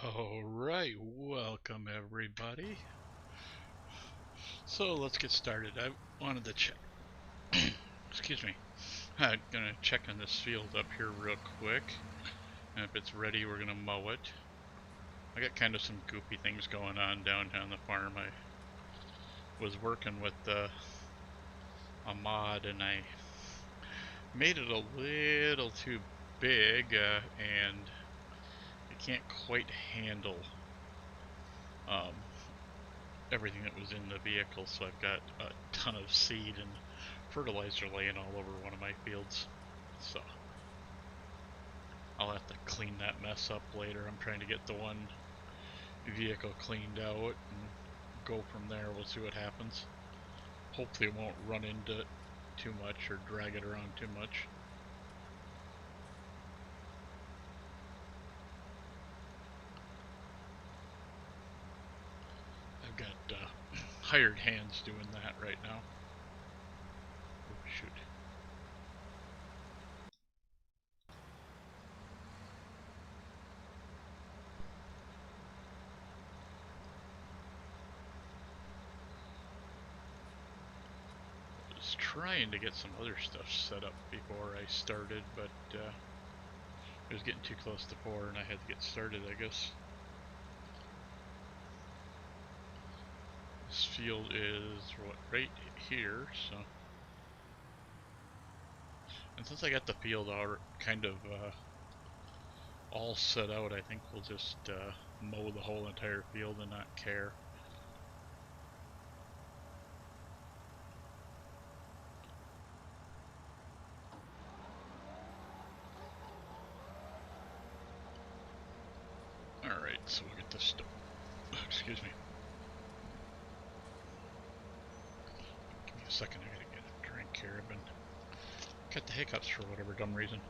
Alright, welcome everybody. So let's get started. I wanted to check, excuse me, I'm gonna check on this field up here real quick. And if it's ready, we're gonna mow it. I got kind of some goofy things going on down on the farm. I was working with a mod and I made it a little too big and it can't quite handle um, everything that was in the vehicle, so I've got a ton of seed and fertilizer laying all over one of my fields. So I'll have to clean that mess up later. I'm trying to get the one vehicle cleaned out and go from there. We'll see what happens. Hopefully it won't run into it too much or drag it around too much. I've got hired hands doing that right now. Oh, shoot. I was trying to get some other stuff set up before I started, but it was getting too close to 4 and I had to get started, I guess. This field is what, right here, so. And since I got the field kind of all set out, I think we'll just mow the whole entire field and not care. Alright, so we'll get this stuff. Excuse me. Give me a second, I gotta get a drink here. I've been got the hiccups for whatever dumb reason.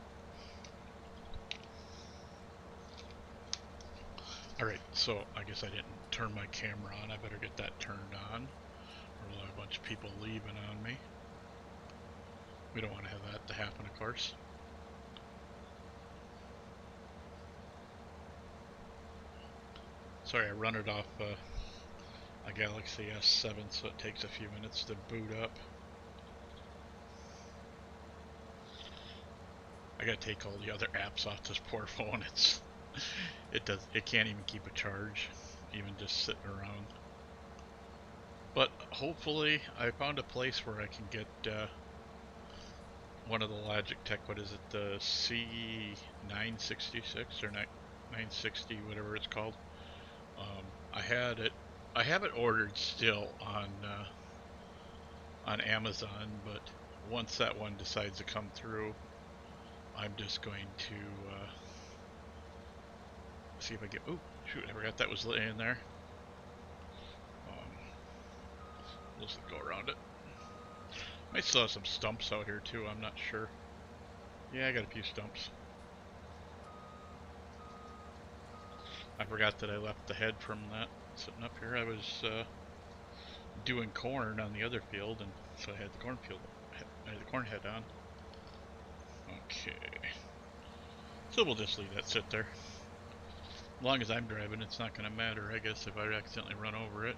Alright, so I guess I didn't turn my camera on. I better get that turned on, or we'll have a bunch of people leaving on me. We don't want to have that to happen, of course. Sorry, I run it off a Galaxy S7, so it takes a few minutes to boot up. I gotta take all the other apps off this poor phone. It can't even keep a charge, even just sitting around. But hopefully, I found a place where I can get one of the Logitech. What is it? The C966 or 960, whatever it's called. I had it. I have it ordered still on Amazon, but once that one decides to come through, I'm just going to see if I get. Oh, shoot! I forgot that was in there. We'll just go around it. Might still have some stumps out here too. I'm not sure. Yeah, I got a few stumps. I forgot that I left the head from that sitting up here. I was doing corn on the other field, and so I had the corn head on. Okay. So we'll just leave that sit there. As long as I'm driving, it's not going to matter, I guess, if I accidentally run over it.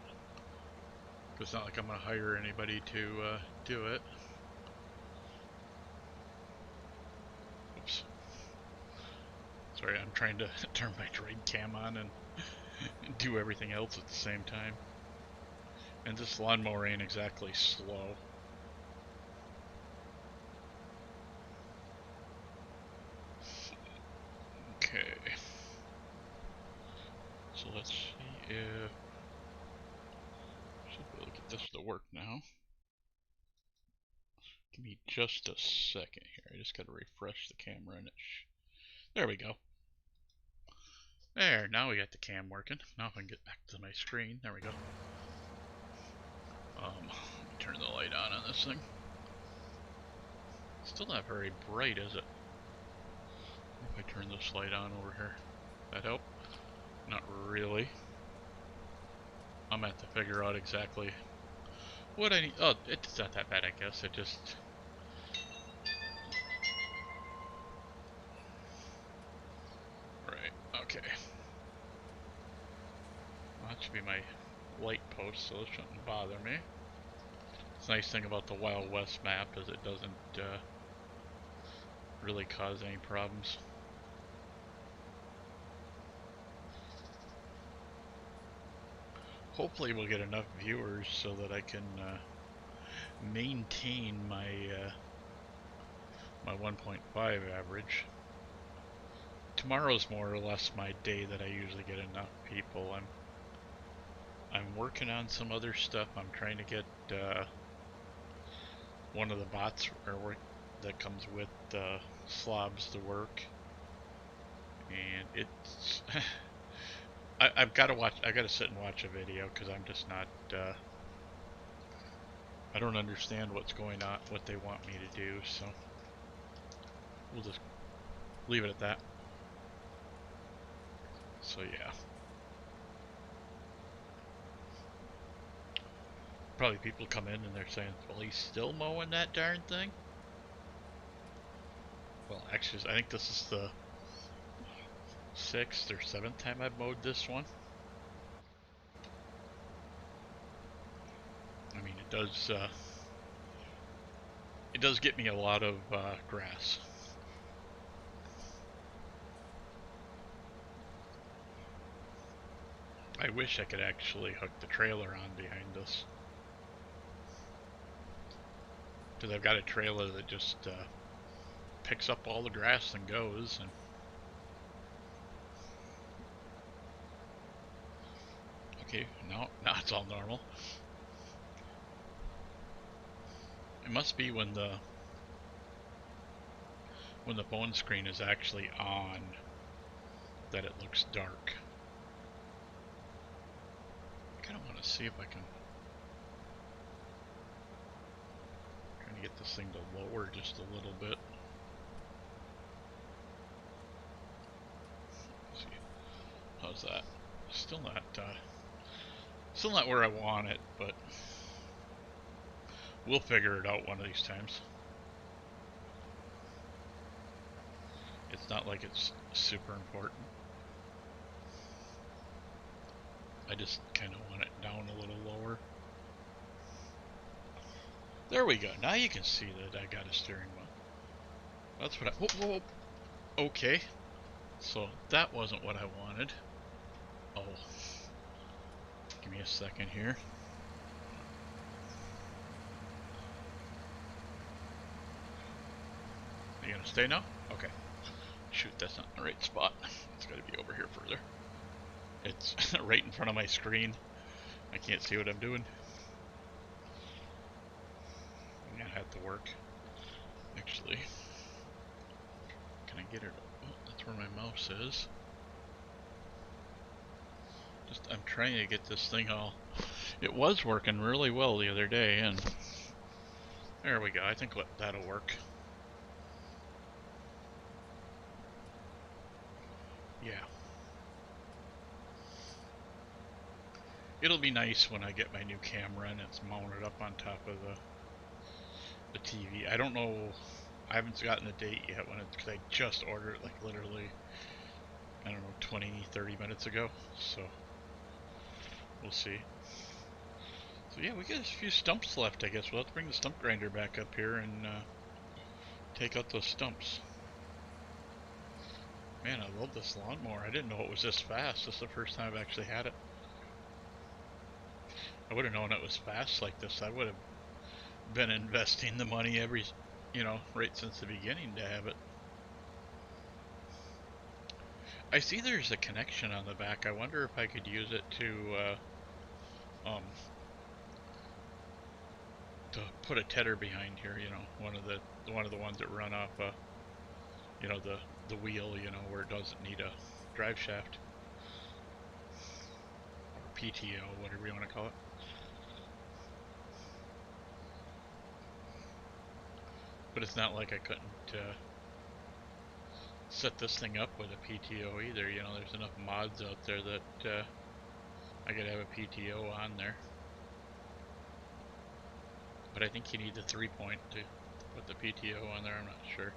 Because it's not like I'm going to hire anybody to do it. Oops. Sorry, I'm trying to turn my trade cam on and do everything else at the same time. And this lawnmower ain't exactly slow. Okay. So let's see if should be able to get this to work now. Give me just a second here. I just gotta refresh the camera and there we go. There, now we got the cam working. Now if I can get back to my screen, there we go. Turn the light on this thing. Still not very bright, is it? If I turn this light on over here, that help? Not really. I'm gonna have to figure out exactly what I need. Oh, it's not that bad, I guess. It just right. Okay. should be my light post, so it shouldn't bother me. The nice thing about the Wild West map is it doesn't really cause any problems. Hopefully we'll get enough viewers so that I can maintain my my 1.5 average. Tomorrow's more or less my day that I usually get enough people. I'm working on some other stuff. I'm trying to get one of the bots that comes with slobs to work, and it's I've got to watch. I got to sit and watch a video because I'm just not. I don't understand what's going on, what they want me to do. So we'll just leave it at that. So yeah. Probably people come in and they're saying, well, he's still mowing that darn thing? Well, actually, I think this is the 6th or 7th time I've mowed this one. I mean, it does get me a lot of grass. I wish I could actually hook the trailer on behind us, because I've got a trailer that just picks up all the grass and goes. And okay, now it's all normal. It must be when the phone screen is actually on that it looks dark. I kind of want to see if I can. Trying to get this thing to lower just a little bit. Let's see, how's that? Still not where I want it, but we'll figure it out one of these times. It's not like it's super important. I just kind of want it down a little lower. There we go. Now you can see that I got a steering wheel. That's what I... Whoa, whoa, whoa. Okay. So that wasn't what I wanted. Oh. Give me a second here. Are you gonna stay now? Okay. Shoot, that's not the right spot. It's gotta be over here further. It's right in front of my screen. I can't see what I'm doing. Yeah, I had to work. Actually, can I get it? Oh, that's where my mouse is. I'm trying to get this thing all... It was working really well the other day, and there we go. I think that'll work. Yeah. It'll be nice when I get my new camera and it's mounted up on top of the TV. I don't know. I haven't gotten the date yet when it's, because I just ordered it like literally, I don't know, 20-30 minutes ago. So we'll see. So yeah, we got a few stumps left, I guess. We'll have to bring the stump grinder back up here and take out those stumps. Man, I love this lawnmower. I didn't know it was this fast. This is the first time I've actually had it. I would have known it was fast like this. I would have been investing the money right since the beginning to have it. I see there's a connection on the back. I wonder if I could use it to put a tedder behind here. One of the ones that run off the wheel. Where it doesn't need a drive shaft or PTO, whatever you want to call it. But it's not like I couldn't set this thing up with a PTO either. There's enough mods out there that I could have a PTO on there. But I think you need the 3-point to put the PTO on there. I'm not sure.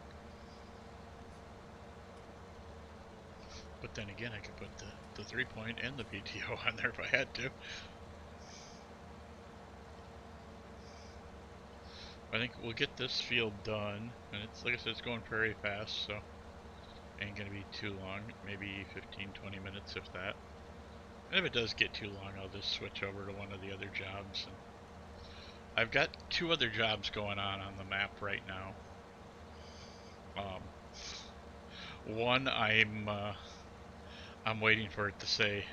But then again, I could put the 3-point and the PTO on there if I had to. I think we'll get this field done, and it's like I said, it's going very fast, so ain't gonna be too long. Maybe 15-20 minutes, if that. And if it does get too long, I'll just switch over to one of the other jobs. And I've got 2 other jobs going on the map right now. One, I'm waiting for it to say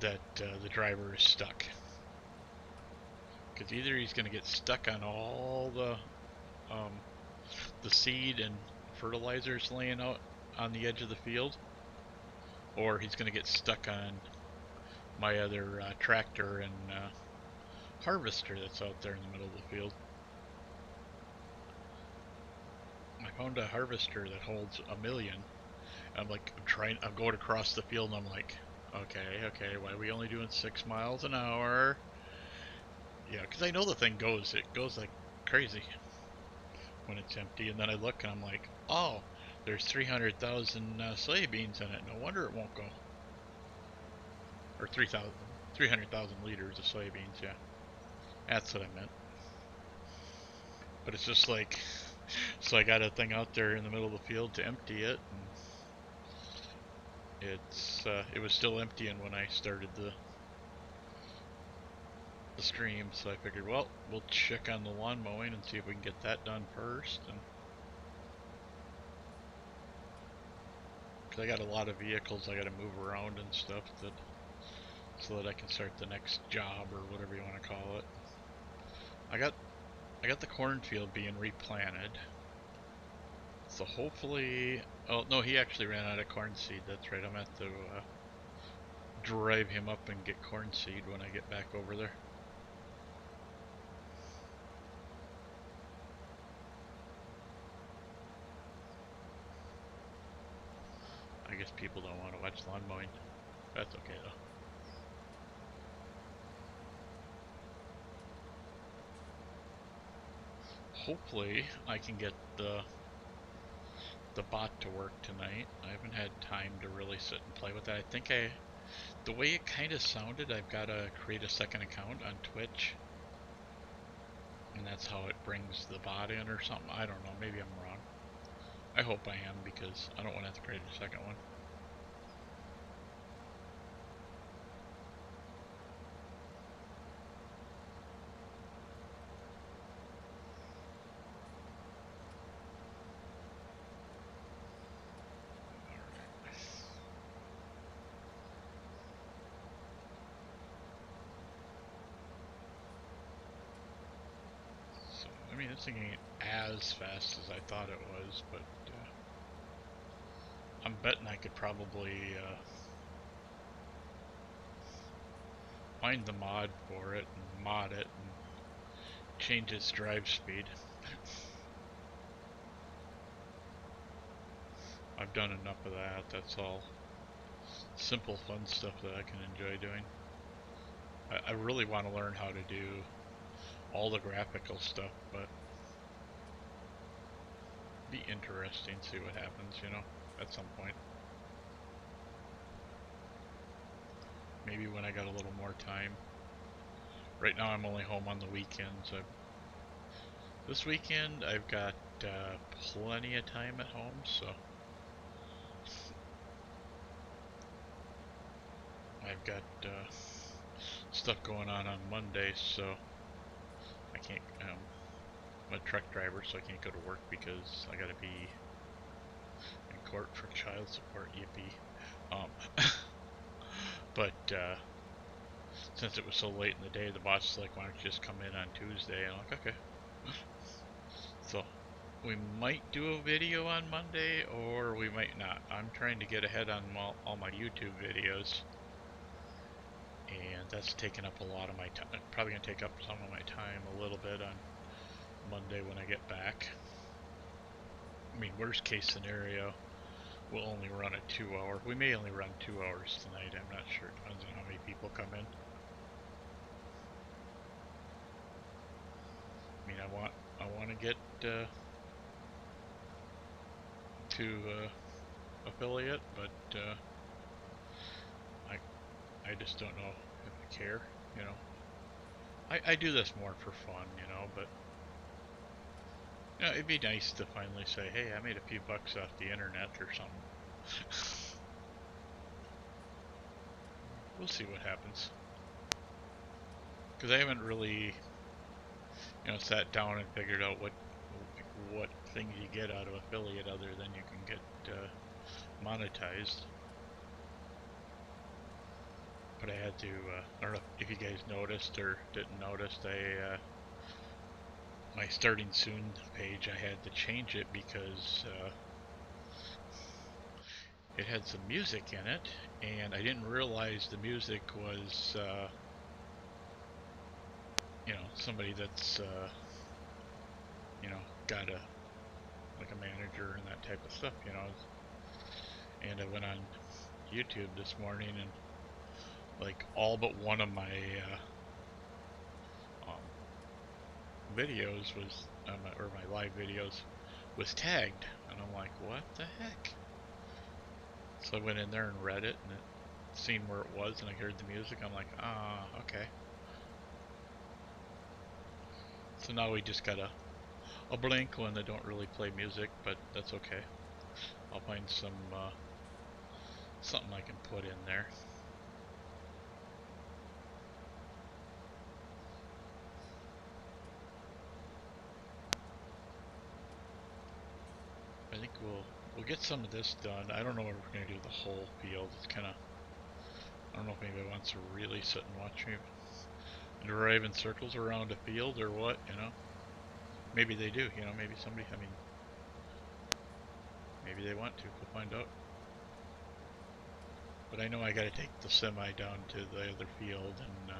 that the driver is stuck. Because either he's going to get stuck on all the seed and fertilizers laying out on the edge of the field, or he's going to get stuck on my other tractor and harvester that's out there in the middle of the field. I found a harvester that holds 1 million. I'm going across the field and I'm like, okay, why are we only doing 6 miles an hour? Yeah, because I know the thing goes like crazy when it's empty, and then I look and I'm like, oh, there's 300,000 soybeans in it. No wonder it won't go. Or 300,000 liters of soybeans, yeah. That's what I meant. But it's just like, so I got a thing out there in the middle of the field to empty it, and it was still emptying when I started the stream, so I figured, well, we'll check on the lawn mowing and see if we can get that done first. And cause I got a lot of vehicles I got to move around and stuff so that I can start the next job or whatever you want to call it. I got the cornfield being replanted, so hopefully. Oh no, he actually ran out of corn seed. That's right. I'm gonna have to drive him up and get corn seed when I get back over there. I guess people don't want to watch lawn mowing. That's okay though. Hopefully I can get the bot to work tonight. I haven't had time to really sit and play with that. I think the way it kind of sounded, I've got to create a second account on Twitch, and that's how it brings the bot in or something. I don't know. Maybe I'm wrong. I hope I am, because I don't want to have to create a second one. I mean, this thing ain't as fast as I thought it was, but I'm betting I could probably find the mod for it and mod it and change its drive speed. I've done enough of that. That's all simple, fun stuff that I can enjoy doing. I really want to learn how to do all the graphical stuff, but be interesting, see what happens, you know, at some point. Maybe when I got a little more time. Right now I'm only home on the weekends. This weekend I've got plenty of time at home, so I've got stuff going on Monday, so I can't, I'm a truck driver, so I can't go to work because I gotta be in court for child support, yippee. But since it was so late in the day, the boss is like, why don't you just come in on Tuesday? And I'm like, okay. So we might do a video on Monday, or we might not. I'm trying to get ahead on all my YouTube videos, and that's taking up a lot of my time. Probably gonna take up some of my time a little bit on Monday when I get back. I mean, worst case scenario, we'll only run a 2-hour. We may only run 2 hours tonight. I'm not sure. Depends on how many people come in. I mean, I want to get to affiliate, but I just don't know if I care, you know. I do this more for fun, you know, but you know, it'd be nice to finally say, hey, I made a few bucks off the internet or something. We'll see what happens. Because I haven't really, you know, sat down and figured out what things you get out of affiliate other than you can get monetized. But I had to, I don't know if you guys noticed or didn't notice, my starting soon page, I had to change it because it had some music in it, and I didn't realize the music was, you know, somebody that's, you know, got a, like a manager and that type of stuff, you know. And I went on YouTube this morning, and like all but one of my videos was, or my live videos was tagged, and I'm like, what the heck? So I went in there and read it, and it seen where it was, and I heard the music. I'm like, ah, okay. So now we just got a blank one that don't really play music, but that's okay. I'll find some something I can put in there. I think we'll get some of this done. I don't know if we're gonna do the whole field. It's kind of, I don't know if anybody wants to really sit and watch me drive in circles around a field or what, you know. Maybe they do, you know. Maybe somebody, I mean, maybe they want to. We'll find out. But I know I gotta take the semi down to the other field and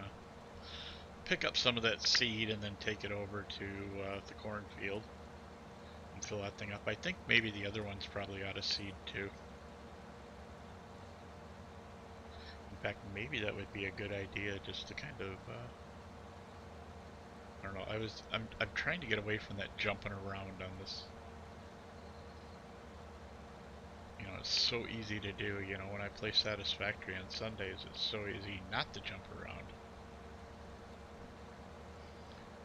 pick up some of that seed and then take it over to the cornfield and fill that thing up. I think maybe the other one's probably out of seed too. In fact, maybe that would be a good idea, just to kind of, I don't know. I'm trying to get away from that jumping around on this. You know, it's so easy to do. You know, when I play Satisfactory on Sundays, it's so easy not to jump around,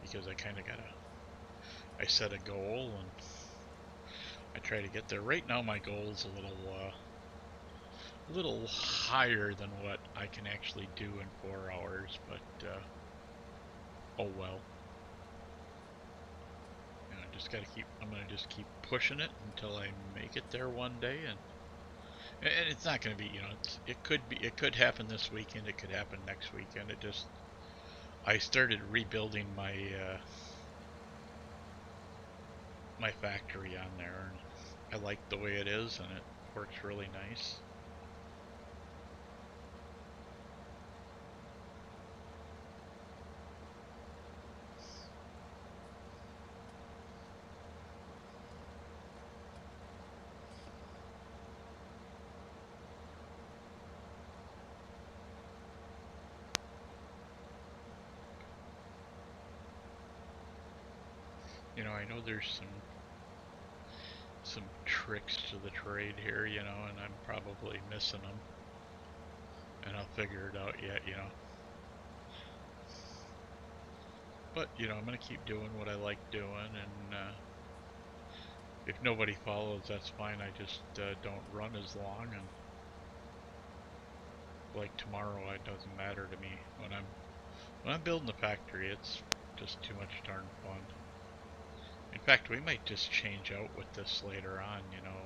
because I kind of I set a goal and I try to get there. Right now, my goal's a little higher than what I can actually do in 4 hours, but oh well. You know, I just gotta keep. I'm gonna just keep pushing it until I make it there one day, and it's not gonna be. You know, it could happen this weekend. It could happen next weekend. It just. I started rebuilding my factory on there, and I like the way it is, and it works really nice. You know, I know there's some tricks to the trade here, you know, and I'm probably missing them, and I'll figure it out yet, you know. But, you know, I'm gonna keep doing what I like doing, and if nobody follows, that's fine. I just don't run as long, and like tomorrow, it doesn't matter to me. When I'm building the factory, it's just too much darn fun. In fact, we might just change out with this later on, you know,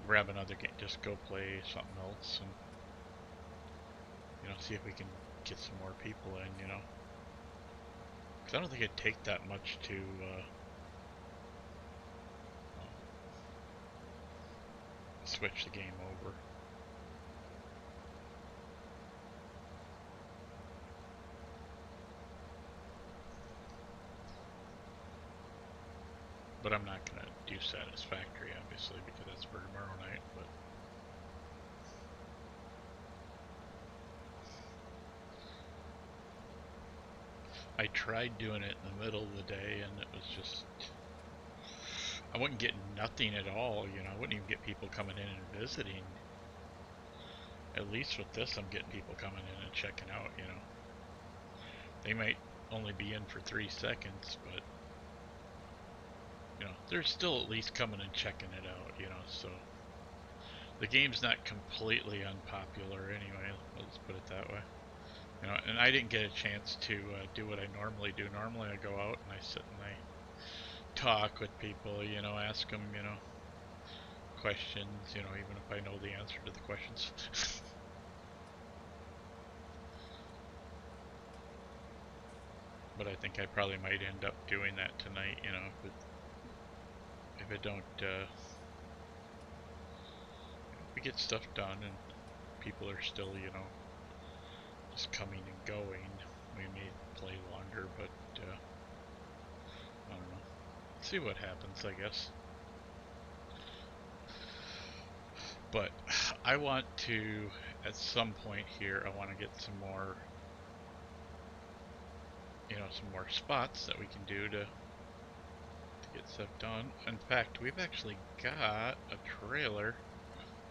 grab another game, just go play something else, and, you know, see if we can get some more people in, you know. Because I don't think it'd take that much to switch the game over. But I'm not going to do Satisfactory, obviously, because that's for tomorrow night, but I tried doing it in the middle of the day, and it was just, I wouldn't get nothing at all, you know. I wouldn't even get people coming in and visiting. At least with this, I'm getting people coming in and checking out, you know. They might only be in for 3 seconds, but, you know, they're still at least coming and checking it out, you know, so. The game's not completely unpopular anyway, let's put it that way. You know, and I didn't get a chance to do what I normally do. Normally I go out and I sit and I talk with people, you know, ask them, you know, questions, you know, even if I know the answer to the questions. But I think I probably might end up doing that tonight, you know, if it don't, we get stuff done and people are still, you know, just coming and going. We may play longer, but I don't know. See what happens, I guess. But I want to, at some point here, I want to get some more, you know, some more spots that we can do to get stuff done. In fact, we've actually got a trailer.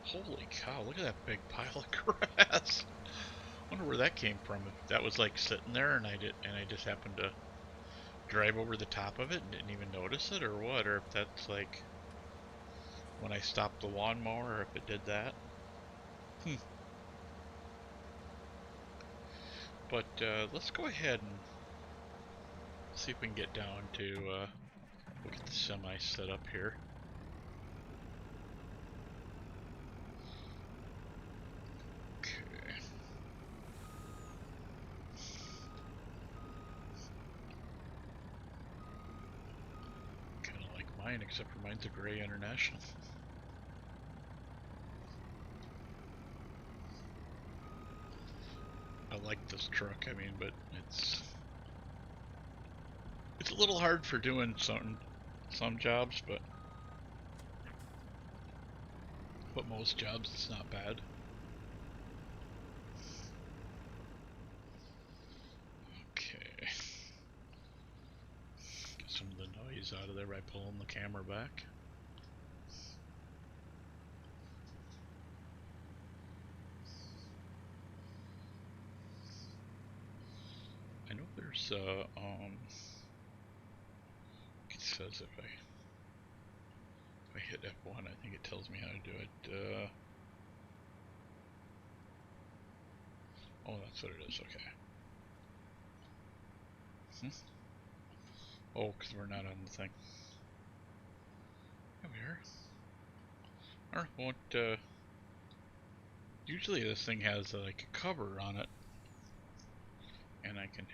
Holy cow, look at that big pile of grass. Wonder where that came from. If that was like sitting there and I just happened to drive over the top of it and didn't even notice it, or what, or if that's like when I stopped the lawnmower, or if it did that. But let's go ahead and see if we can get down to we'll get the semi set up here. Okay. Kind of like mine, except for mine's a gray International. I like this truck, I mean, but it's a little hard for doing some jobs, but most jobs it's not bad. Okay. Get some of the noise out of there by pulling the camera back. I know there's it says if I hit F1, I think it tells me how to do it. Oh, that's what it is, okay. Oh, because we're not on the thing. There we are. Or won't, usually this thing has like a cover on it. And I can,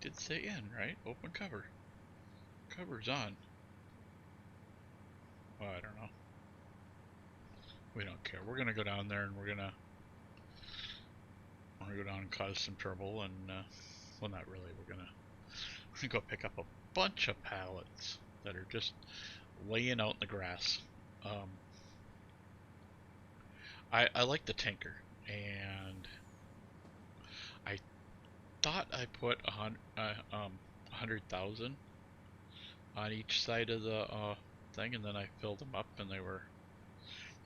did say in, right? Open cover. Cover's on. Well, I don't know. We don't care. We're gonna go down there and we're gonna go down and cause some trouble and, well, not really. We're gonna go pick up a bunch of pallets that are just laying out in the grass. I like the tanker, and I thought I put 100,000 on each side of the thing, and then I filled them up, and they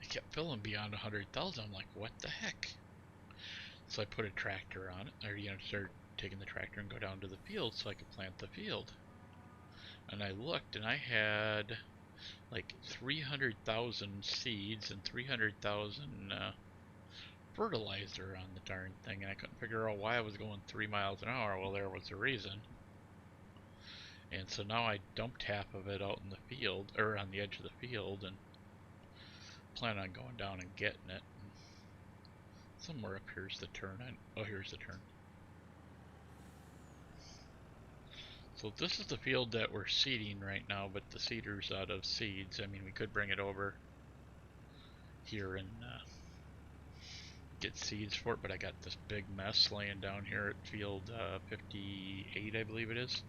kept filling beyond 100,000. I'm like, what the heck? So I put a tractor on it, or you know, started taking the tractor and go down to the field so I could plant the field. And I looked, and I had like 300,000 seeds and 300,000 fertilizer on the darn thing, and I couldn't figure out why I was going 3 miles an hour. Well, there was a reason. And so now I dumped half of it out in the field, or on the edge of the field, and plan on going down and getting it. And somewhere up here's the turn. Oh, here's the turn. So this is the field that we're seeding right now, but the seeder's out of seeds. I mean, we could bring it over here and get seeds for it, but I got this big mess laying down here at field 58, I believe it is.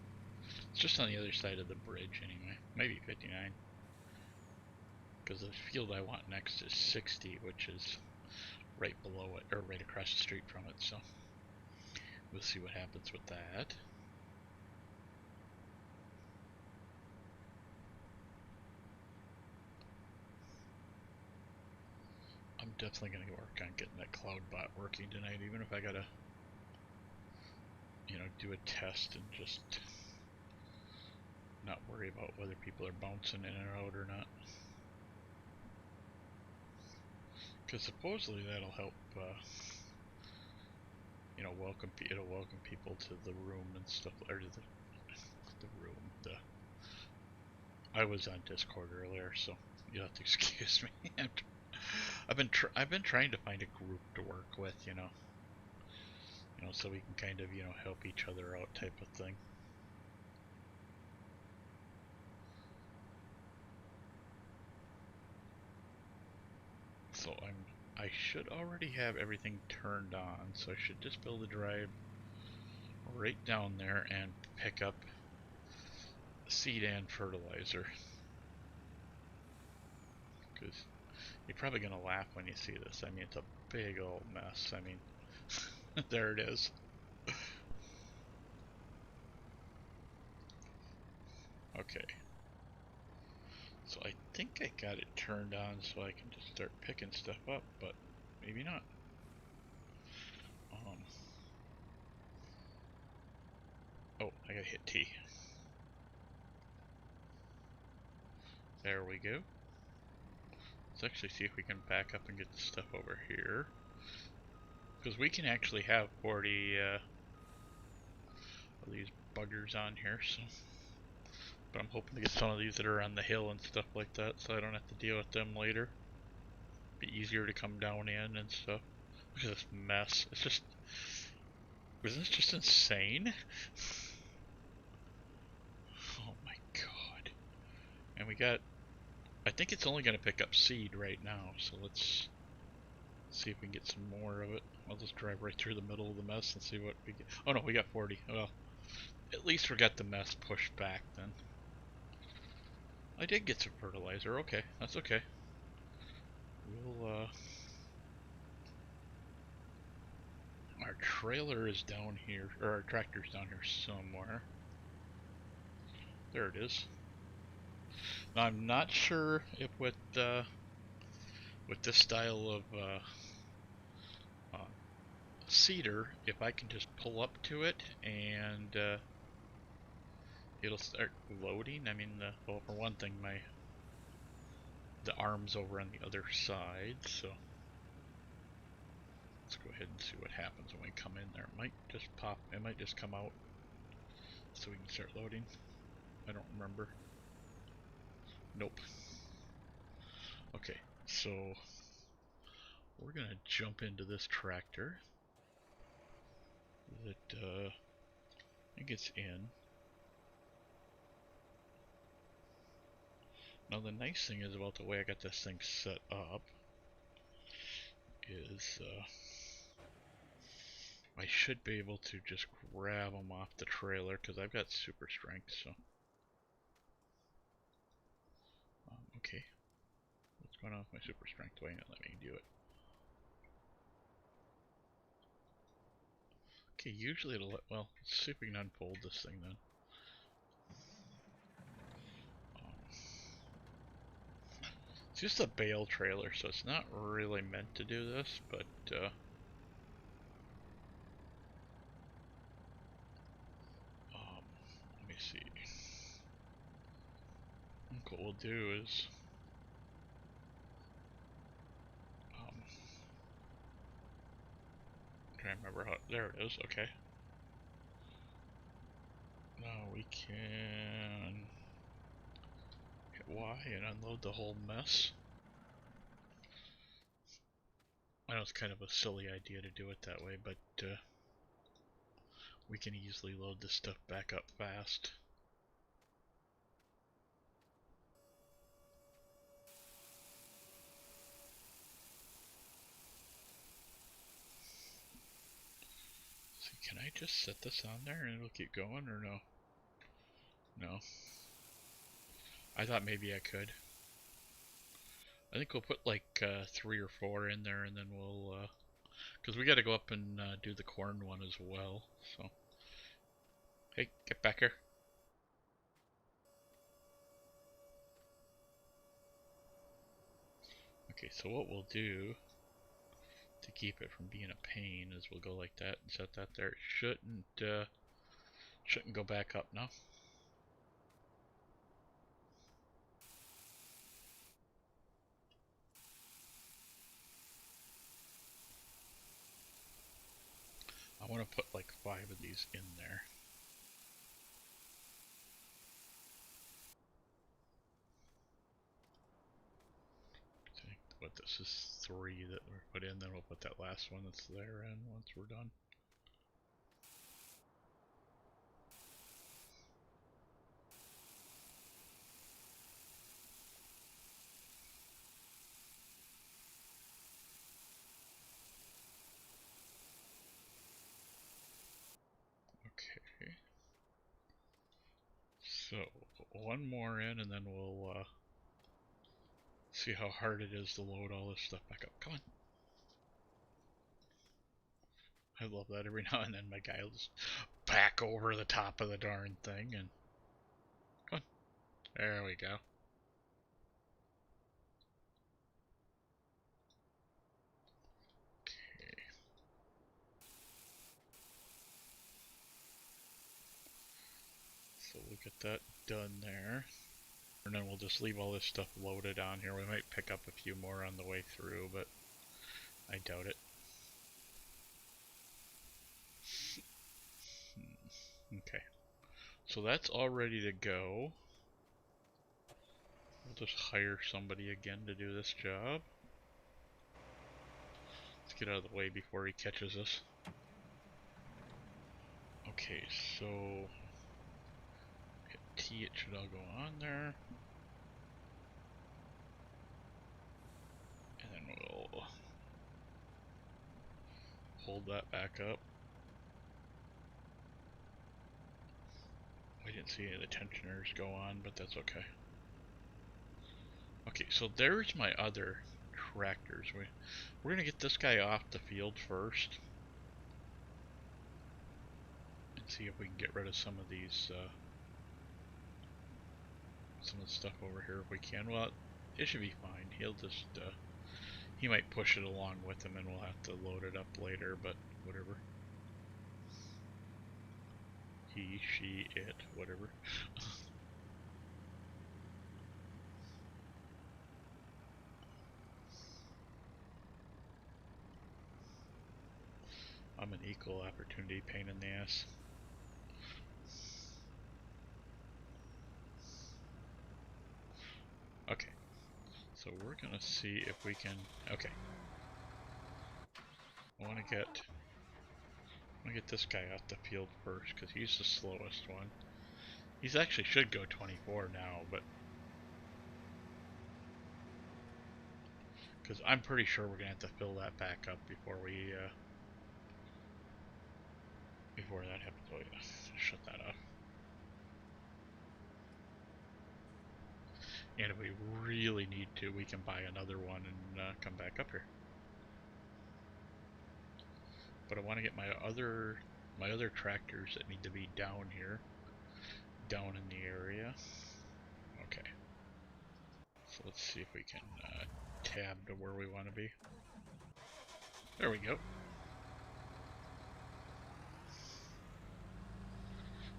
It's just on the other side of the bridge anyway, maybe 59. Because the field I want next is 60, which is right below it, or right across the street from it, so we'll see what happens with that. I'm definitely going to work on getting that cloud bot working tonight, even if I gotta, you know, do a test and just not worry about whether people are bouncing in and out or not. Because supposedly that'll help, you know, it'll welcome people to the room and stuff, or to the room. I was on Discord earlier, so you'll have to excuse me. I've been trying to find a group to work with, you know, so we can kind of, you know, help each other out type of thing. So I should already have everything turned on, so I should just be able to drive right down there and pick up seed and fertilizer. Because you're probably gonna laugh when you see this. I mean, it's a big old mess. I mean, there it is. Okay. So I think I got it turned on so I can just start picking stuff up, but maybe not. Oh, I gotta hit T. There we go. Let's actually see if we can back up and get the stuff over here. Because we can actually have 40 of these buggers on here, so. But I'm hoping to get some of these that are on the hill and stuff like that, so I don't have to deal with them later. Be easier to come down in and stuff. Look at this mess. It's just... Isn't this just insane? Oh my god. And we got... I think it's only going to pick up seed right now, so let's see if we can get some more of it. I'll just drive right through the middle of the mess and see what we get. Oh no, we got 40. Well, at least we got the mess pushed back then. I did get some fertilizer. Okay, that's okay. We'll, our trailer is down here, or our tractor's down here somewhere. There it is. Now I'm not sure if with this style of seeder, if I can just pull up to it and it'll start loading. I mean, well, for one thing, the arm's over on the other side, so let's go ahead and see what happens when we come in there. It might just pop. It might just come out so we can start loading. I don't remember. Nope. Okay, so we're gonna jump into this tractor that I think it's in. Now the nice thing is about the way I got this thing set up is I should be able to just grab them off the trailer because I've got super strength. So okay, what's going on with my super strength? Why not let me do it? Okay, usually it'll let, well, let's see if we can unfold this thing then. It's just a bale trailer, so it's not really meant to do this, but let me see. I think what we'll do is trying to remember how, there it is, okay. Now we can hit Y and unload the whole mess. I know it's kind of a silly idea to do it that way, but we can easily load this stuff back up fast. So can I just set this on there and it'll keep going, or no? No. I thought maybe I could. I think we'll put like 3 or 4 in there, and then we'll, because we got to go up and do the corn one as well. So, hey, get back here. Okay, so what we'll do to keep it from being a pain is we'll go like that and set that there. It shouldn't go back up now. I want to put like 5 of these in there. I think what this is 3 that we put in, then we'll put that last one that's there in once we're done. Okay. So, put 1 more in and then we'll see how hard it is to load all this stuff back up. Come on. I love that every now and then my guy will just back over the top of the darn thing and come on. There we go. Okay. So we'll get that done there. And then we'll just leave all this stuff loaded on here. We might pick up a few more on the way through, but I doubt it. Okay. So that's all ready to go. We'll just hire somebody again to do this job. Let's get out of the way before he catches us. Okay, so hit T, it should all go on there. And then we'll hold that back up. I didn't see any of the tensioners go on, but that's okay. Okay, so there's my other tractors. We're gonna get this guy off the field first. And see if we can get rid of some of these, some of the stuff over here if we can. Well, it should be fine. He'll just, he might push it along with him and we'll have to load it up later, but whatever. He, she, it, whatever. I'm an equal opportunity pain in the ass. Okay, so we're gonna see if we can, okay. I wanna get this guy off the field first, because he's the slowest one. He's actually should go 24 now, but because I'm pretty sure we're gonna have to fill that back up before we before that happens. Oh yeah, shut that off. And if we really need to, we can buy another one and come back up here. But I want to get my other tractors that need to be down here, down in the area. Okay. So let's see if we can tab to where we want to be. There we go.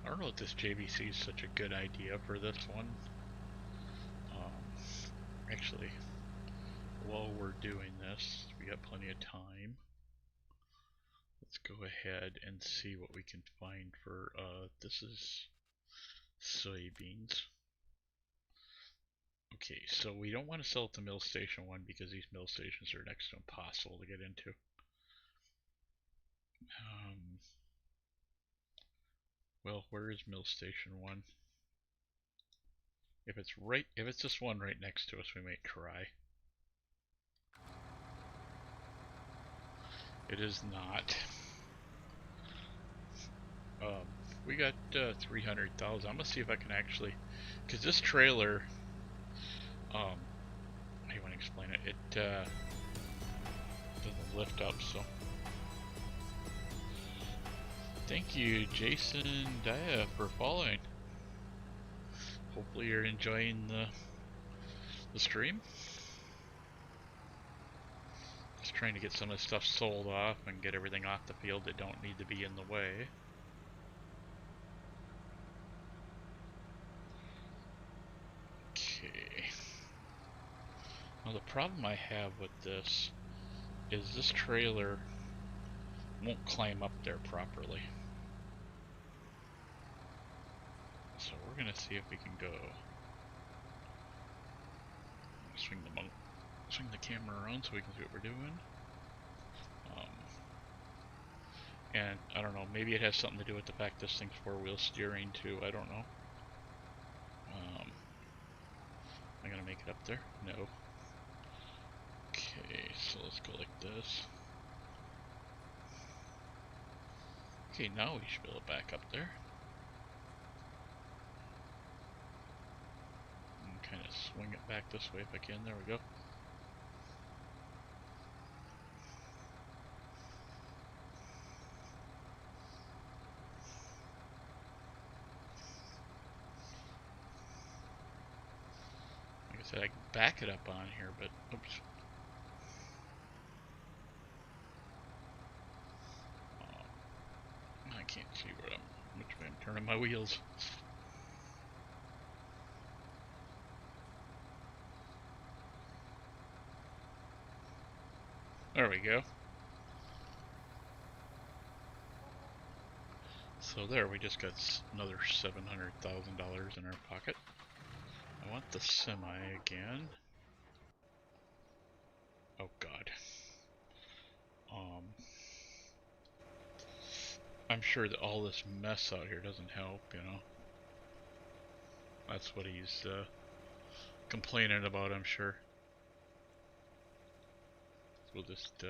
I don't know if this JVC is such a good idea for this one. Actually, while we're doing this, we got plenty of time. Let's go ahead and see what we can find for, this is soybeans. Okay, so we don't want to sell it to Mill Station 1 because these mill stations are next to impossible to get into. Well, where is Mill Station 1? If it's this one right next to us, we may try. It is not. We got 300,000. I'm gonna see if I can actually, because this trailer, how do you want to explain it? It doesn't lift up, so. Thank you, Jason Dia, for following. Hopefully you're enjoying the stream. Just trying to get some of this stuff sold off and get everything off the field that don't need to be in the way. Okay. Now the problem I have with this is this trailer won't climb up there properly. So we're gonna see if we can go. Swing the camera around so we can see what we're doing. And I don't know, maybe it has something to do with the fact this thing's four-wheel steering too. I don't know. Am I gonna make it up there? No. Okay, so let's go like this. Okay, now we should be able to back up there. And kind of swing it back this way if I can. There we go. Like I said, I can back it up on here, but oops. I can't see which way I'm turning my wheels. There we go. So there, we just got another $700,000 in our pocket. I want the semi again. Oh God. I'm sure that all this mess out here doesn't help, you know. That's what he's complaining about, I'm sure. We'll just,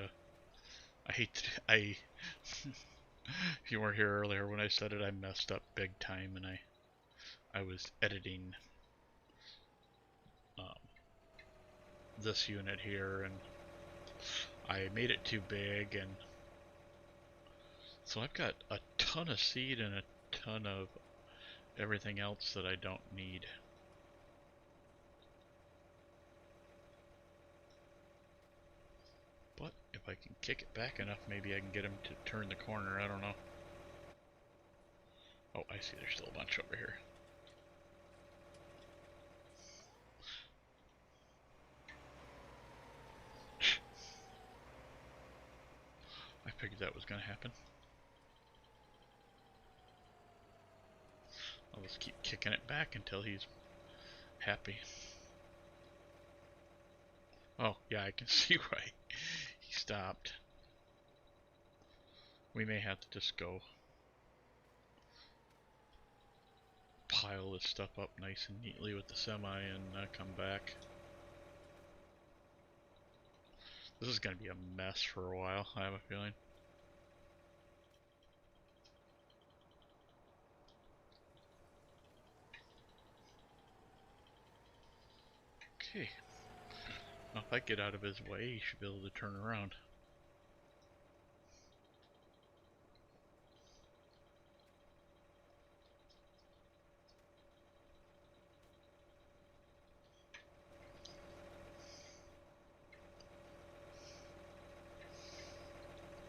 if you weren't here earlier when I said it, I messed up big time, and I was editing this unit here, and I made it too big, and so I've got a ton of seed and a ton of everything else that I don't need. But if I can kick it back enough, maybe I can get him to turn the corner. I don't know. Oh, I see there's still a bunch over here. I figured that was going to happen. I'll just keep kicking it back until he's happy. Oh, yeah, I can see why he stopped. We may have to just go pile this stuff up nice and neatly with the semi and come back. This is going to be a mess for a while, I have a feeling. Okay. Now if I get out of his way, he should be able to turn around.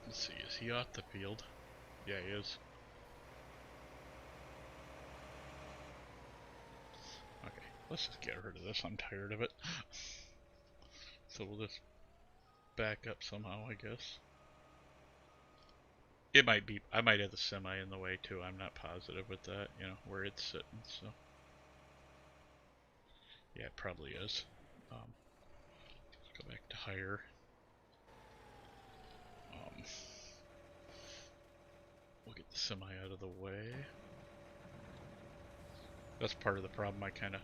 Let's see, is he off the field? Yeah, he is. Okay, let's just get rid of this. I'm tired of it. So we'll just back up somehow, I guess. It might be, I might have the semi in the way too. I'm not positive with that, you know, where it's sitting, so. Yeah, it probably is. Let's go back to higher. We'll get the semi out of the way. That's part of the problem. I kind of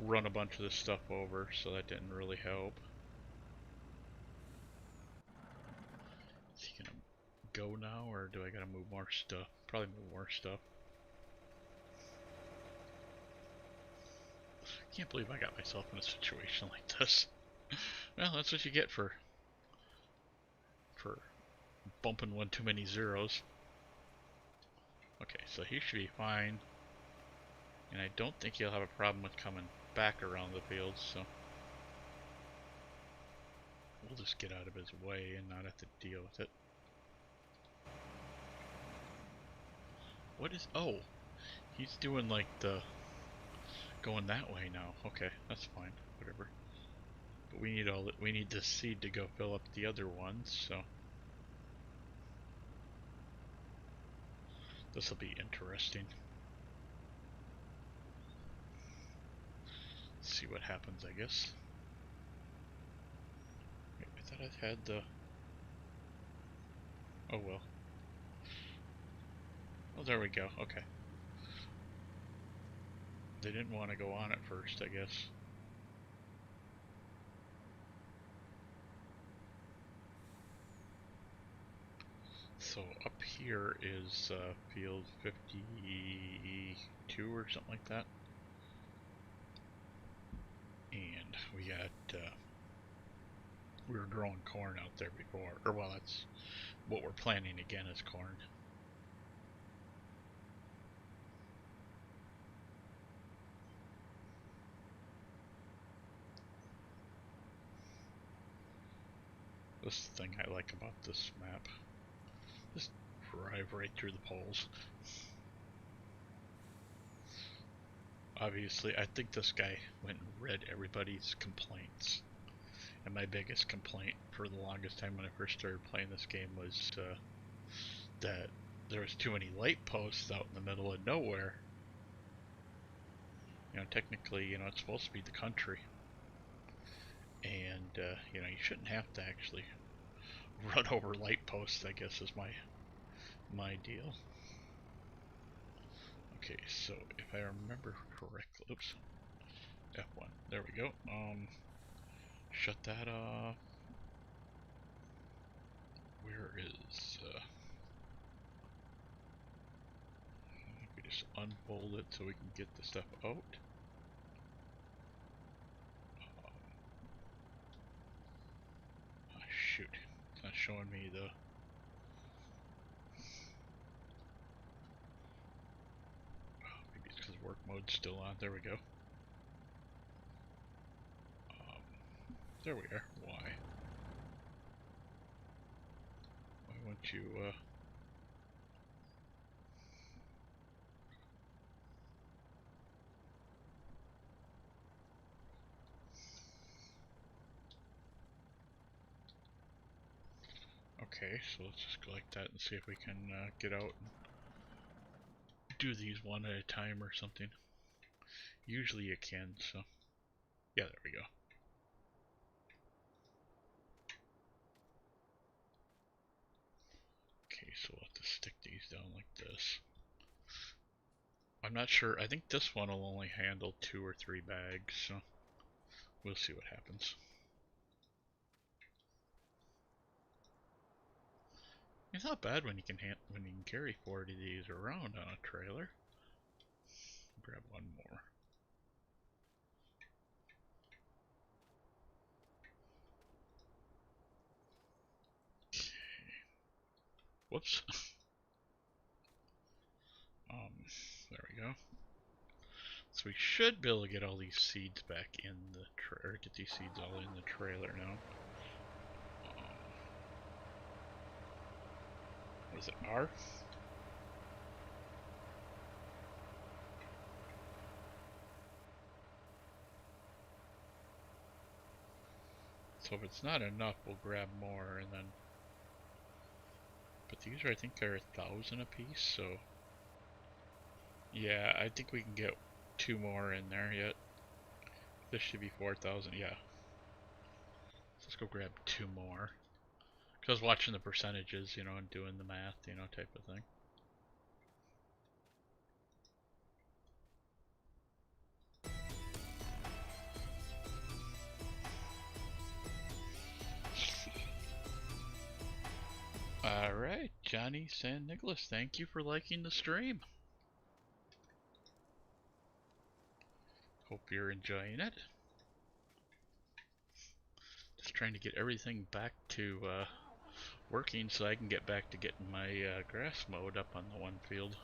run a bunch of this stuff over, so that didn't really help. Is he gonna go now, or do I gotta move more stuff? Probably move more stuff. Can't believe I got myself in a situation like this. Well, that's what you get for bumping one too many zeros. Okay, so he should be fine. And I don't think he'll have a problem with coming back around the field, so We'll just get out of his way and not have to deal with it. What is... Oh! He's doing like the... going that way now. Okay, that's fine. Whatever. But we need all... we need this seed to go fill up the other ones, so... This will be interesting. See what happens, I guess. Wait, I thought I had the... Oh well. Oh, there we go. Okay. They didn't want to go on it first, I guess. So up here is field 52 or something like that. And we got, we were growing corn out there before. Or well, that's what we're planting again is corn. This is the thing I like about this map. Just drive right through the poles. Obviously, I think this guy went and read everybody's complaints. And my biggest complaint for the longest time when I first started playing this game was that there was too many light posts out in the middle of nowhere. You know, technically, you know, it's supposed to be the country. And, you know, you shouldn't have to actually run over light posts, I guess is my deal. Okay, so if I remember correctly, oops, F1, there we go. Shut that off. Where is, I think we just unfold it so we can get the stuff out. Oh, shoot, it's not showing me the... Maybe it's because work mode's still on. There we go. There we are. Why? Why won't you, Okay, so let's just go like that and see if we can get out and do these one at a time or something. Usually you can, so... Yeah, there we go. Okay, so we'll have to stick these down like this. I'm not sure. I think this one will only handle 2 or 3 bags, so we'll see what happens. It's not bad when you can carry 40 of these around on a trailer. Grab one more. Okay. Whoops. There we go. So we should be able to get all these seeds back in the or get these seeds all in the trailer now. What is it, R? So if it's not enough, we'll grab more and then... But these are, I think, are 1,000 a piece, so... Yeah, I think we can get 2 more in there yet. This should be 4,000, yeah. So let's go grab 2 more. Because I was watching the percentages, you know, and doing the math, you know, type of thing. Alright, Johnny San Nicholas, thank you for liking the stream. Hope you're enjoying it. Just trying to get everything back to working so I can get back to getting my grass mowed up on the one field.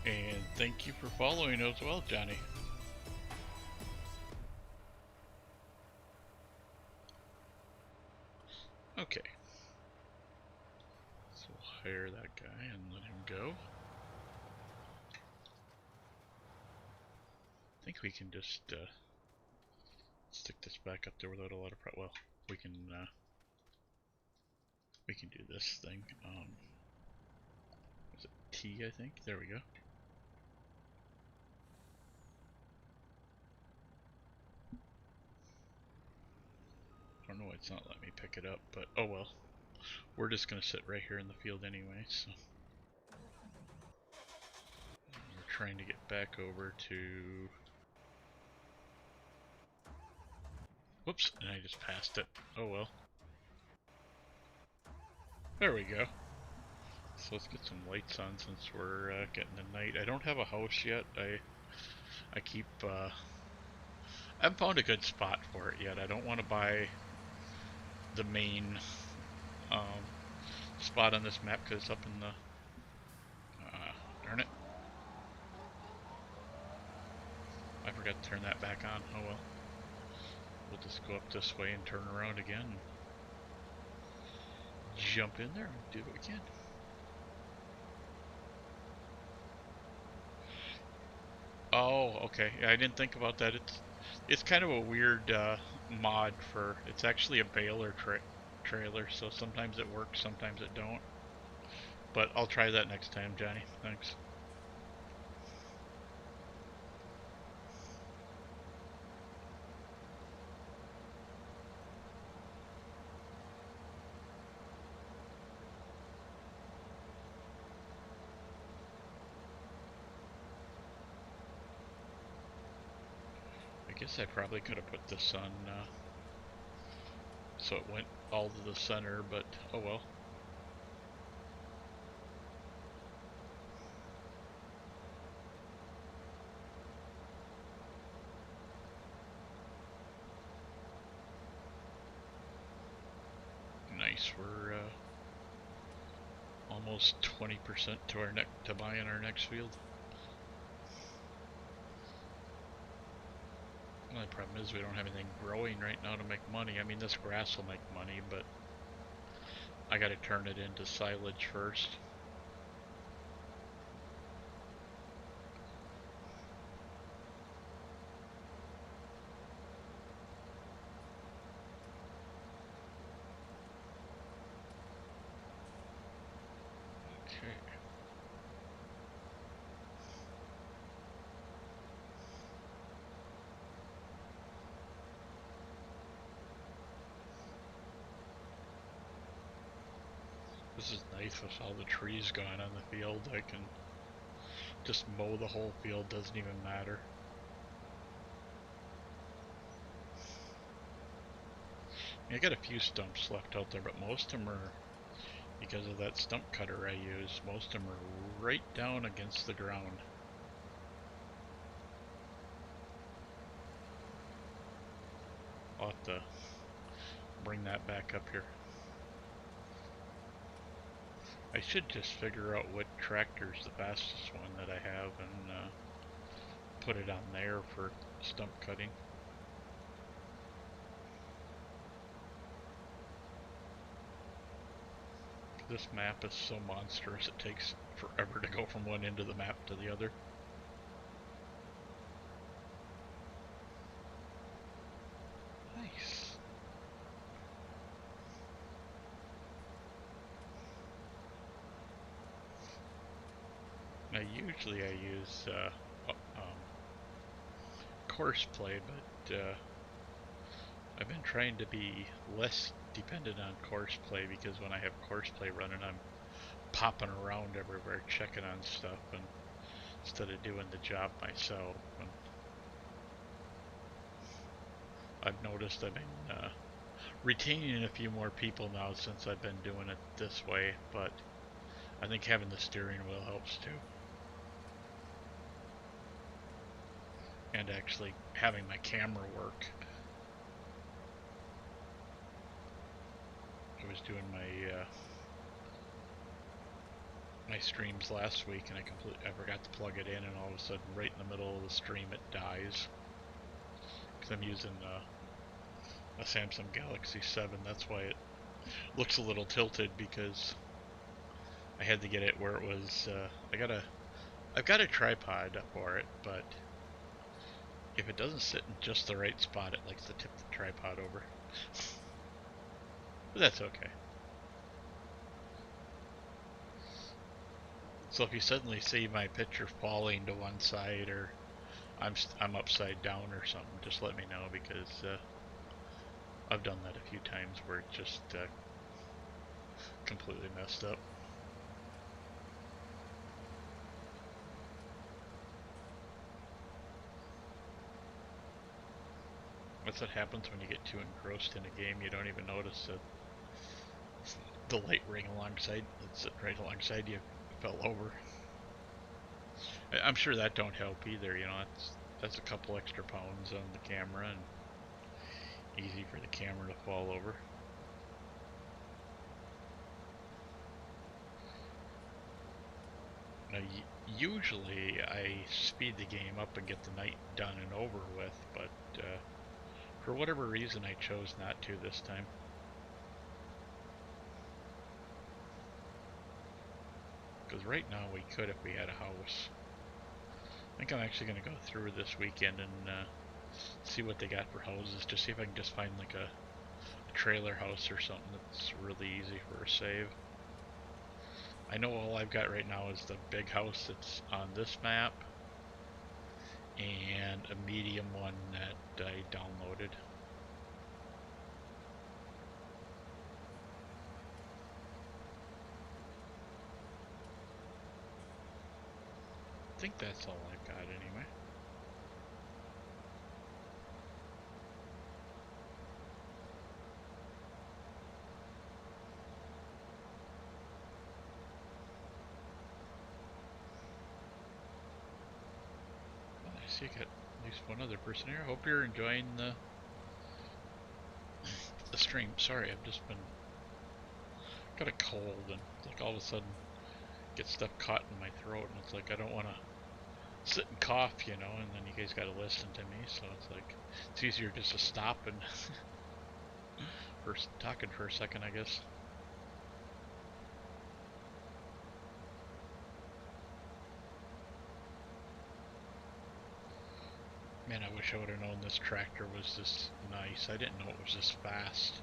And thank you for following as well, Johnny. Okay. So we'll hire that guy and let him go. I think we can just stick this back up there without a lot of well, we can do this thing. Is it T, I think? There we go. I don't know why it's not letting me pick it up, but oh well. We're just gonna sit right here in the field anyway, so we're trying to get back over to, whoops, and I just passed it. Oh well. There we go. So let's get some lights on since we're getting the night. I don't have a house yet. I keep I haven't found a good spot for it yet. I don't want to buy the main um, spot on this map because it's up in the darn it. I forgot to turn that back on. Oh well. We'll just go up this way and turn around again. Jump in there and do what we can. Oh, okay. Yeah, I didn't think about that. It's kind of a weird mod for. It's actually a baler trailer, so sometimes it works, sometimes it don't. But I'll try that next time, Johnny. Thanks. I guess I probably could have put this on so it went all to the center, but oh well. Nice, we're almost 20% to our to buying our next field. The only problem is we don't have anything growing right now to make money. I mean, this grass will make money, but I gotta turn it into silage first. Okay. This is nice with all the trees gone on the field. I can just mow the whole field, doesn't even matter. I got a few stumps left out there, but most of them are, because of that stump cutter I use, most of them are right down against the ground. I'll have to bring that back up here. I should just figure out what tractor's the fastest one that I have and put it on there for stump cutting. This map is so monstrous it takes forever to go from one end of the map to the other. Nice. Now usually I use Courseplay, but I've been trying to be less dependent on Courseplay because when I have Courseplay running, I'm popping around everywhere checking on stuff and instead of doing the job myself. And I've noticed I've been retaining a few more people now since I've been doing it this way, but I think having the steering wheel helps too. And actually having my camera work. I was doing my my streams last week, and I forgot to plug it in, and all of a sudden, right in the middle of the stream, it dies. Because I'm using a Samsung Galaxy 7. That's why it looks a little tilted, because I had to get it where it was. I've got a tripod for it, but if it doesn't sit in just the right spot, it likes to tip the tripod over. But that's okay. So if you suddenly see my picture falling to one side, or I'm upside down or something, just let me know, because I've done that a few times where it just completely messed up. That's what happens when you get too engrossed in a game. You don't even notice that the light ring alongside, that's right alongside you, fell over. I'm sure that don't help either. You know, that's a couple extra pounds on the camera, and easy for the camera to fall over. Now, usually I speed the game up and get the night done and over with, but for whatever reason I chose not to this time. Because right now we could if we had a house. I think I'm actually going to go through this weekend and see what they got for houses, to see if I can just find like a trailer house or something that's really easy for a save. I know all I've got right now is the big house that's on this map and a medium one that I downloaded. I think that's all I've got anyway. I see I got at least one other person here. Hope you're enjoying the stream. Sorry, I've just been got a cold, and like all of a sudden get stuff caught in my throat, and it's like I don't want to sit and cough, you know, and then you guys got to listen to me, so it's like it's easier just to stop and for talking for a second, I guess. Man, I wish I would have known this tractor was this nice. I didn't know it was this fast.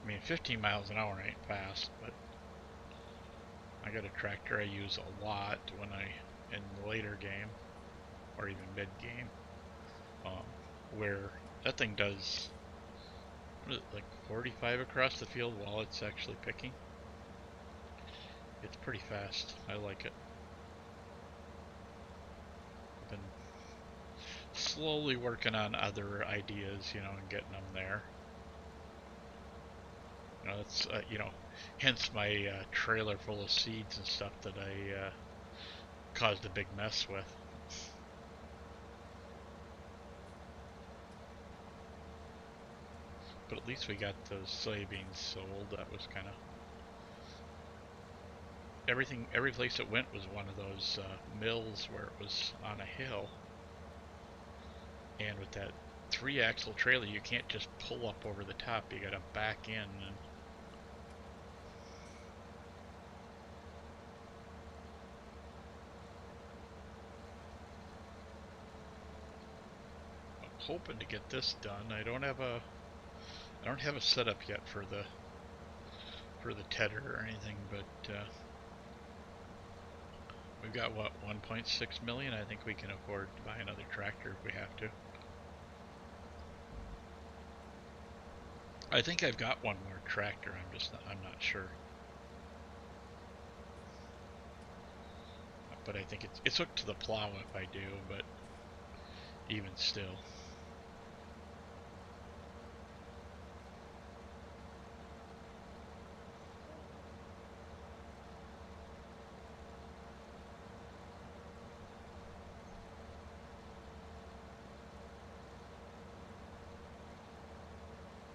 I mean, 15 miles an hour ain't fast, but I got a tractor I use a lot when in the later game, or even mid game, where that thing does, what is it, like 45 across the field while it's actually picking. It's pretty fast. I like it. I've been slowly working on other ideas, you know, and getting them there. You know, that's you know, hence my trailer full of seeds and stuff that I caused a big mess with. But at least we got those soybeans sold. That was kind of everything. Every place it went was one of those mills where it was on a hill, and with that 3-axle trailer, you can't just pull up over the top. You got to back in and. Hoping to get this done. I don't have a setup yet for the tedder or anything, but we've got what, 1.6 million. I think we can afford to buy another tractor if we have to. I think I've got one more tractor. I'm not sure. But I think it's hooked to the plow if I do, but even still.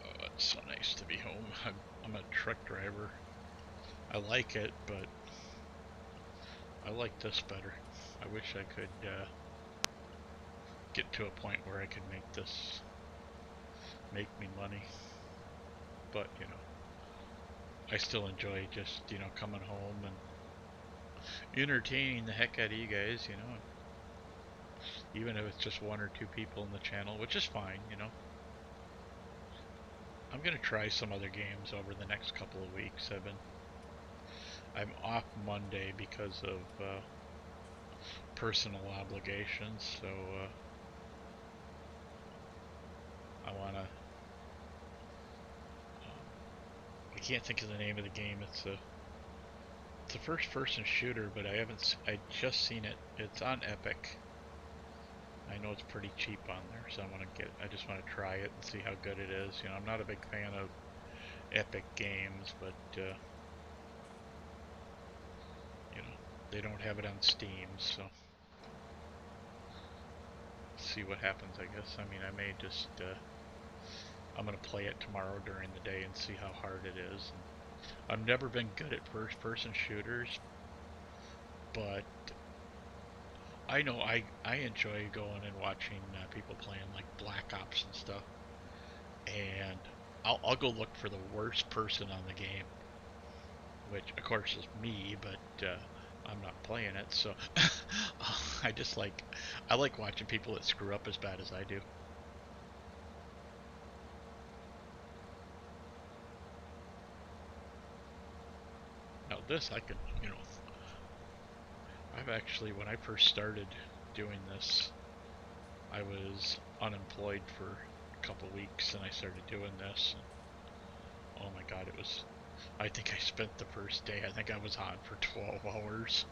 Oh, it's so nice to be home. I'm a truck driver. I like it, but I like this better. I wish I could get to a point where I could make this make me money, but you know, I still enjoy just, you know, coming home and entertaining the heck out of you guys, you know, even if it's just one or two people in the channel, which is fine, you know. I'm gonna try some other games over the next couple of weeks. I'm off Monday because of personal obligations, so I wanna. I can't think of the name of the game. It's a first-person shooter, but I just seen it. It's on Epic. I know it's pretty cheap on there, so I just want to try it and see how good it is. You know, I'm not a big fan of Epic games, but you know, they don't have it on Steam, so see what happens, I guess. I mean, I may just I'm gonna play it tomorrow during the day and see how hard it is. And I've never been good at first-person shooters, but I know I enjoy going and watching people playing like Black Ops and stuff, and I'll go look for the worst person on the game, which of course is me, but I'm not playing it, so I just I like watching people that screw up as bad as I do. Now this I could, you know, I've actually, when I first started doing this, I was unemployed for a couple weeks and I started doing this, and oh my god, I think I spent the first day, I think I was on for 12 hours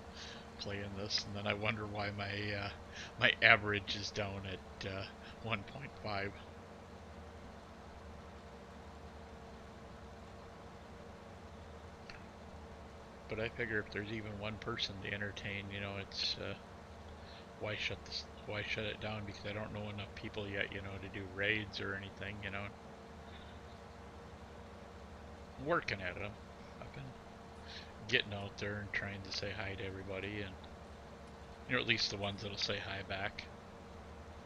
playing this, and then I wonder why my average is down at 1.5. But I figure if there's even one person to entertain, you know, it's why shut it down? Because I don't know enough people yet, you know, to do raids or anything, you know. I'm working at it. I've been getting out there and trying to say hi to everybody, and you know, at least the ones that'll say hi back.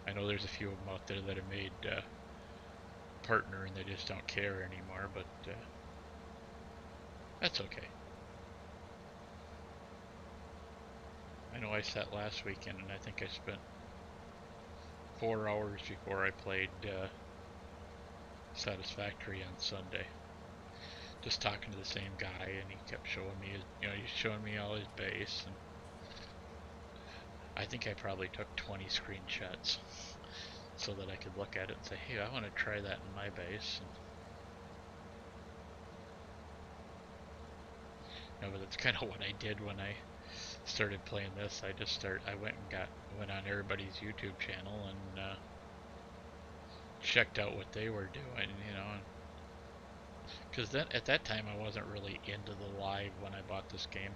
I know there's a few of them out there that have made partner and they just don't care anymore, but that's okay. I know I sat last weekend and I think I spent 4 hours before I played Satisfactory on Sunday. Just talking to the same guy, and he kept showing me his, you know, he's showing me all his base, and I think I probably took 20 screenshots so that I could look at it and say, hey, I want to try that in my base. And, you know, but that's kind of what I did when I started playing this. I went on everybody's YouTube channel and checked out what they were doing, you know, because then at that time I wasn't really into the live when I bought this game.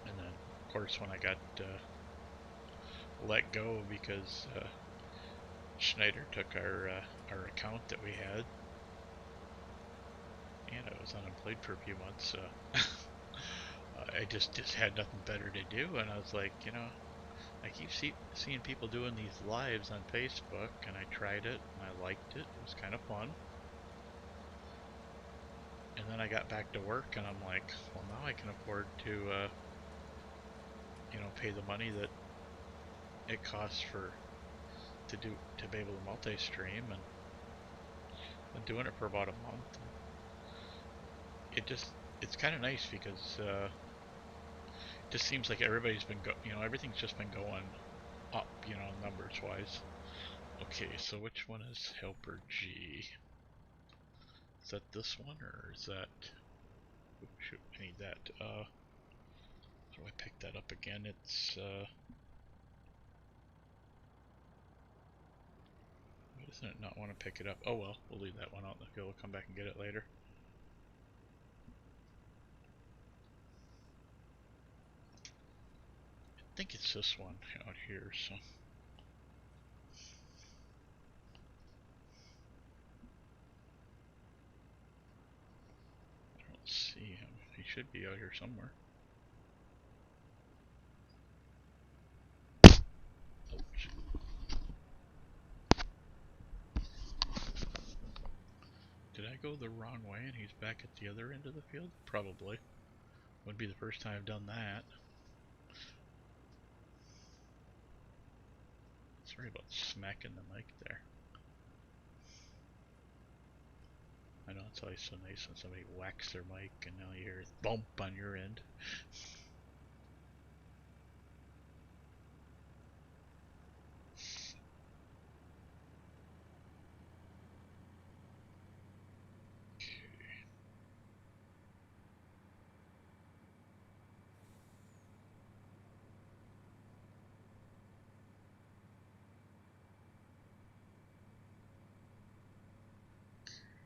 And then of course when I got let go because Schneider took our account that we had, and I was unemployed for a few months. I just had nothing better to do, and I was like, you know, I keep seeing people doing these lives on Facebook, and I tried it, and I liked it. It was kind of fun. And then I got back to work, and I'm like, well, now I can afford to, you know, pay the money that it costs to be able to multi-stream, and I'm doing it for about a month. It's kind of nice because it just seems like everything's just been going up, you know, numbers wise. Okay, so which one is Helper G? Is that this one or is that? Oh, shoot, I need that. How do I pick that up again? It's why doesn't it not want to pick it up? Oh well, we'll leave that one out. Okay, we'll come back and get it later. I think it's this one out here. So I don't see him. He should be out here somewhere. Ouch. Did I go the wrong way and he's back at the other end of the field? Probably. Wouldn't be the first time I've done that. Sorry about smacking the mic there. I know it's always so nice when somebody whacks their mic and now you hear a bump on your end.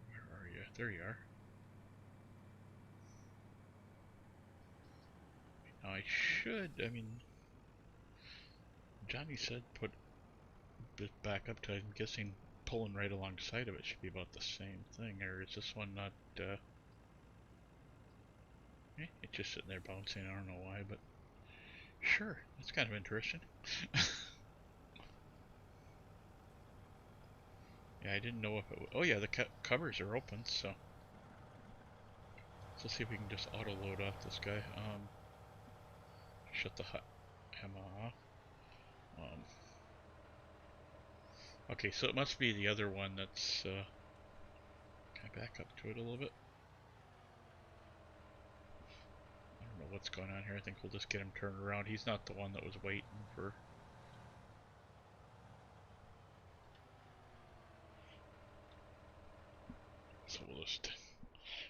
Where are you? There you are. Now I should, I mean, Johnny said put it back up to, I'm guessing pulling right alongside of it should be about the same thing, or is this one not, it's just sitting there bouncing, I don't know why, but sure, that's kind of interesting. Yeah, I didn't know if it was, oh yeah, the covers are open, so let's see if we can just auto load off this guy. Shut the ammo off. Okay, so it must be the other one that's, can I back up to it a little bit? I don't know what's going on here. I think we'll just get him turned around. He's not the one that was waiting for... So we'll just...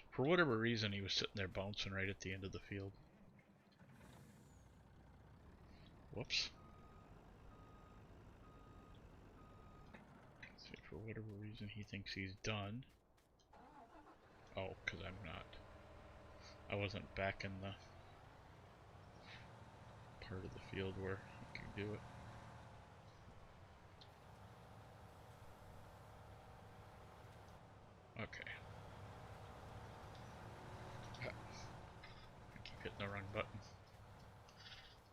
For whatever reason, he was sitting there bouncing right at the end of the field. Whoops. See, for whatever reason, he thinks he's done. Oh, because I'm not. I wasn't back in the part of the field where he could do it. Okay. I keep hitting the wrong button.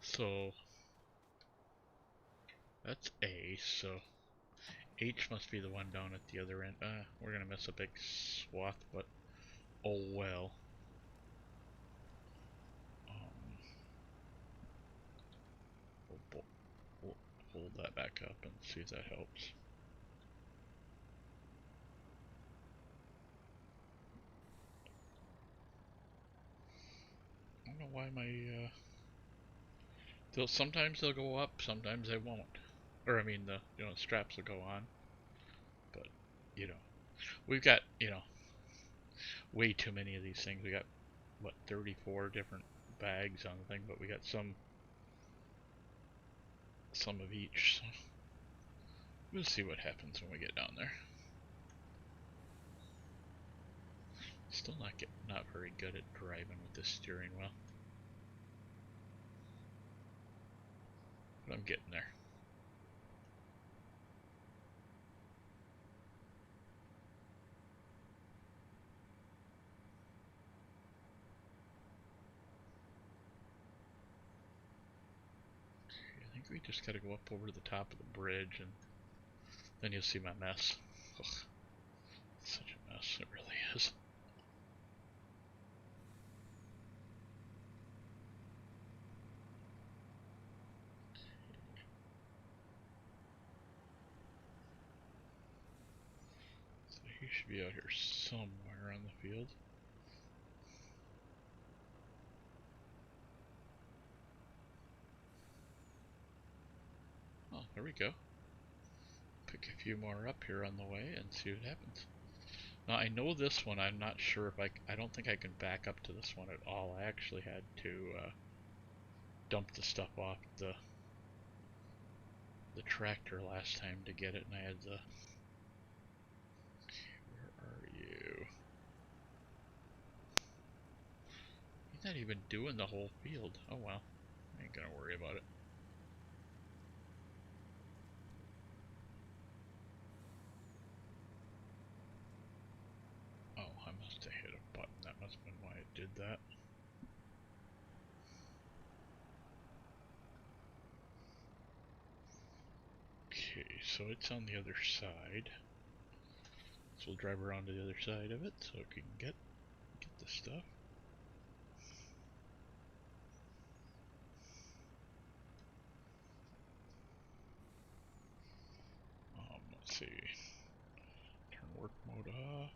So that's A, so H must be the one down at the other end. We're gonna miss a big swath, but oh well. We'll hold that back up and see if that helps. I don't know why my sometimes they'll go up, sometimes they won't. Or I mean the straps will go on. But we've got, way too many of these things. We got what, 34 different bags on the thing, but we got some of each. So we'll see what happens when we get down there. Still not very good at driving with this steering wheel. But I'm getting there. I think we just gotta go up over the top of the bridge and then you'll see my mess. Ugh, it's such a mess, it really is. So he should be out here somewhere on the field. Oh, there we go. Pick a few more up here on the way and see what happens. Now I know this one, I'm not sure if I don't think I can back up to this one at all. I actually had to dump the stuff off the tractor last time to get it, and I had the... Where are you? He's not even doing the whole field. Oh well, I ain't gonna worry about it. Oh, I must have hit a button. That must have been why it did that. so it's on the other side. So we'll drive around to the other side of it so we can get the stuff. Let's see. Turn work mode off.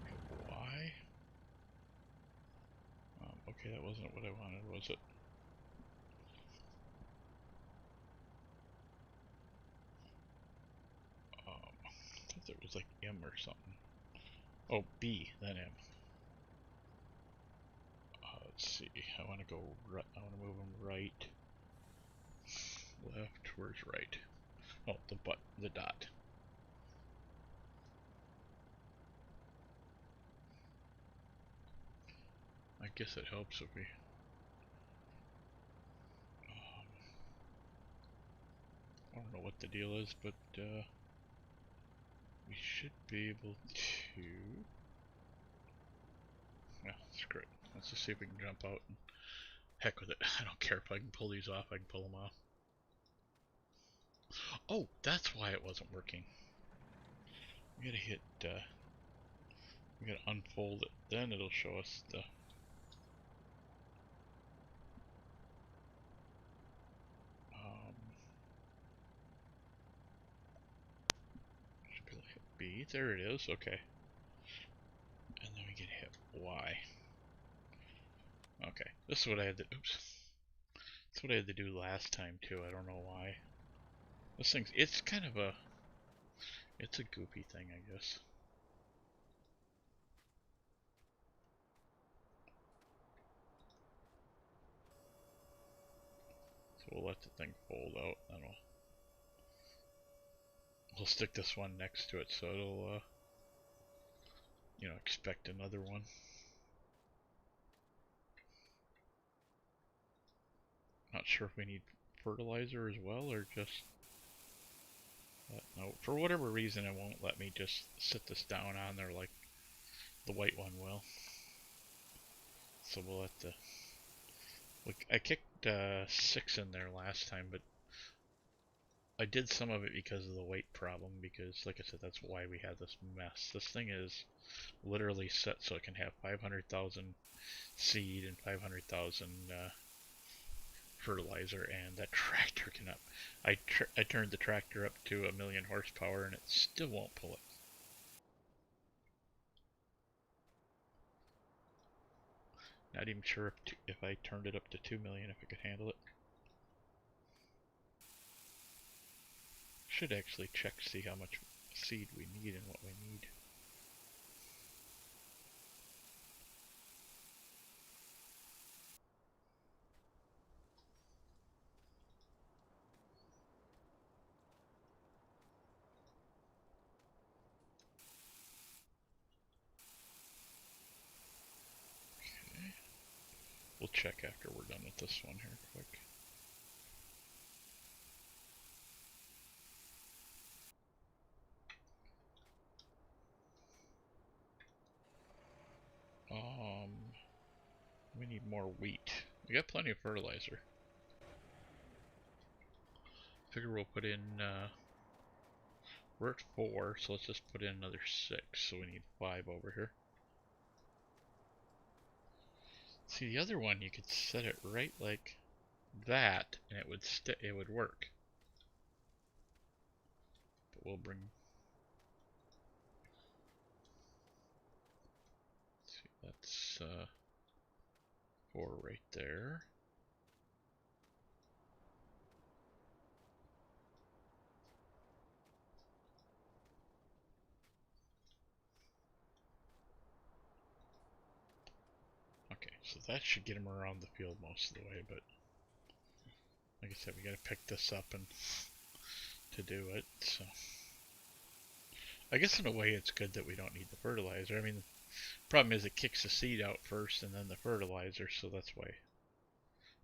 Hit Y. Okay, that wasn't what I wanted, was it? I thought it was like M or something. Oh, B, then M. Let's see. I want to go right. I want to move them right, left. Where's right? Oh, the dot. I guess it helps if we. I don't know what the deal is, but we should be able to. Yeah, screw it. Let's just see if we can jump out and heck with it. I don't care if I can pull these off. I can pull them off. Oh, that's why it wasn't working. We gotta hit. We gotta unfold it. Then it'll show us the. Should be able to hit B. There it is. Okay. And then we can hit Y. Okay. This is what I had to. Oops. That's what I had to do last time too. I don't know why. This thing's. It's kind of a. It's a goopy thing, I guess. So we'll let the thing fold out, and we'll stick this one next to it, so it'll, you know, expect another one. Not sure if we need fertilizer as well, or just. No, for whatever reason, it won't let me just sit this down on there like the white one will. So we'll let the. I kicked 6 in there last time, but I did some of it because of the weight problem, because like I said, that's why we had this mess. This thing is literally set so it can have 500,000 seed and 500,000 fertilizer, and that tractor cannot. I turned the tractor up to 1,000,000 horsepower and it still won't pull it. Not even sure if I turned it up to 2,000,000 if it could handle it. Should actually check to see how much seed we need and what we need. Okay. We'll check after we're done with this one here quick. We need more wheat. We got plenty of fertilizer. Figure we'll put in, we're at 4, so let's just put in another 6, so we need 5 over here. See, the other one, you could set it right like that, and it would work. But we'll bring. Let's see, that's 4 right there. Okay, so that should get them around the field most of the way, but like I said, we gotta pick this up and to do it, so. I guess in a way it's good that we don't need the fertilizer. I mean, the problem is it kicks the seed out first and then the fertilizer, so that's why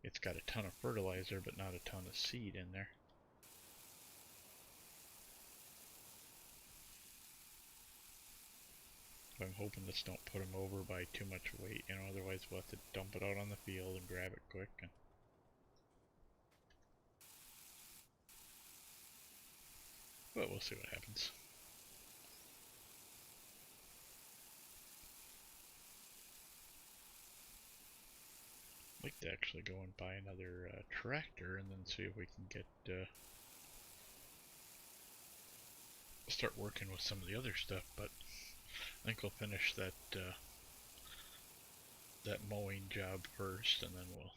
it's got a ton of fertilizer but not a ton of seed in there. I'm hoping this don't put them over by too much weight, you know, otherwise we'll have to dump it out on the field and grab it quick. And But we'll see what happens. I'd like to actually go and buy another tractor and then see if we can get start working with some of the other stuff. But I think we'll finish that that mowing job first, and then we'll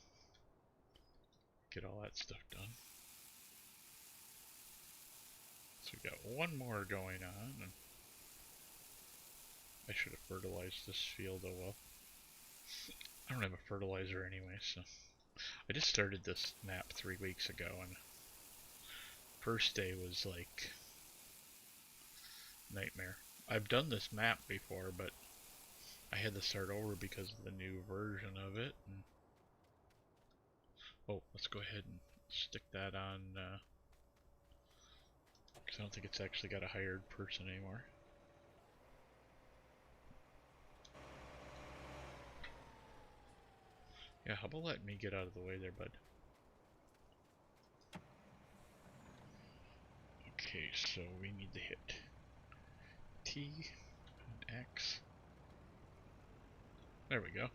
get all that stuff done. So we got one more going on, and I should have fertilized this field. Oh well. I don't have a fertilizer anyway, so I just started this map 3 weeks ago, and first day was like nightmare. I've done this map before, but I had to start over because of the new version of it. And oh, let's go ahead and stick that on, because I don't think it's actually got a hired person anymore. Yeah, how about letting me get out of the way there, bud? Okay, so we need to hit T and X. There we go.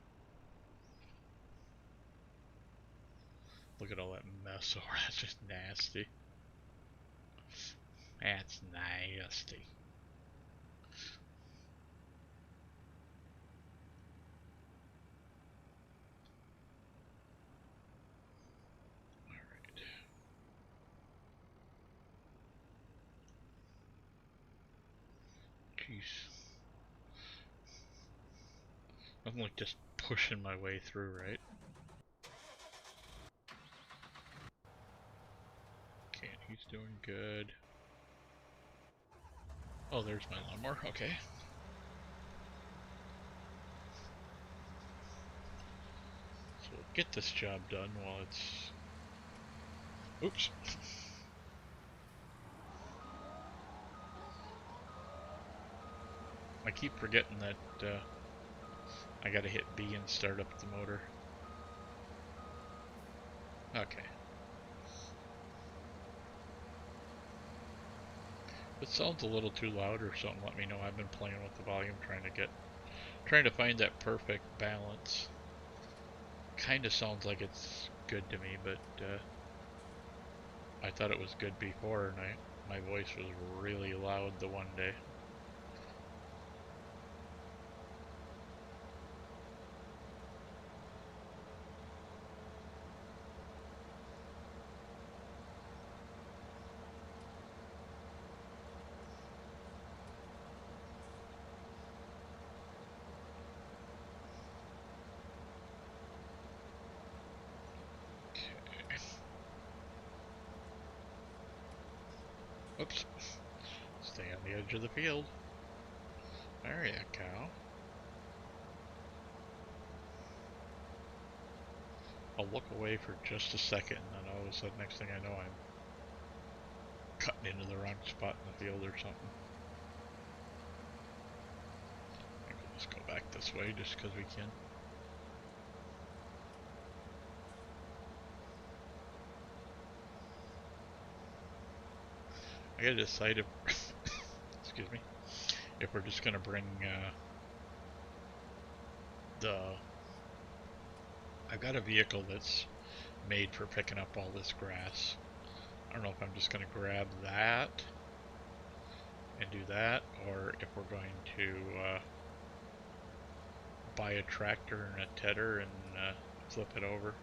Look at all that mess over. That's just nasty. That's nasty. Alright. Jeez. I'm like just pushing my way through, right? Okay, he's doing good. Oh, there's my lawnmower. Okay. So we'll get this job done while it's... Oops. I keep forgetting that I gotta hit B and start up the motor. Okay. If it sounds a little too loud or something, let me know. I've been playing with the volume, trying to find that perfect balance. Kinda sounds like it's good to me, but I thought it was good before, and my voice was really loud the one day. Oops. Stay on the edge of the field. There you go. I'll look away for just a second, and then all of a sudden, next thing I know, I'm cutting into the wrong spot in the field or something. I think we'll just go back this way just because we can. I gotta decide if, excuse me, if we're just gonna bring I've got a vehicle that's made for picking up all this grass. I don't know if I'm just gonna grab that and do that, or if we're going to buy a tractor and a tedder and flip it over.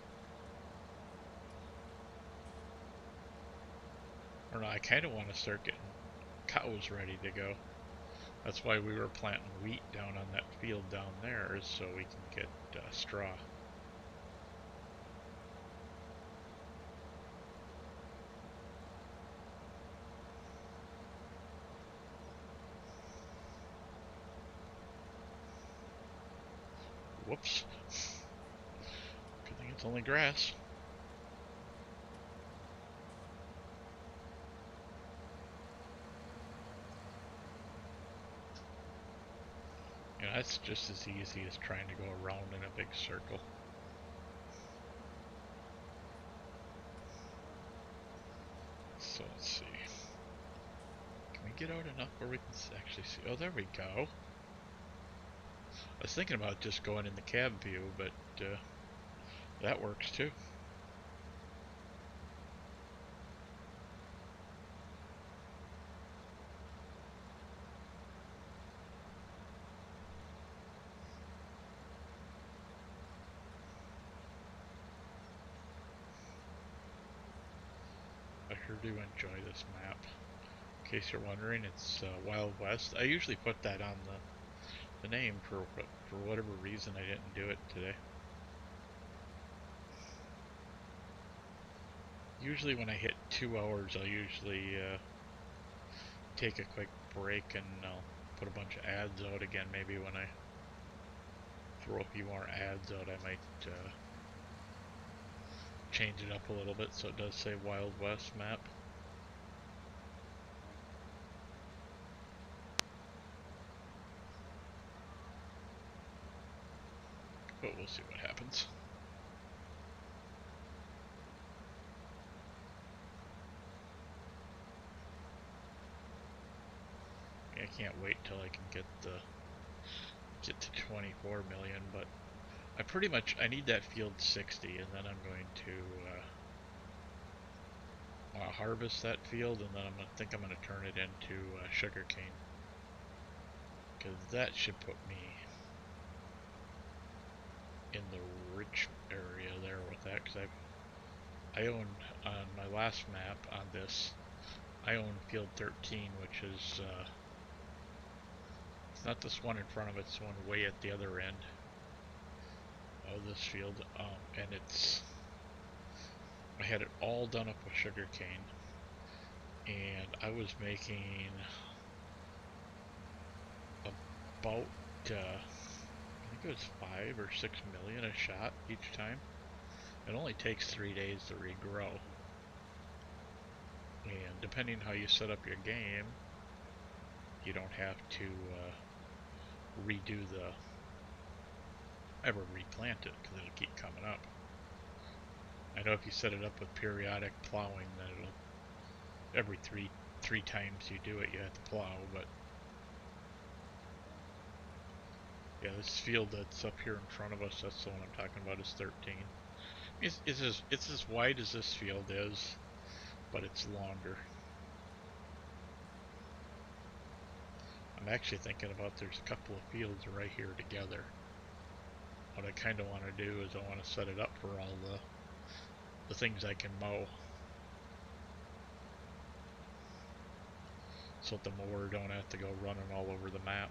I don't know, I kind of want to start getting cows ready to go. That's why we were planting wheat down on that field down there, is so we can get straw. Whoops. Good thing it's only grass. You know, that's just as easy as trying to go around in a big circle. So let's see. get out enough where we can actually see? Oh, there we go. I was thinking about just going in the cab view, but that works too. I sure do enjoy this map. In case you're wondering, it's Wild West. I usually put that on the name for whatever reason I didn't do it today. Usually when I hit 2 hours, I'll usually take a quick break and I'll put a bunch of ads out again. Maybe when I throw a few more ads out, I might change it up a little bit so it does say Wild West map. But we'll see what happens. I can't wait till I can get to 24 million, but I need that field 60, and then I'm going to harvest that field, and then I'm gonna turn it into sugarcane, because that should put me in the rich area there with that. Because I own on my last map on this, I own field 13, which is it's not this one in front of it, it's one way at the other end of this field, and I had it all done up with sugarcane, and I was making about I think it was 5 or 6 million a shot each time. It only takes 3 days to regrow, and depending how you set up your game, you don't have to ever replant it, because it'll keep coming up. I know if you set it up with periodic plowing, then it'll every three times you do it, you have to plow. But yeah, this field that's up here in front of us, that's the one I'm talking about, is 13. It's as wide as this field is, but it's longer. I'm actually thinking about, there's a couple of fields right here together. What I kind of want to do is I want to set it up for all the things I can mow, so that the mower don't have to go running all over the map.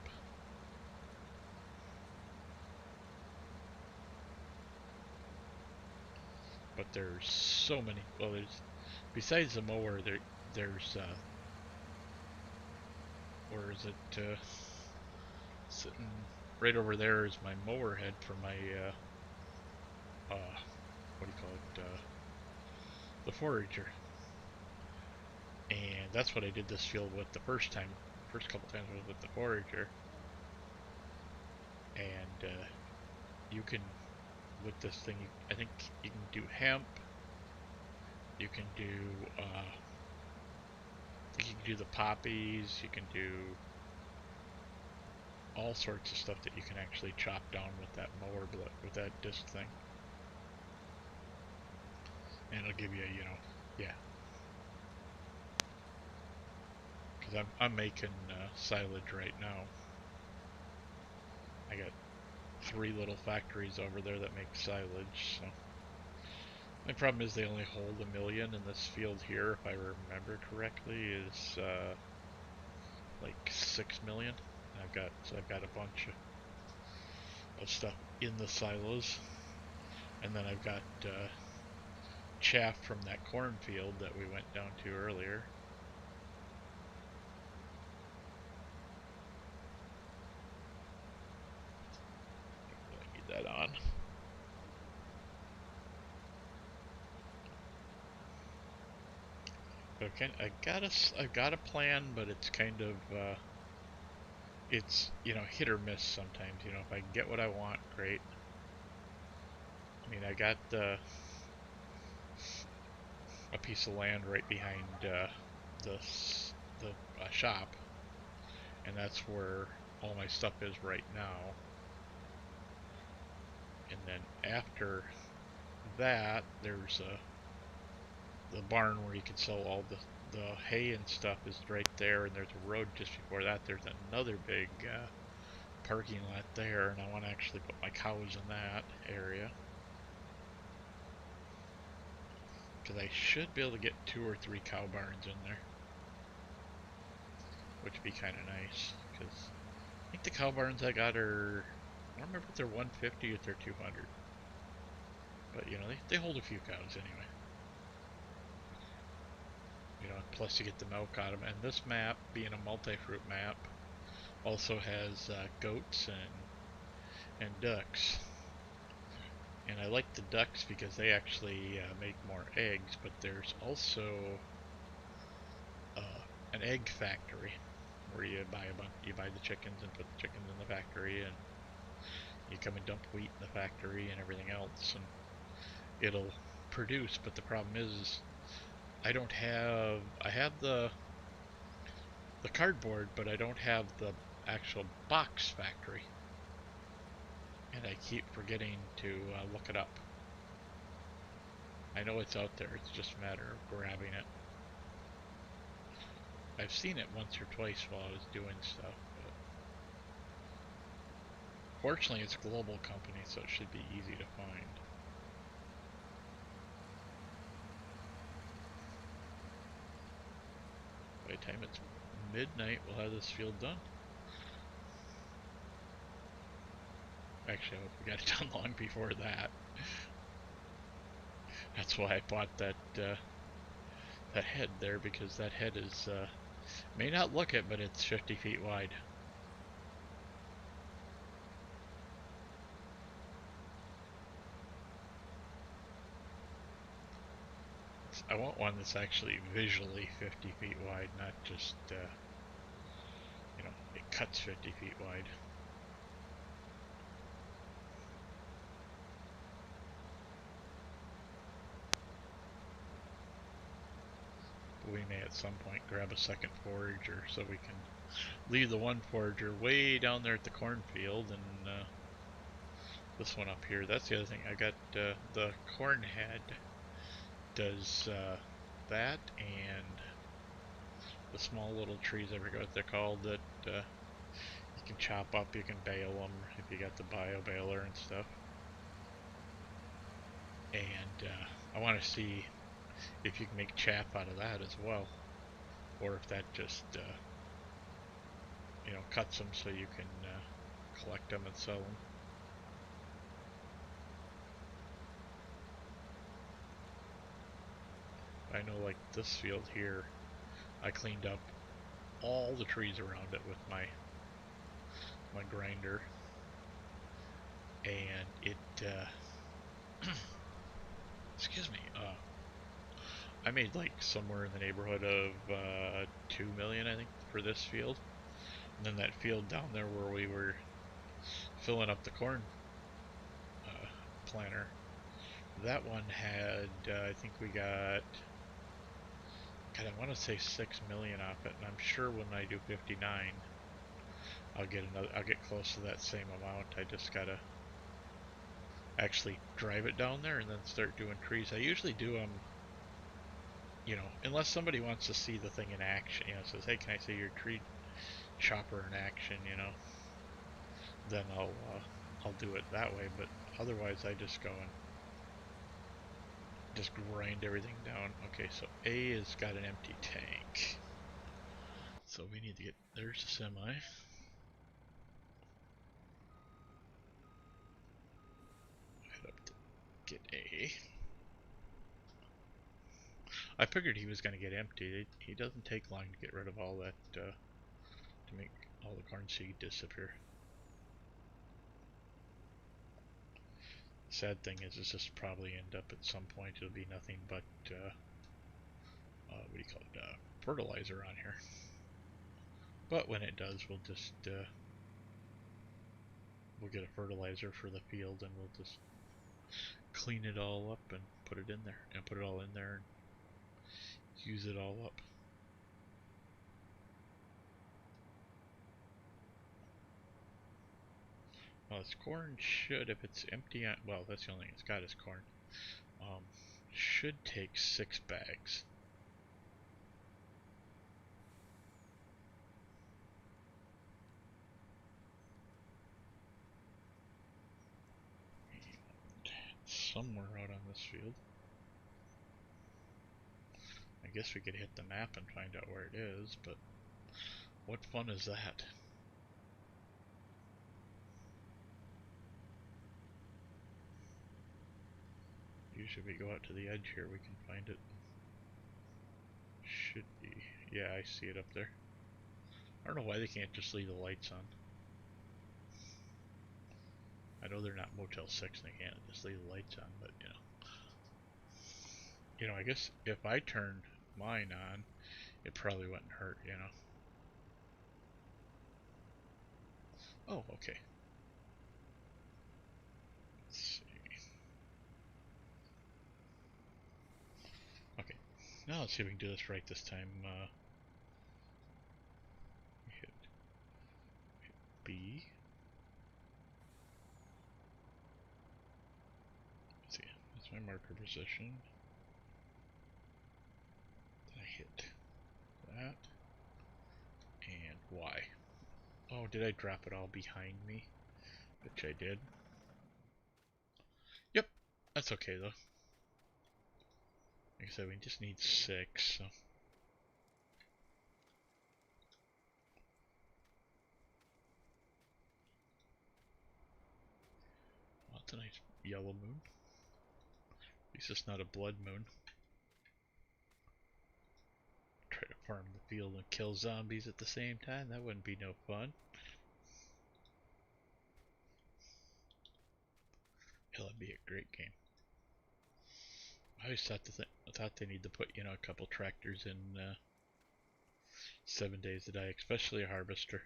But there's so many. Well, besides the mower, there's where is it? Sitting right over there is my mower head for my what do you call it? The forager. And that's what I did this field with the first couple times was with the forager. And you can, with this thing, I think you can do hemp. You can do, I think you can do the poppies. You can do all sorts of stuff that you can actually chop down with that mower, with that disc thing. And it'll give you, yeah. Because I'm making silage right now. I got 3 little factories over there that make silage, so. The problem is they only hold 1 million, in this field here, if I remember correctly, is like 6 million. I've got a bunch of stuff in the silos, and then I've got chaff from that cornfield that we went down to earlier. I need that on. Okay, I've got a plan, but it's kind of it's hit or miss sometimes. If I can get what I want, great. I mean, I got a piece of land right behind the the shop, and that's where all my stuff is right now. And then after that, there's the barn where you can sell all the hay and stuff is right there, and there's a road just before that. There's another big parking lot there, and I want to actually put my cows in that area. Because I should be able to get 2 or 3 cow barns in there. Which would be kind of nice, because I think the cow barns I got are, I don't remember if they're 150 or if they're 200. But, you know, they hold a few cows anyway. You know, plus you get the milk out of them. And this map, being a multi-fruit map, also has goats and ducks. And I like the ducks because they actually make more eggs, but there's also an egg factory where you buy the chickens and put the chickens in the factory, and you come and dump wheat in the factory and everything else, and it'll produce. But the problem is I have the cardboard, but I don't have the actual box factory, and I keep forgetting to look it up. I know it's out there, it's just a matter of grabbing it. I've seen it once or twice while I was doing stuff, but fortunately it's a global company, so it should be easy to find. By the time it's midnight, we'll have this field done. Actually, I hope we got it done long before that. That's why I bought that that head there, because that head is may not look it, but it's 50 feet wide. I want one that's actually visually 50 feet wide, not just you know, it cuts 50 feet wide. We may at some point grab a second forager so we can leave the one forager way down there at the cornfield, and this one up here. That's the other thing. I got the corn head does that, and the small little trees, I forget what they're called, that you can chop up, you can bale them if you got the bio baler and stuff. And I want to see if you can make chaff out of that as well, or if that just you know, cuts them so you can collect them and sell them. I know, like this field here, I cleaned up all the trees around it with my grinder, and it excuse me, I made like somewhere in the neighborhood of 2 million, I think, for this field. And then that field down there where we were filling up the corn planter, that one had I think we got, God, I want to say 6 million off it, and I'm sure when I do 59 I'll get close to that same amount. I just gotta actually drive it down there and then start doing trees. I usually do them, you know, unless somebody wants to see the thing in action, you know, says, hey, can I see your tree chopper in action, you know, then I'll do it that way. But otherwise I just go and just grind everything down. Okay, so A has got an empty tank, so we need to get, there's the semi. Head up to get A. I figured he was going to get empty. He doesn't take long to get rid of all that, to make all the corn seed disappear. Sad thing is this probably end up at some point, it'll be nothing but, what do you call it, fertilizer on here. But when it does, we'll just, we'll get a fertilizer for the field, and we'll just clean it all up and put it in there, and put it all in there and use it all up. Well, this corn should, if it's empty, well, that's the only thing it's got is corn. Should take 6 bags. Somewhere out on this field. I guess we could hit the map and find out where it is, but what fun is that? Usually we go out to the edge here, we can find it. Should be. Yeah, I see it up there. I don't know why they can't just leave the lights on. I know they're not Motel 6 and they can't just leave the lights on, but you know. You know, I guess if I turned mine on, it probably wouldn't hurt, you know. Oh, okay. Let's see. Okay. Now let's see if we can do this right this time. Hit B. Let's see. That's my marker position. Then I hit that. And Y. Oh, did I drop it all behind me? Which I did. Yep. That's okay though. Like I said, we just need 6, so. Well, that's a nice yellow moon. At least it's not a blood moon. Try to farm the field and kill zombies at the same time. That wouldn't be no fun. Hell, that'd be a great game. I always thought they need to put, you know, a couple tractors in 7 Days to Die, especially a harvester.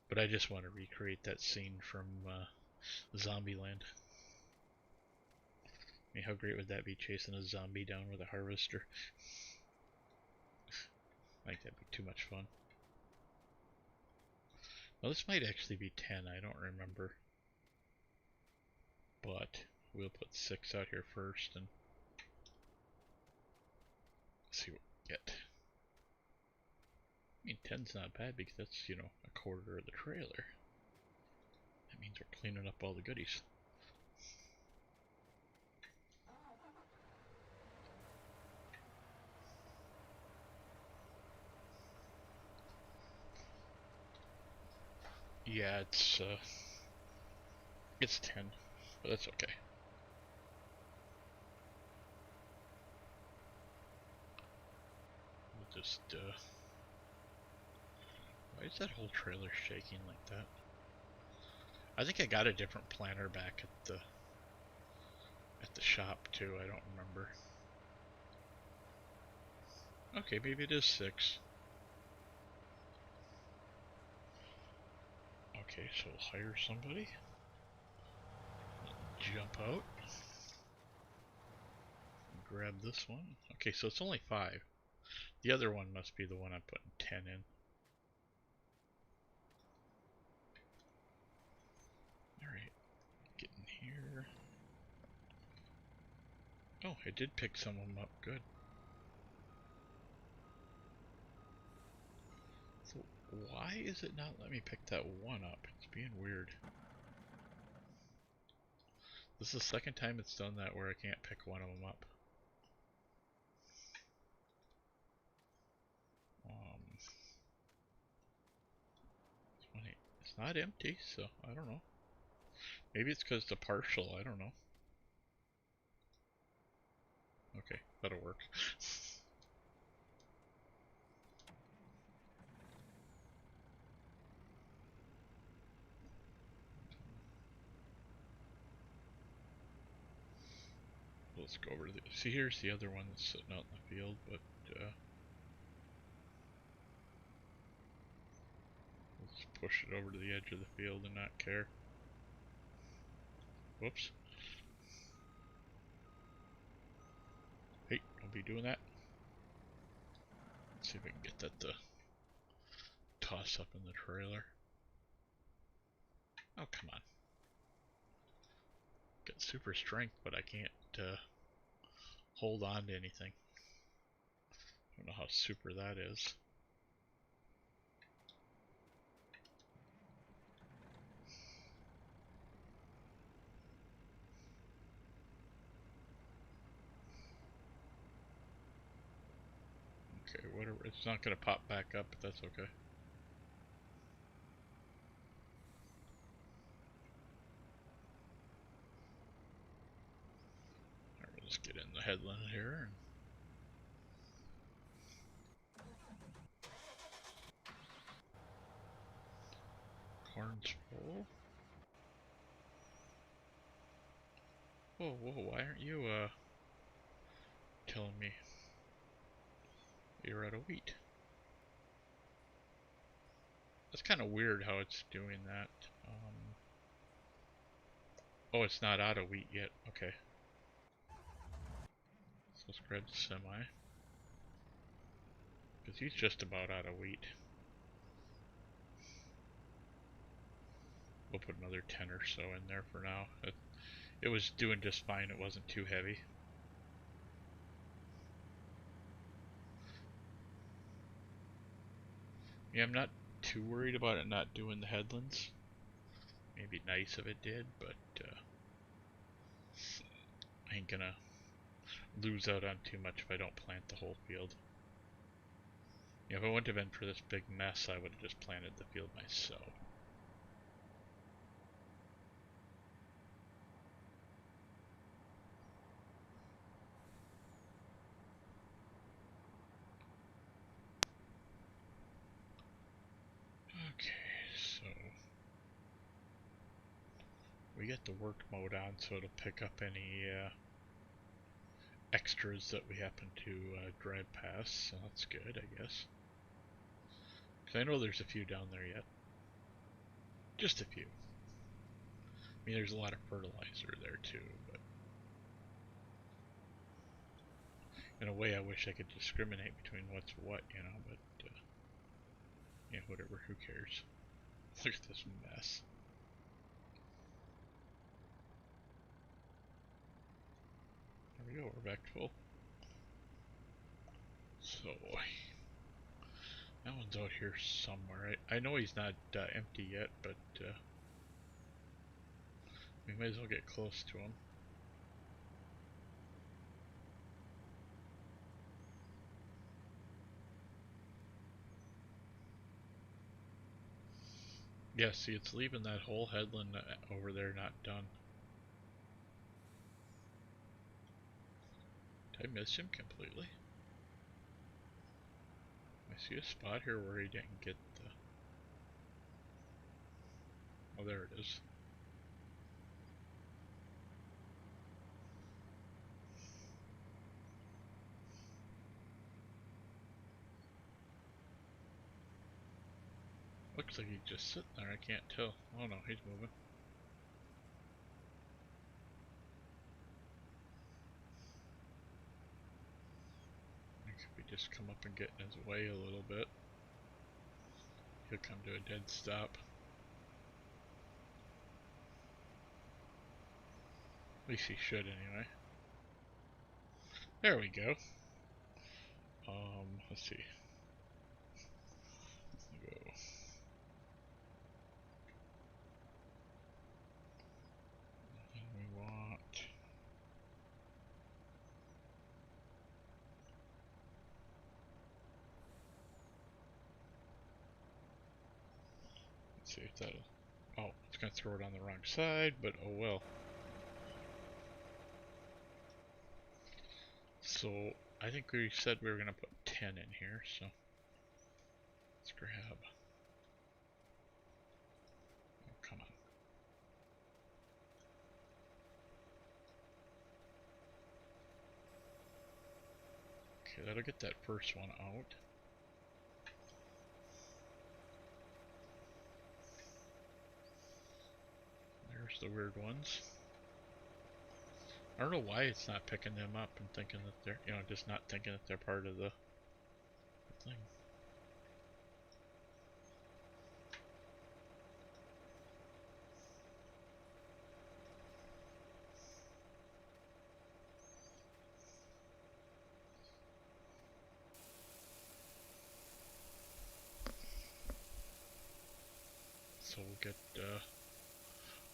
But I just want to recreate that scene from Zombieland. I mean, how great would that be, chasing a zombie down with a harvester? I think that'd be too much fun. Well, this might actually be 10, I don't remember. But we'll put 6 out here first and see what we get. I mean, 10's not bad because that's, you know, a quarter of the trailer. That means we're cleaning up all the goodies. Yeah, it's 10, but that's okay. We'll just, why is that whole trailer shaking like that? I think I got a different planter back at the shop too, I don't remember. Okay, maybe it is 6. Okay, so we'll hire somebody. Jump out. Grab this one. Okay, so it's only 5. The other one must be the one I'm putting 10 in. Alright, get in here. Oh, I did pick some of them up, good. So why is it not letting me pick that one up? It's being weird. This is the second time it's done that where I can't pick one of them up. It's not empty, so I don't know. Maybe it's because it's a partial, I don't know. Okay, that'll work. Let's go over to the... See, here's the other one that's sitting out in the field, but let's push it over to the edge of the field and not care. Whoops. Hey, don't be doing that. Let's see if I can get that to toss up in the trailer. Oh, come on. Got super strength, but I can't hold on to anything. I don't know how super that is. Okay, whatever. It's not going to pop back up, but that's okay. Alright, we'll just get in the headland here. Corn's full. Whoa, whoa, why aren't you telling me you're out of wheat? That's kind of weird how it's doing that. Oh, it's not out of wheat yet. Okay. So let's grab the semi. Because he's just about out of wheat. We'll put another 10 or so in there for now. It was doing just fine. It wasn't too heavy. Yeah, I'm not too worried about it not doing the headlands. Maybe nice if it did, but I ain't gonna lose out on too much if I don't plant the whole field. Yeah, if it wouldn't have been for this big mess, I would have just planted the field myself. Okay, so we get the work mode on, so it'll pick up any extras that we happen to drive past, so that's good, I guess. Because I know there's a few down there yet. Just a few. I mean, there's a lot of fertilizer there too, but in a way I wish I could discriminate between what's what, you know, but yeah, whatever, who cares? Look at this mess. There we go, we're back to full. So, that one's out here somewhere. I know he's not empty yet, but we might as well get close to him. Yeah, see, it's leaving that whole headland over there not done. Did I miss him completely? I see a spot here where he didn't get the... Oh, there it is. Looks like he's just sitting there, I can't tell. Oh no, he's moving. If we just come up and get in his way a little bit, he'll come to a dead stop. At least he should anyway. There we go. Let's see. Go. And we want... Let's see if that'll... Oh, it's gonna throw it on the wrong side, but oh well. So, I think we said we were gonna put 10 in here, so... Let's grab... Oh, come on. Okay, that'll get that first one out. There's the weird ones. I don't know why it's not picking them up and thinking that they're, you know, just not thinking that they're part of the thing. so we'll get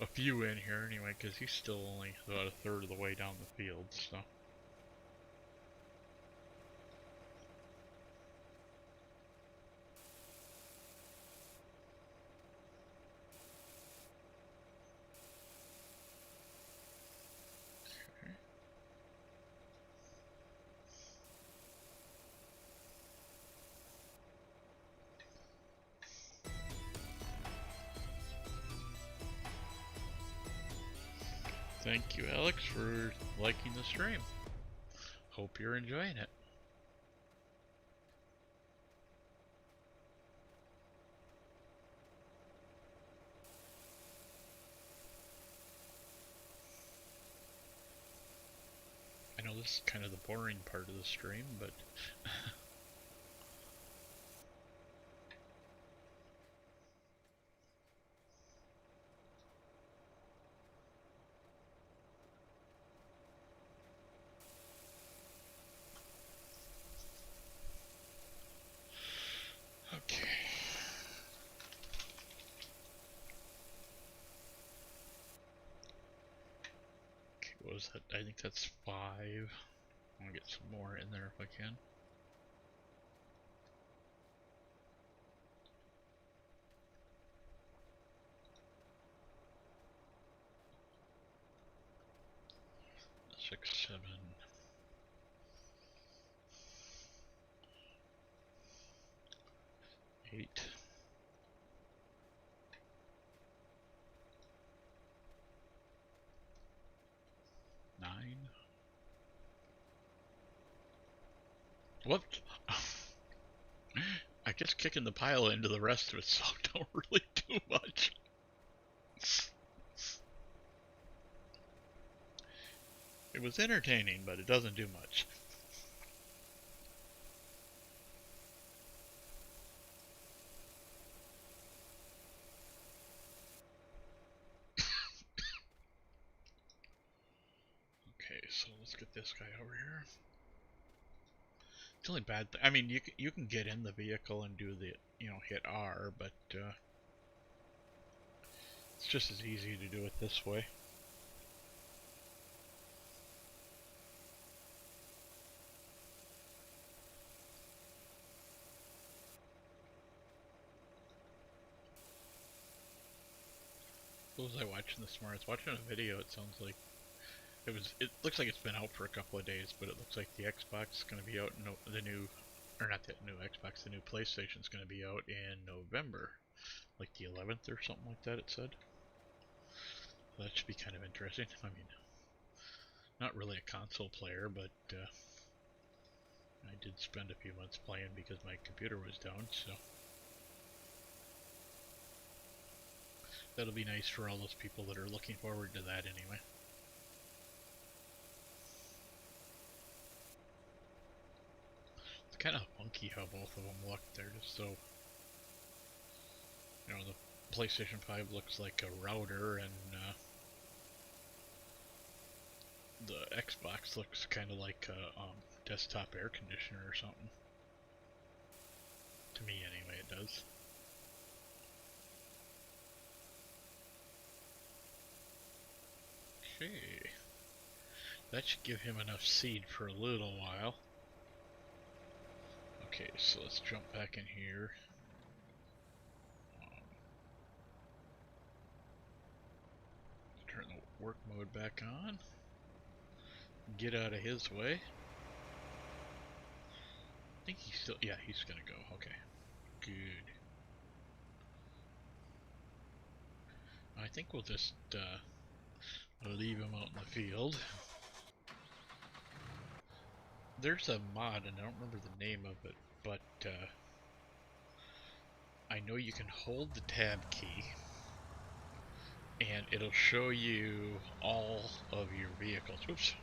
a few in here anyway, because he's still only about a third of the way down the field, so. Thank you, Alex, for liking the stream. Hope you're enjoying it. I know this is kind of the boring part of the stream, but okay. Okay, what was that? I think that's 5. I'm gonna get some more in there if I can. Six, 7, 8, 9. Whoops. I guess kicking the pile into the rest of it, so don't really do much. It was entertaining, but it doesn't do much. Okay, so let's get this guy over here. It's only bad. I mean, you can get in the vehicle and do the hit R, but it's just as easy to do it this way. What was I watching this morning? I was watching a video. It sounds like it looks like it's been out for a couple of days, but it looks like the Xbox is going to be out. The new, or not the new Xbox, the new PlayStation is going to be out in November, like the 11th or something like that. It said. So that should be kind of interesting. I mean, not really a console player, but I did spend a few months playing because my computer was down, so that'll be nice for all those people that are looking forward to that anyway. It's kind of funky how both of them look. They're just so, the PlayStation 5 looks like a router, and the Xbox looks kind of like a desktop air conditioner or something. To me, anyway, it does. Okay. That should give him enough seed for a little while. Okay, so let's jump back in here. Turn the work mode back on. Get out of his way. I think he's still, yeah, he's gonna go. Okay, good. I think we'll just leave him out in the field. There's a mod, and I don't remember the name of it, but I know you can hold the tab key and it'll show you all of your vehicles. Oops.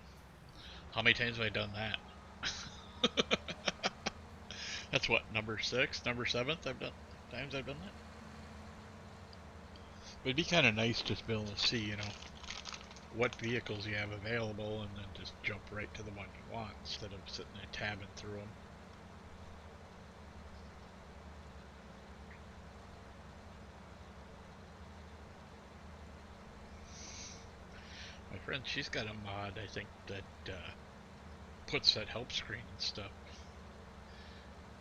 How many times have I done that? That's what, number 6, number 7th I've done that? But it'd be kind of nice just to be able to see, what vehicles you have available and then just jump right to the one you want instead of sitting there tabbing through them. friend, she's got a mod, I think, that puts that help screen and stuff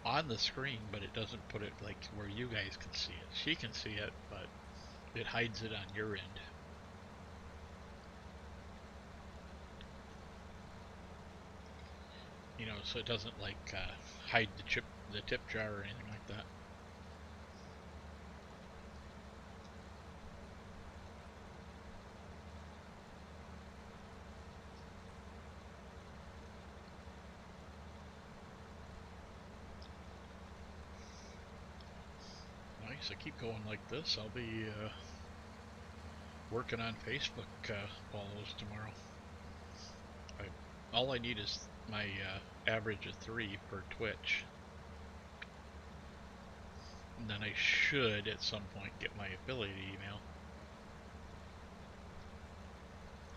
on the screen, but it doesn't put it like where you guys can see it. She can see it, but it hides it on your end. You know, so it doesn't like hide the tip jar or anything like that. Nice. I keep going like this. I'll be working on Facebook follows tomorrow. All I need is my average of 3 for Twitch. And then I should at some point get my affiliate email.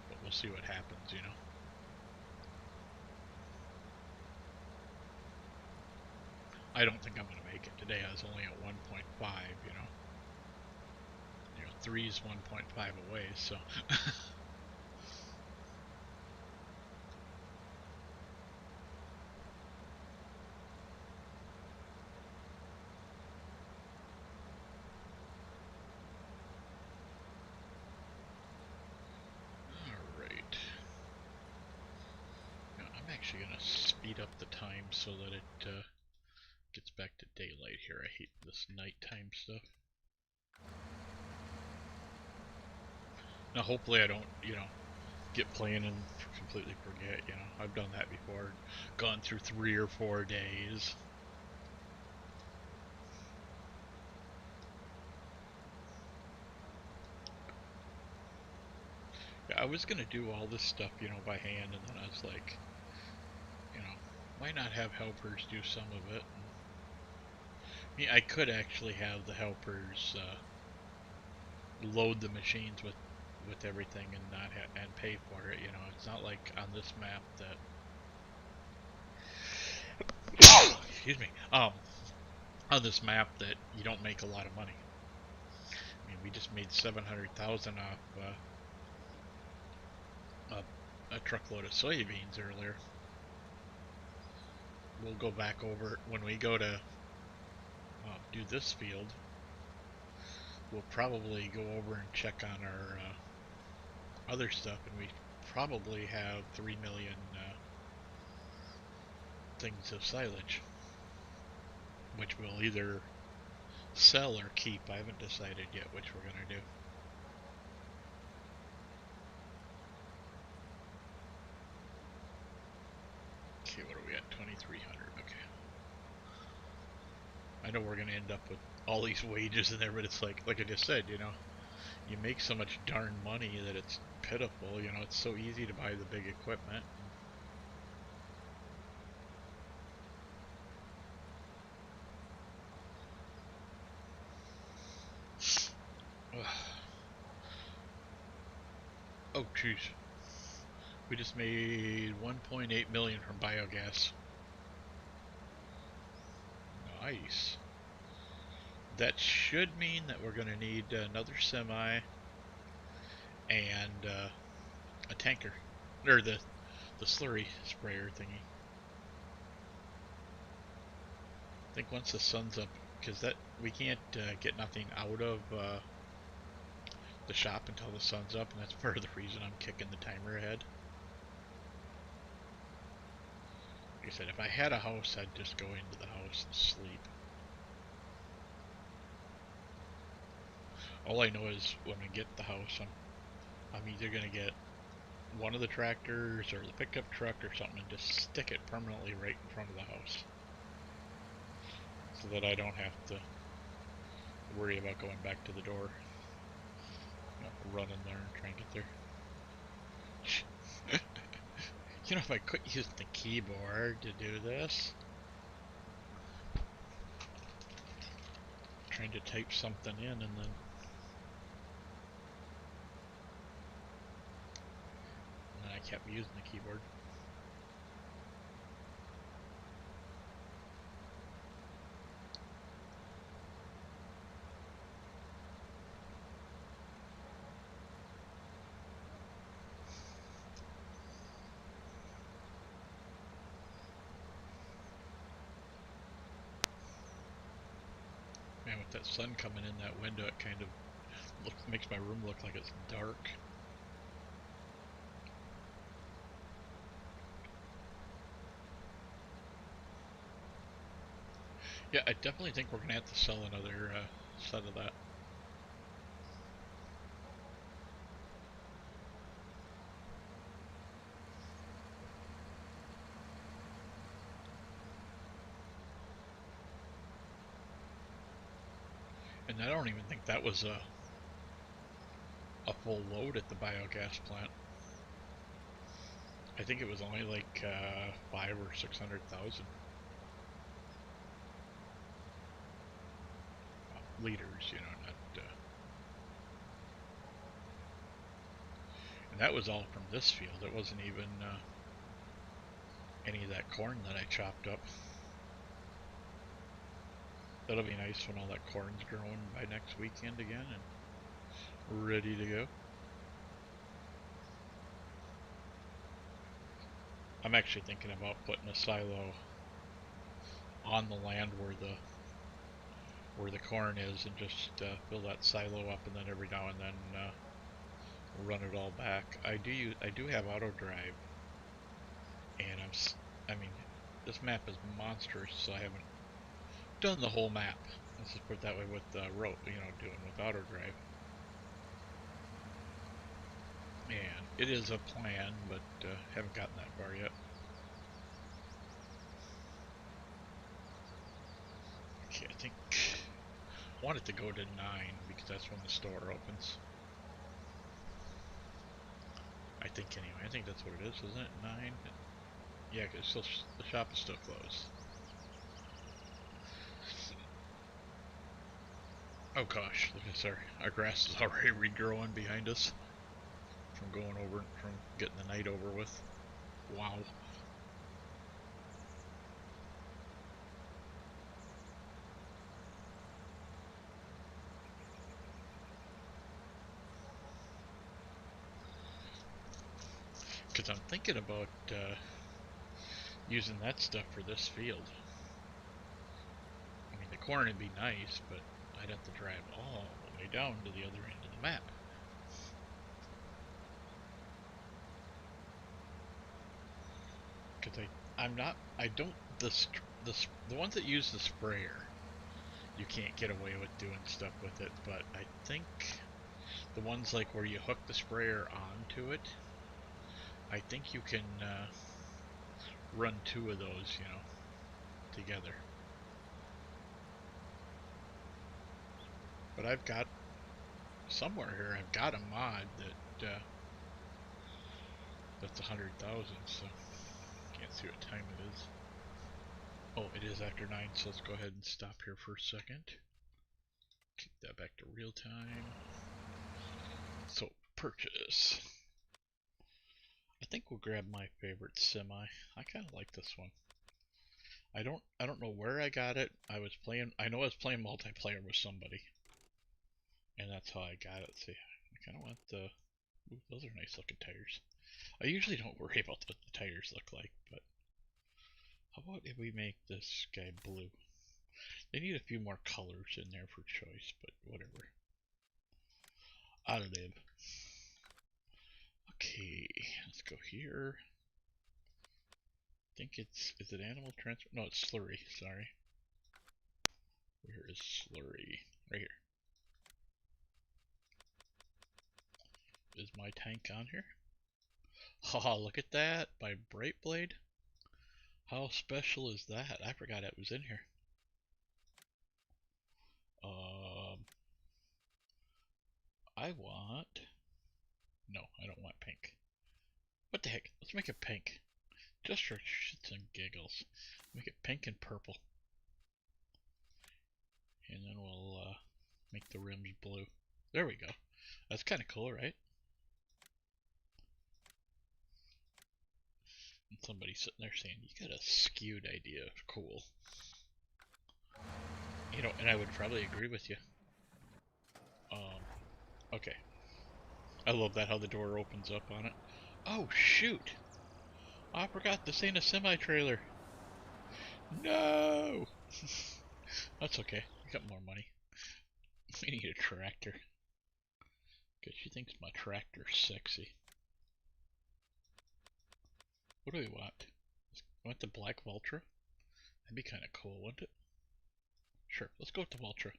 But we'll see what happens, you know. I don't think I'm going to make it today. I was only at 1.5, you know. 3's 1.5 away, so... Alright. Now, I'm actually going to speed up the time so that it gets back to daylight here. I hate this nighttime stuff. Now, hopefully I don't, you know, get playing and completely forget, you know. I've done that before. Gone through 3 or 4 days. Yeah, I was going to do all this stuff, you know, by hand, and then I was like, you know, why not have helpers do some of it? And, I mean, I could actually have the helpers load the machines with everything and not and pay for it. You know, it's not like on this map that excuse me, on this map that you don't make a lot of money. I mean, we just made 700,000 off a truckload of soybeans earlier. We'll go back over when we go to do this field. We'll probably go over and check on our other stuff, and we probably have 3 million things of silage, which we'll either sell or keep. I haven't decided yet which we're going to do. Okay, what are we at? 2,300. Okay. I know we're going to end up with all these wages in there, but it's like I just said, you know, you make so much darn money that it's pitiful. You know, it's so easy to buy the big equipment. Oh, jeez. We just made 1.8 million from biogas. Nice. That should mean that we're going to need another semi and a tanker, or the slurry sprayer thingy. I think once the sun's up, because that we can't get nothing out of the shop until the sun's up, and that's part of the reason I'm kicking the timer ahead. Like I said, if I had a house, I'd just go into the house and sleep. All I know is when I get the house, I'm either gonna get one of the tractors or the pickup truck or something and just stick it permanently right in front of the house, so that I don't have to worry about going back to the door. Run in there and try and get there. You know, if I could use the keyboard to do this. Trying to type something in and then I kept using the keyboard. Man, with that sun coming in that window, it kind of makes my room look like it's dark. Yeah, I definitely think we're gonna have to sell another set of that. And I don't even think that was a full load at the biogas plant. I think it was only like 500,000 or 600,000 liters, you know, not. And that was all from this field. It wasn't even any of that corn that I chopped up. That'll be nice when all that corn's growing by next weekend again and ready to go. I'm actually thinking about putting a silo on the land where the corn is, and just fill that silo up, and then every now and then run it all back. I do have auto drive, and I mean, this map is monstrous, so I haven't done the whole map. Let's just put it that way with the road, you know, doing with auto drive. And it is a plan, but haven't gotten that far yet. Okay, I think I want it to go to 9 because that's when the store opens. I think anyway. I think that's what it is, isn't it? 9? Yeah, because the shop is still closed. Oh gosh, look at this. Our grass is already regrowing behind us from going over, from getting the night over with. Wow. Because I'm thinking about using that stuff for this field. I mean, the corn would be nice, but I'd have to drive all the way down to the other end of the map. Because I don't, the ones that use the sprayer, you can't get away with doing stuff with it, but I think the ones like where you hook the sprayer onto it, I think you can run 2 of those, you know, together. But I've got, somewhere here, I've got a mod that's 100,000, so can't see what time it is. Oh, it is after 9, so let's go ahead and stop here for a second. Kick that back to real time. So, purchase. I think we'll grab my favorite semi. I kind of like this one. I don't know where I got it. I know I was playing multiplayer with somebody, and that's how I got it. See, I kind of want the. Ooh, those are nice looking tires. I usually don't worry about what the tires look like, but how about if we make this guy blue? They need a few more colors in there for choice, but whatever. Additive. Okay, let's go here. I think is it animal transfer? No, it's slurry, sorry. Where is slurry? Right here. Is my tank on here? Haha, look at that, by Brightblade. How special is that? I forgot it was in here. I want... No, I don't want pink. What the heck? Let's make it pink. Just for shits and giggles. Make it pink and purple. And then we'll make the rims blue. There we go. That's kind of cool, right? And somebody's sitting there saying, you got a skewed idea of cool. You know, and I would probably agree with you. Okay. I love that how the door opens up on it. Oh, shoot! I forgot this ain't a semi-trailer. No! That's okay. We got more money. We need a tractor. Because she thinks my tractor's sexy. What do we want? We want the black Valtra? That'd be kind of cool, wouldn't it? Sure, let's go with the Valtra.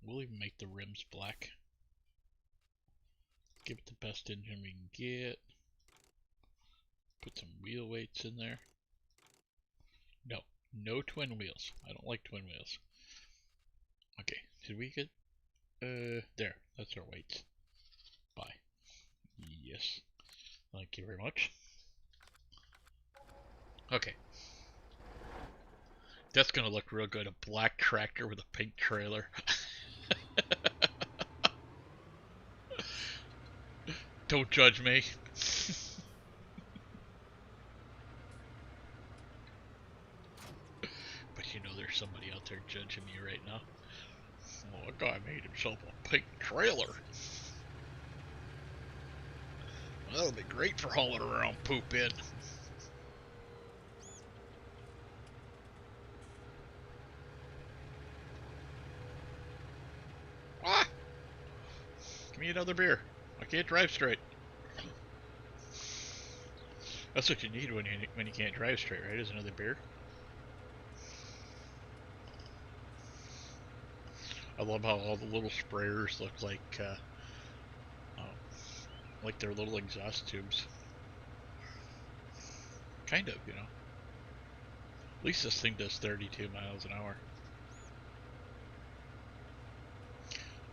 We'll even make the rims black. Give it the best engine we can get. Put some wheel weights in there. No, no twin wheels. I don't like twin wheels. Okay, did we get... there, that's our weights. Bye. Yes. Thank you very much. Okay. That's gonna look real good. A black tractor with a pink trailer. Don't judge me. But you know there's somebody out there judging me right now. Oh, a guy made himself a pink trailer. That'll be great for hauling around poop in. Ah! Give me another beer. I can't drive straight. That's what you need when you can't drive straight, right? Is another beer. I love how all the little sprayers look like they're little exhaust tubes. Kind of, you know. At least this thing does 32 miles an hour.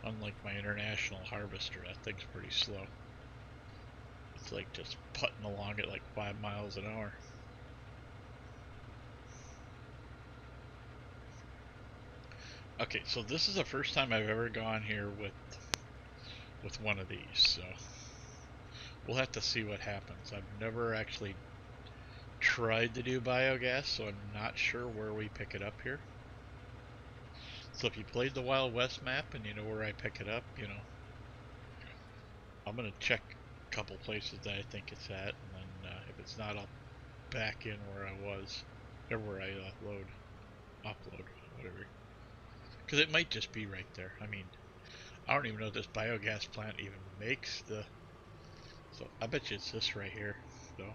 Unlike my International Harvester, that thing's pretty slow. It's like just putting along at like 5 miles an hour. Okay, so this is the first time I've ever gone here with one of these, so we'll have to see what happens. I've never actually tried to do biogas, so I'm not sure where we pick it up here. So if you played the Wild West map and you know where I pick it up, you know, I'm gonna check a couple places that I think it's at, and then if it's not, I'll back in where I was, or where I upload, whatever. Because it might just be right there. I mean, I don't even know if this biogas plant even makes the... So, I bet you it's this right here, though.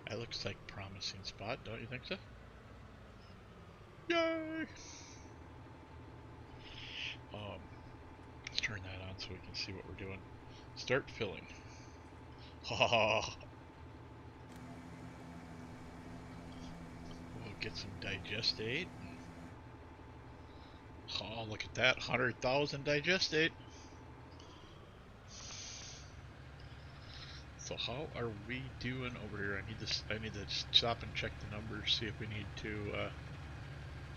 That looks like a promising spot, don't you think so? Yay! Let's turn that on so we can see what we're doing. Start filling. Ha! We'll get some digestate. Oh, look at that, 100,000 digestate. So how are we doing over here? I need to stop and check the numbers, see if we need to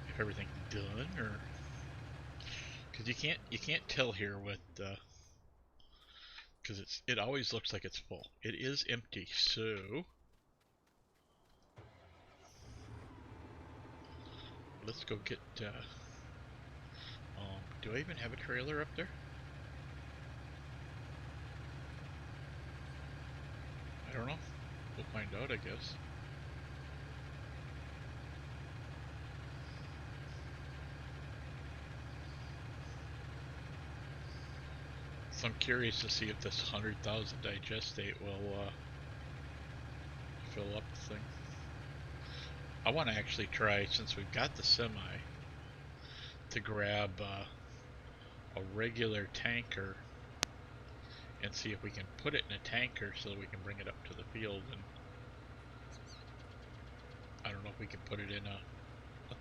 if everything's done, or because you can't tell here with because it always looks like it's full. It is empty, so let's go get do I even have a trailer up there? I don't know. We'll find out, I guess. So I'm curious to see if this 100,000 digestate will fill up the thing. I want to actually try, since we've got the semi, to grab a regular tanker and see if we can put it in a tanker so that we can bring it up to the field. And I don't know if we can put it in a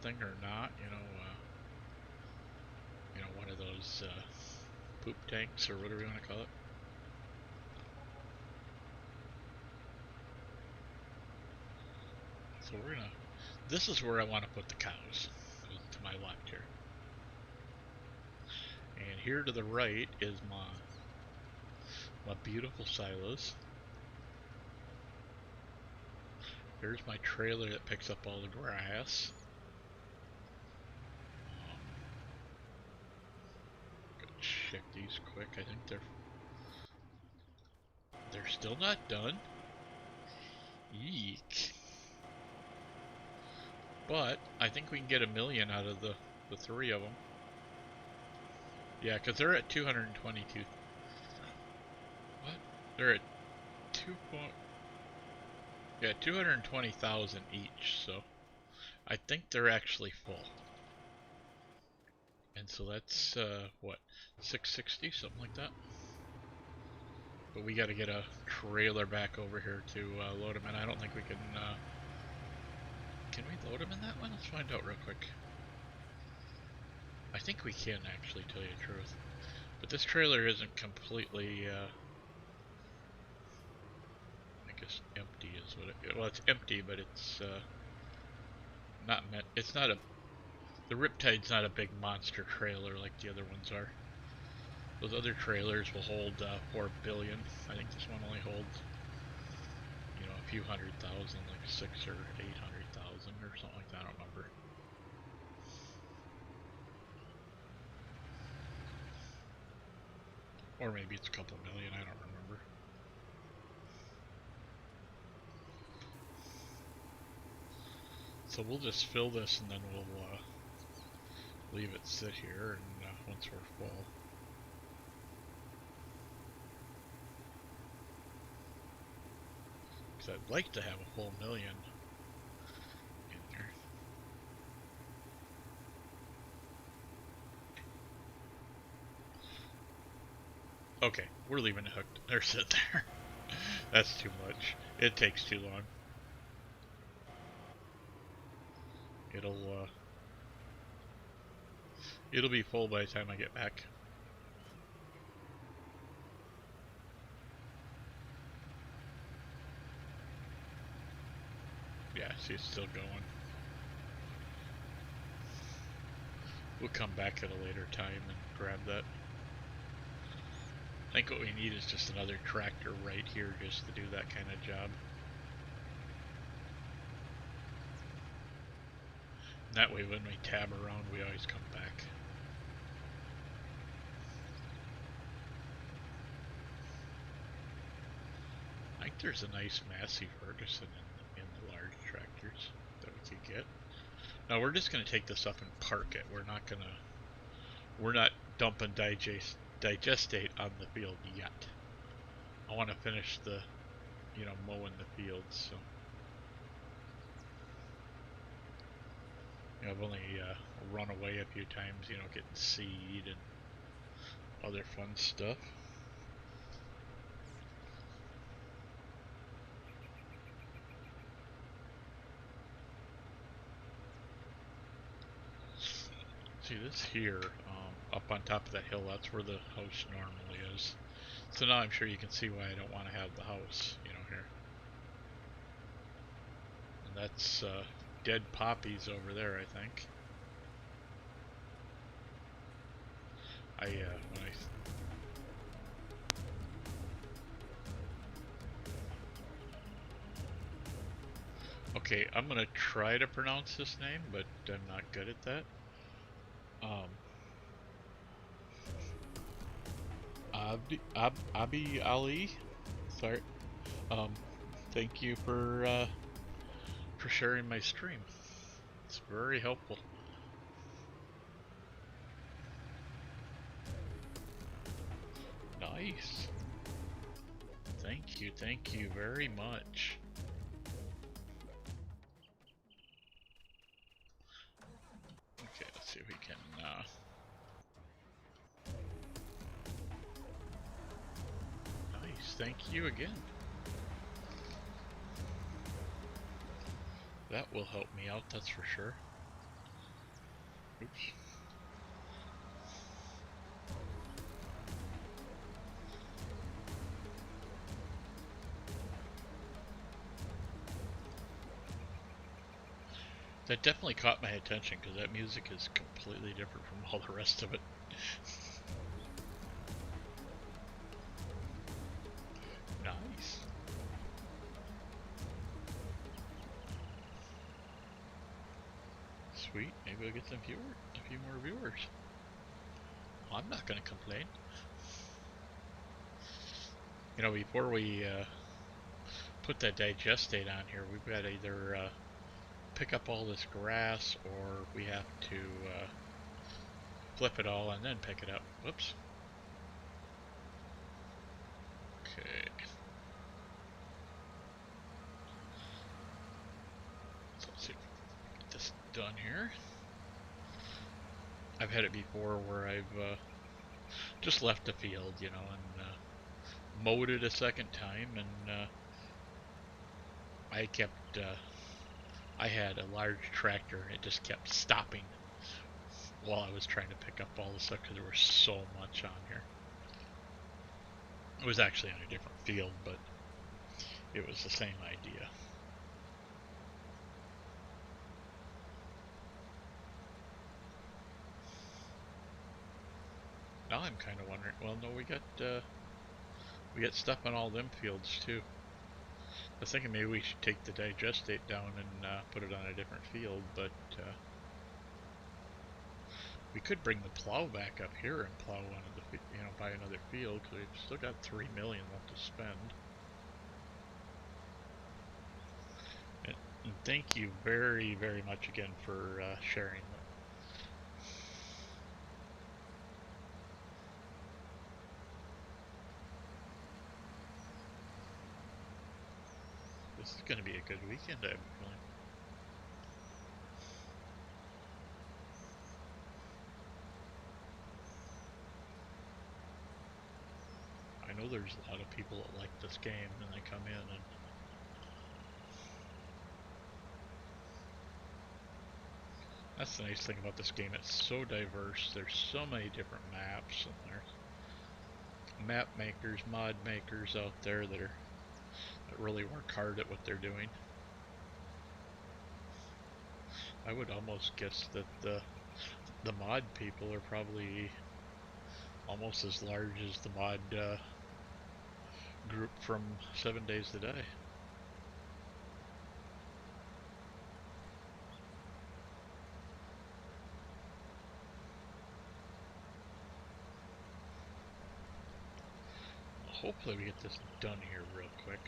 thing or not, you know, one of those poop tanks or whatever you want to call it. So we're gonna, this is where I want to put the cows, to my left here. And here to the right is my beautiful silos. There's my trailer that picks up all the grass. Check these quick. I think they're still not done. Eek. But I think we can get 1 million out of the 3 of them. Yeah, because they're at 222. What? They're at 2 point. Yeah, 220,000 each. So I think they're actually full. And so that's what, 660, something like that. But we got to get a trailer back over here to load them in. I don't think we can. Can we load them in that one? Let's find out real quick. I think we can actually, tell you the truth. But this trailer isn't completely, I guess empty is what it, well, it's empty, but it's not meant, it's not a, the Riptide's not a big monster trailer like the other ones are. Those other trailers will hold 4 billion. I think this one only holds, you know, a few 100,000, like 6 or 800,000 or something like that, I don't remember. Or maybe it's a couple million, I don't remember. So we'll just fill this and then we'll leave it sit here, and once we're full. Because I'd like to have a full million in there. Okay, we're leaving it hooked. There, sit there. That's too much. It takes too long. It'll be full by the time I get back. Yeah, see, it's still going. We'll come back at a later time and grab that. I think what we need is just another tractor right here just to do that kind of job. And that way when we tab around, we always come back. I think there's a nice Massey Ferguson in the large tractors that we could get. No, we're just gonna take this up and park it. We're not dumping digestate on the field yet. I want to finish the, you know, mowing the fields. So, you know, I've only run away a few times, you know, getting seed and other fun stuff. See this here, up on top of that hill, that's where the house normally is. So now I'm sure you can see why I don't want to have the house, you know, here. And that's dead poppies over there, I think. Okay, I'm gonna try to pronounce this name, but I'm not good at that. Abi Ali, sorry. Thank you for sharing my stream. It's very helpful. Nice. Thank you very much. Okay, let's see if we can. Nice, thank you again. That will help me out, that's for sure. Oops. That definitely caught my attention because that music is completely different from all the rest of it. Nice. Sweet, maybe I'll get a few more viewers. Well, I'm not gonna complain. You know, before we put that digestate on here, we've got to either pick up all this grass or we have to flip it all, and then pick it up. Whoops. Okay. So let's see if we can get this done here. I've had it before where I've just left the field, you know, and mowed it a second time, and I had a large tractor, and it just kept stopping while I was trying to pick up all the stuff because there was so much on here. It was actually on a different field, but it was the same idea. Now I'm kind of wondering. Well, no, we got stuff on all them fields too. I was thinking maybe we should take the digestate down and put it on a different field, but we could bring the plow back up here and plow one of the, you know, buy another field because we've still got 3 million left to spend. And thank you very, very much again for sharing that. This is going to be a good weekend, I have a feeling. I know there's a lot of people that like this game and they come in and that's the nice thing about this game. It's so diverse. There's so many different maps and there's map makers, mod makers out there that really work hard at what they're doing. I would almost guess that the mod people are probably almost as large as the mod group from 7 Days to Die. Hopefully we get this done here real quick.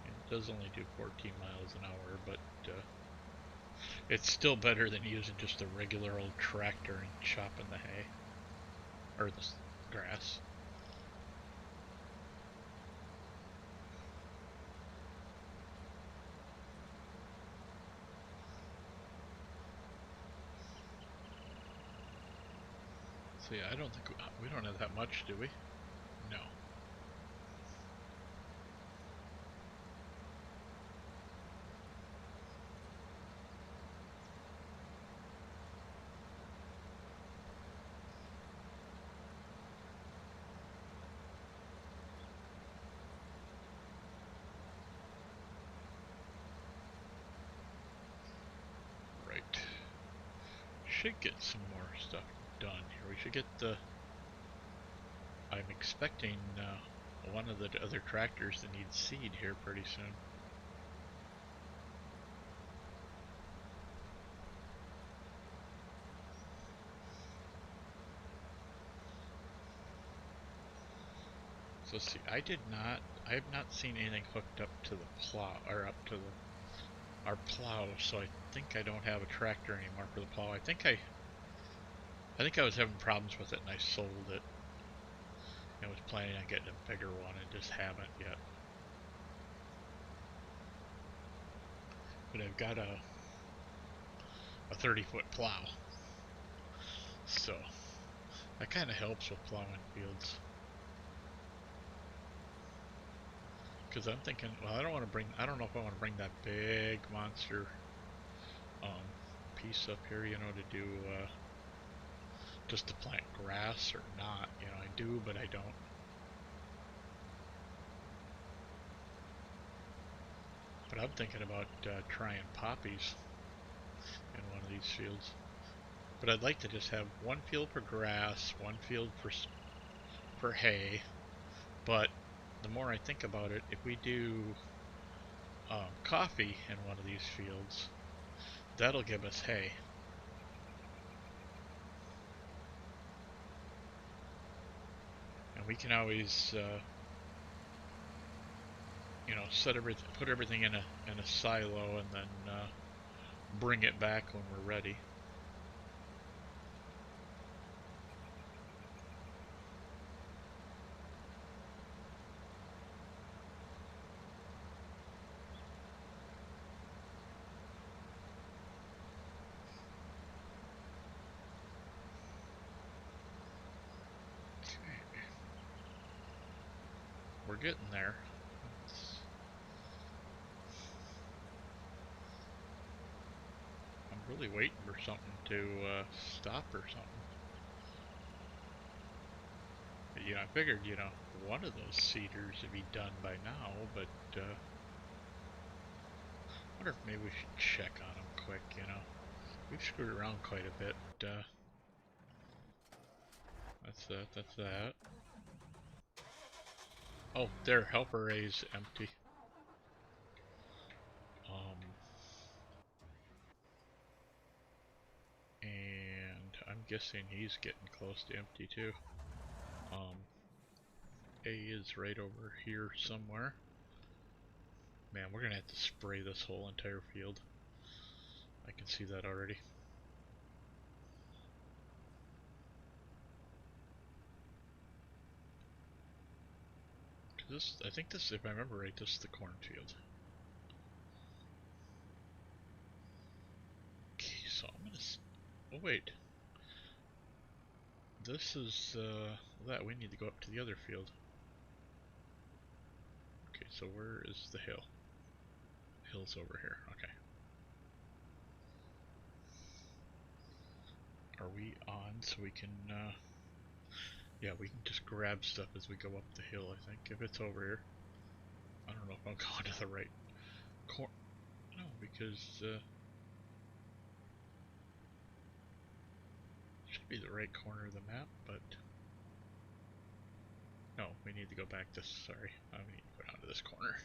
It does only do 14 miles an hour, but it's still better than using just a regular old tractor and chopping the hay or the grass. So yeah, I don't think we don't have that much, do we? No. Right. Should get some more stuff done here. We should get the. I'm expecting one of the other tractors that needs seed here pretty soon. So see, I have not seen anything hooked up to the plow, or up to our plow, so I think I don't have a tractor anymore for the plow. I think I was having problems with it and I sold it. I was planning on getting a bigger one and just haven't yet. But I've got a 30-foot plow. So that kind of helps with plowing fields. Because I'm thinking, well, I don't know if I want to bring that big monster piece up here, you know, to do just to plant grass or not. You know, I do, but I don't. But I'm thinking about trying poppies in one of these fields. But I'd like to just have one field for grass, one field for hay. But the more I think about it, if we do coffee in one of these fields, that'll give us hay. And we can always, you know, put everything in a silo, and then bring it back when we're ready. we're getting there. I'm really waiting for something to stop or something. But, you know, I figured, you know, one of those cedars would be done by now, but I wonder if maybe we should check on them quick, you know. We've screwed around quite a bit. That's that, that's that. Oh, their helper ray's empty. And I'm guessing he's getting close to empty too. A is right over here somewhere. Man, we're gonna have to spray this whole entire field. I can see that already. This, I think this, if I remember right, this is the cornfield. Okay, so I'm gonna. Oh wait, this is that we need to go up to the other field. Okay, so where is the hill? Hill's over here. Okay. Are we on so we can? Yeah, we can just grab stuff as we go up the hill. I think if it's over here. I don't know if I'm going to the right corner. No, because should be the right corner of the map, but no, we need to go back this. Sorry, we need to go down to this corner.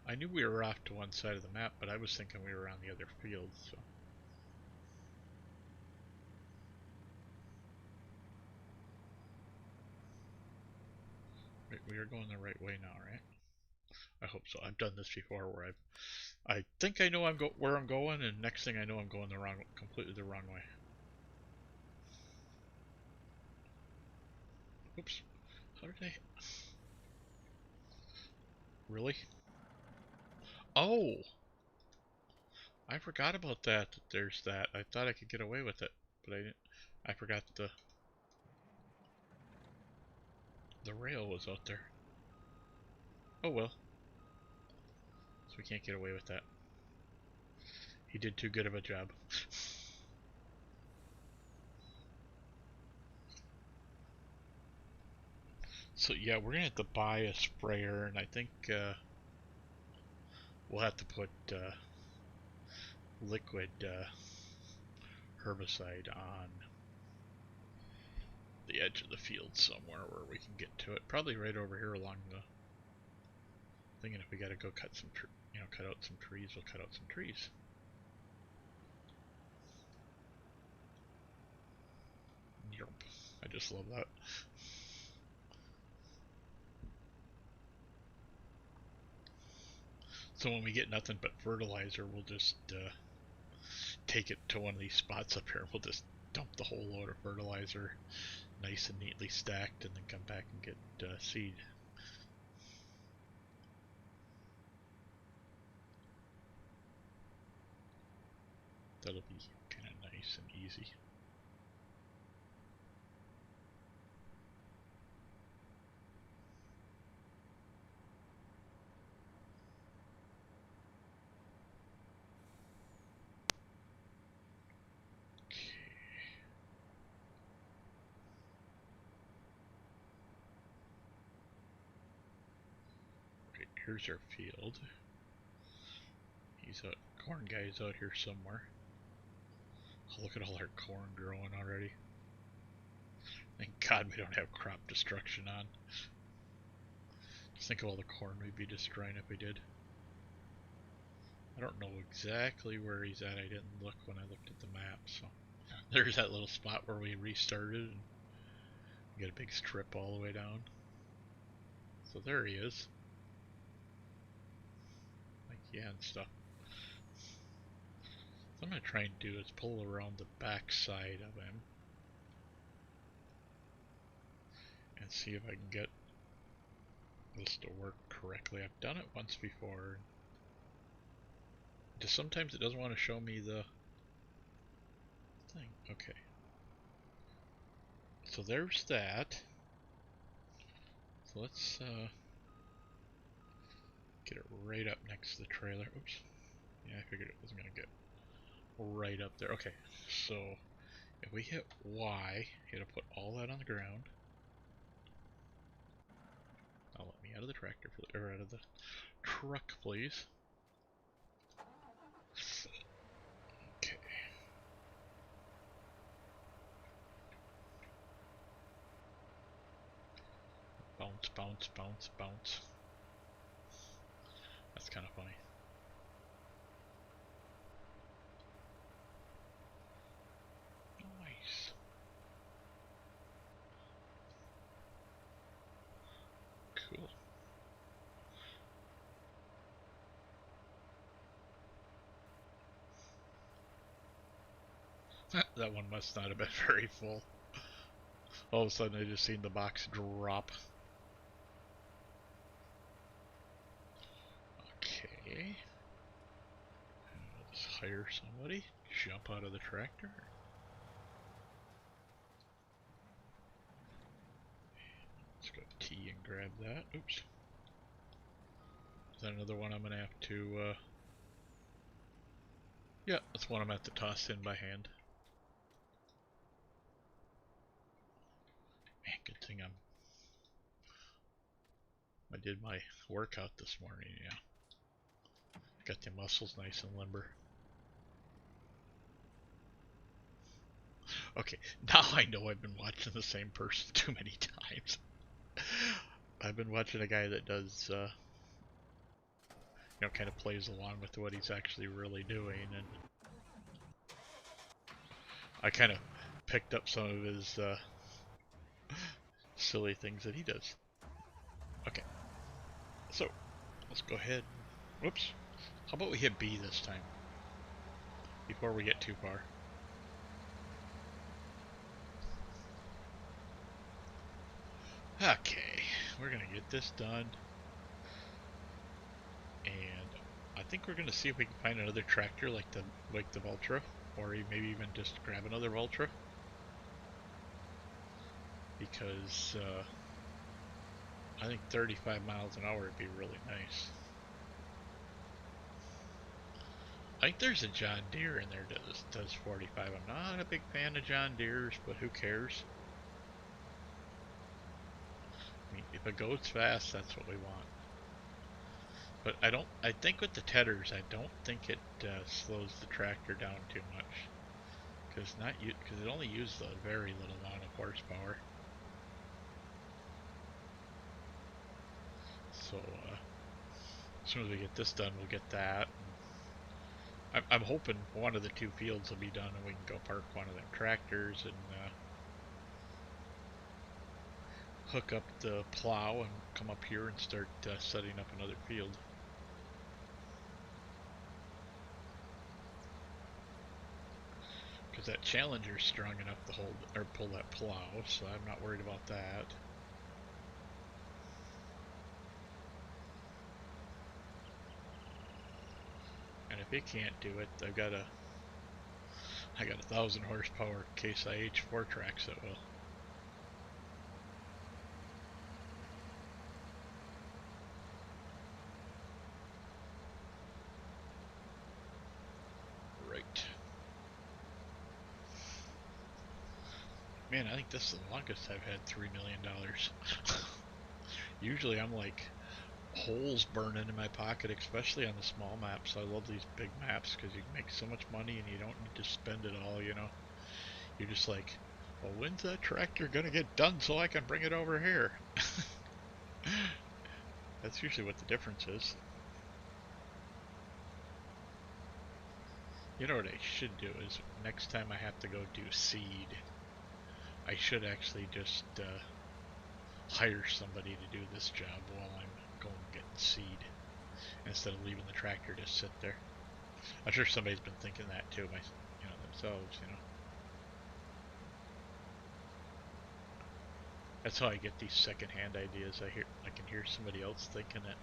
I knew we were off to one side of the map, but I was thinking we were on the other field, so. Wait, we are going the right way now, right? I hope so. I've done this before where I think I know where I'm going, and next thing I know I'm going completely the wrong way. Oops. How did I? Really? Oh! I forgot about that. There's that. I thought I could get away with it, but I didn't. I forgot the rail was out there. Oh well. So we can't get away with that. He did too good of a job. So yeah, we're gonna have to buy a sprayer, and I think we'll have to put liquid herbicide on the edge of the field somewhere where we can get to it. Probably right over here along the thing. And if we gotta go cut some, cut out some trees, we'll cut out some trees. Yep. I just love that. So when we get nothing but fertilizer, we'll just take it to one of these spots up here. We'll just dump the whole load of fertilizer nice and neatly stacked, and then come back and get seed. That'll be kind of nice and easy. Okay, here's our field. He's out. Corn guy's out here somewhere. Oh, look at all our corn growing already. Thank God we don't have crop destruction on. Just think of all the corn we'd be destroying if we did. I don't know exactly where he's at. I didn't look when I looked at the map, so. There's that little spot where we restarted and get a big strip all the way down. So there he is. Like, yeah, and stuff. So I'm going to try and do is pull around the back side of him and see if I can get this to work correctly. I've done it once before. Just sometimes it doesn't want to show me the thing. Okay. So there's that. let's get it right up next to the trailer. Oops. Yeah, I figured it wasn't going to get right up there. Okay, so if we hit Y, it'll put all that on the ground. Now let me out of the tractor, or out of the truck, please. Okay. Bounce, bounce, bounce, bounce. That's kind of funny. Nice. Cool. That one must not have been very full. All of a sudden I just seen the box drop. Okay. Let's hire somebody. Jump out of the tractor. Let's go T and grab that. Oops. Is that another one I'm going to have to... Yeah, that's one I'm going to have to toss in by hand. Man, good thing I did my workout this morning, yeah. Got the muscles nice and limber. Okay, now I know I've been watching the same person too many times. I've been watching a guy that does, you know, kind of plays along with what he's actually really doing, and I kind of picked up some of his silly things that he does. Okay, so let's go ahead. Whoops. How about we hit B this time before we get too far? Okay, we're gonna get this done, and I think we're gonna see if we can find another tractor like the Valtra, or maybe even just grab another Valtra, because I think 35 miles an hour would be really nice. I think there's a John Deere in there that does 45. I'm not a big fan of John Deere's, but who cares? I mean, if it goes fast, that's what we want. But I think with the Tedders, I don't think it slows the tractor down too much. Because it only uses a very little amount of horsepower. So, as soon as we get this done, we'll get that. I'm hoping one of the two fields will be done and we can go park one of them tractors and hook up the plow and come up here and start setting up another field. Because that Challenger's strong enough to hold or pull that plow, so I'm not worried about that. And if it can't do it, I got a 1,000 horsepower Case IH 4-Trax that will. Right. Man, I think this is the longest I've had $3 million. Usually I'm like holes burning in my pocket, especially on the small maps. I love these big maps because you can make so much money and you don't need to spend it all, you know. You're just like, well, when's that tractor gonna get done so I can bring it over here? That's usually what the difference is. You know what I should do is next time I have to go do seed, I should actually just hire somebody to do this job while I'm going getting seed instead of leaving the tractor just sit there. I'm sure somebody's been thinking that too, themselves, you know. That's how I get these secondhand ideas. I can hear somebody else thinking it.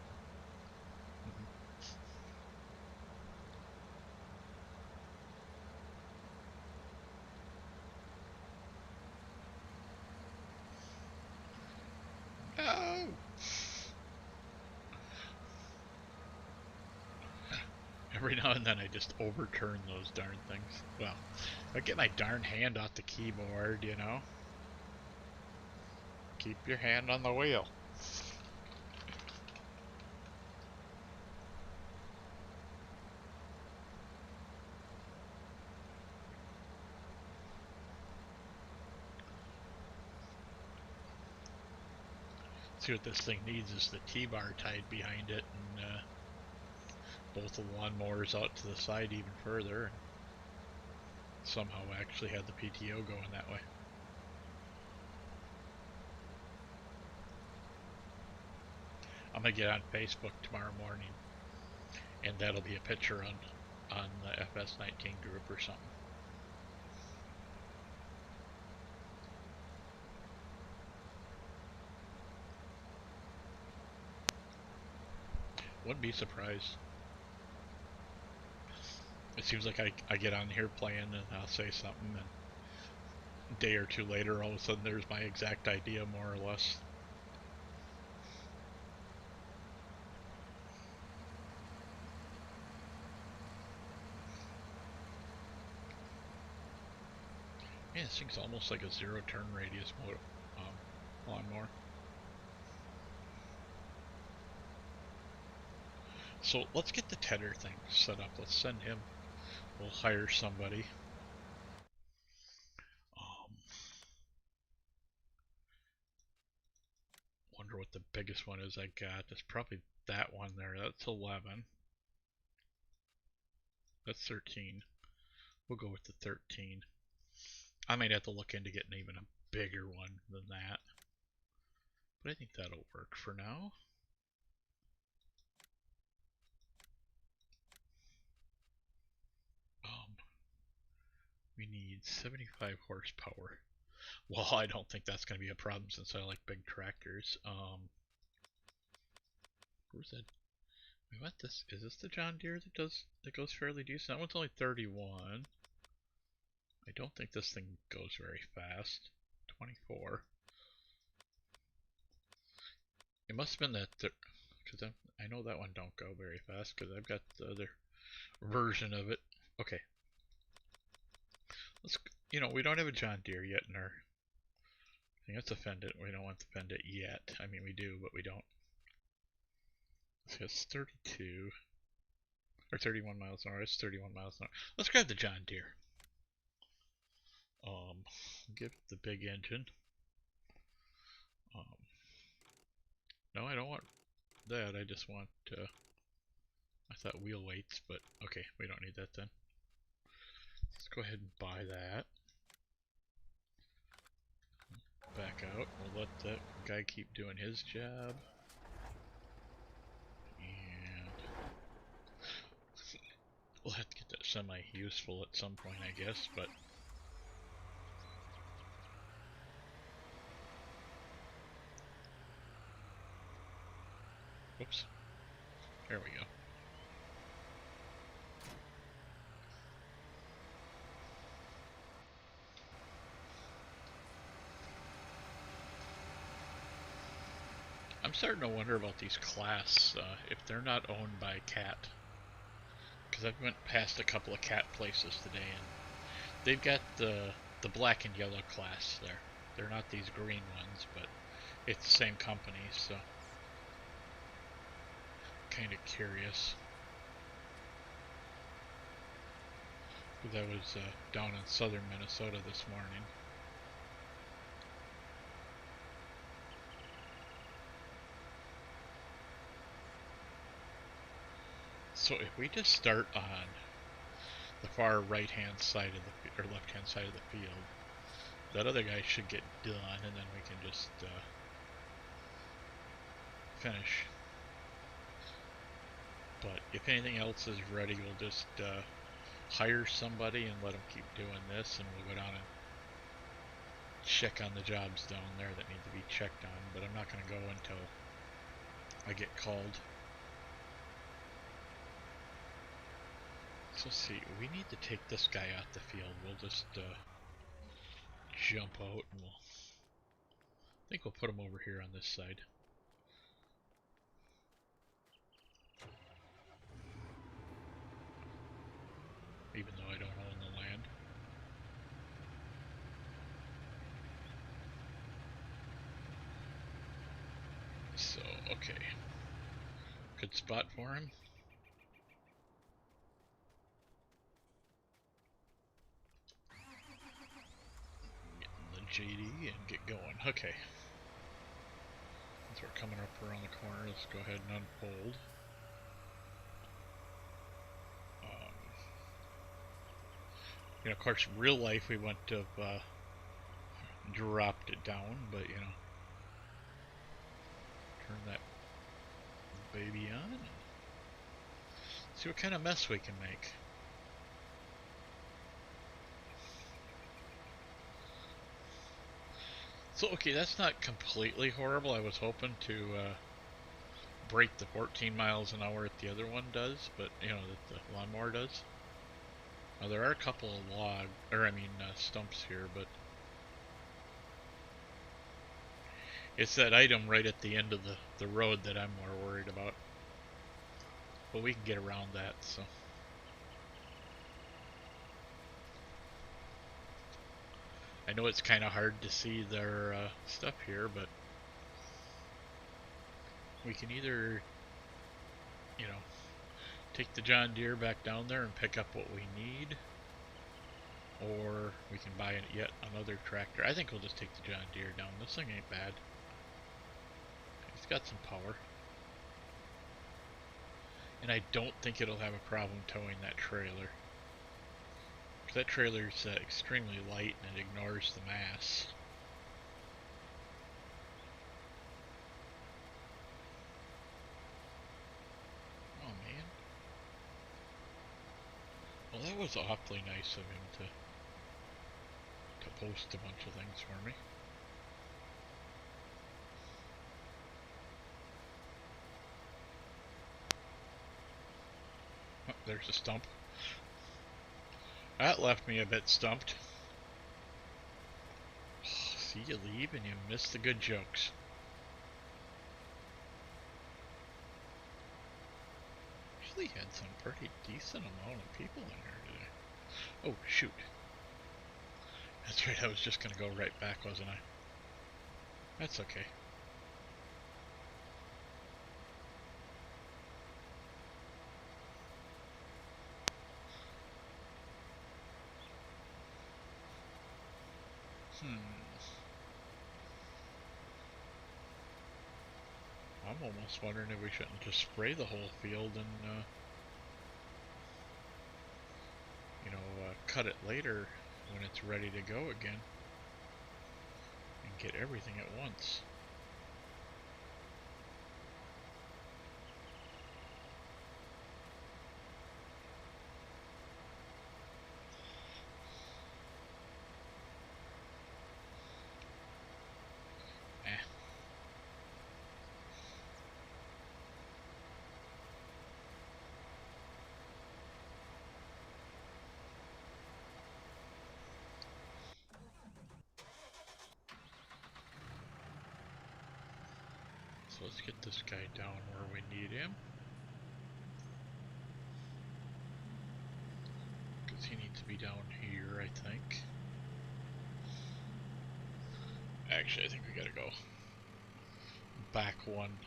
Oh! Every now and then I just overturn those darn things. Well, I get my darn hand off the keyboard, you know? Keep your hand on the wheel. See, what this thing needs is the T-bar tied behind it, and both the lawnmowers out to the side even further, and somehow actually had the PTO going that way. I'm gonna get on Facebook tomorrow morning, and that'll be a picture on the FS19 group or something. Wouldn't be surprised. It seems like I get on here playing and I'll say something, and a day or two later all of a sudden there's my exact idea, more or less. Yeah, this thing's almost like a zero turn radius lawnmower. So let's get the Tedder thing set up. Let's send him. We'll hire somebody. Wonder what the biggest one is I got. It's probably that one there. That's 11. That's 13. We'll go with the 13. I might have to look into getting even a bigger one than that, but I think that'll work for now. We need 75 horsepower. Well, I don't think that's going to be a problem since I like big tractors. Where's that? We want this. Is this the John Deere that goes fairly decent? That one's only 31. I don't think this thing goes very fast. 24. It must have been that, because I know that one don't go very fast because I've got the other version of it. Okay. Let's, we don't have a John Deere yet in our thing. That's a Fendit. We don't want the Fendit yet. I mean, we do, but we don't. So it's 32 or 31 miles an hour. It's 31 miles an hour. Let's grab the John Deere. Give it the big engine. No, I don't want that. I just want, I thought wheel weights, but okay, we don't need that then. Let's go ahead and buy that. Back out. We'll let that guy keep doing his job. And we'll have to get that semi-useful at some point, I guess, but oops. There we go. I'm starting to wonder about these Claas, if they're not owned by Cat. Because I've went past a couple of Cat places today, and they've got the black and yellow Claas there. They're not these green ones, but it's the same company, so kind of curious. Because I was down in southern Minnesota this morning. So if we just start on the far right-hand side of the, or left-hand side of the field, that other guy should get done, and then we can just finish. But if anything else is ready, we'll just hire somebody and let them keep doing this, and we'll go down and check on the jobs down there that need to be checked on. But I'm not going to go until I get called. So let's see, we need to take this guy out the field. We'll just jump out, and I think we'll put him over here on this side. even though I don't own the land. So, okay. Good spot for him. Get in the JD and get going. Okay. Since we're coming up around the corner, let's go ahead and unfold. You know, of course, in real life we wouldn't have dropped it down, but you know, turn that baby on and see what kind of mess we can make. So, okay, that's not completely horrible. I was hoping to break the 14 miles an hour that the other one does, but you know, that the lawnmower does. Now, there are a couple of stumps here, but it's that item right at the end of the road that I'm more worried about. But we can get around that, so. I know it's kind of hard to see their stuff here, but we can either, you know, take the John Deere back down there and pick up what we need, or we can buy yet another tractor. I think we'll just take the John Deere down. This thing ain't bad. It's got some power. And I don't think it'll have a problem towing that trailer. Because that trailer's extremely light and it ignores the mass. Oh man. Well, that was awfully nice of him to post a bunch of things for me. Oh, there's a stump. That left me a bit stumped. Oh, see, you leave and you miss the good jokes. Actually had some pretty decent amount of people in here today. Oh, shoot. That's right, I was just going to go right back, wasn't I? That's okay. I'm almost wondering if we shouldn't just spray the whole field and, cut it later when it's ready to go again. And get everything at once. So let's get this guy down where we need him. Because he needs to be down here, I think. Actually, I think we gotta go back one.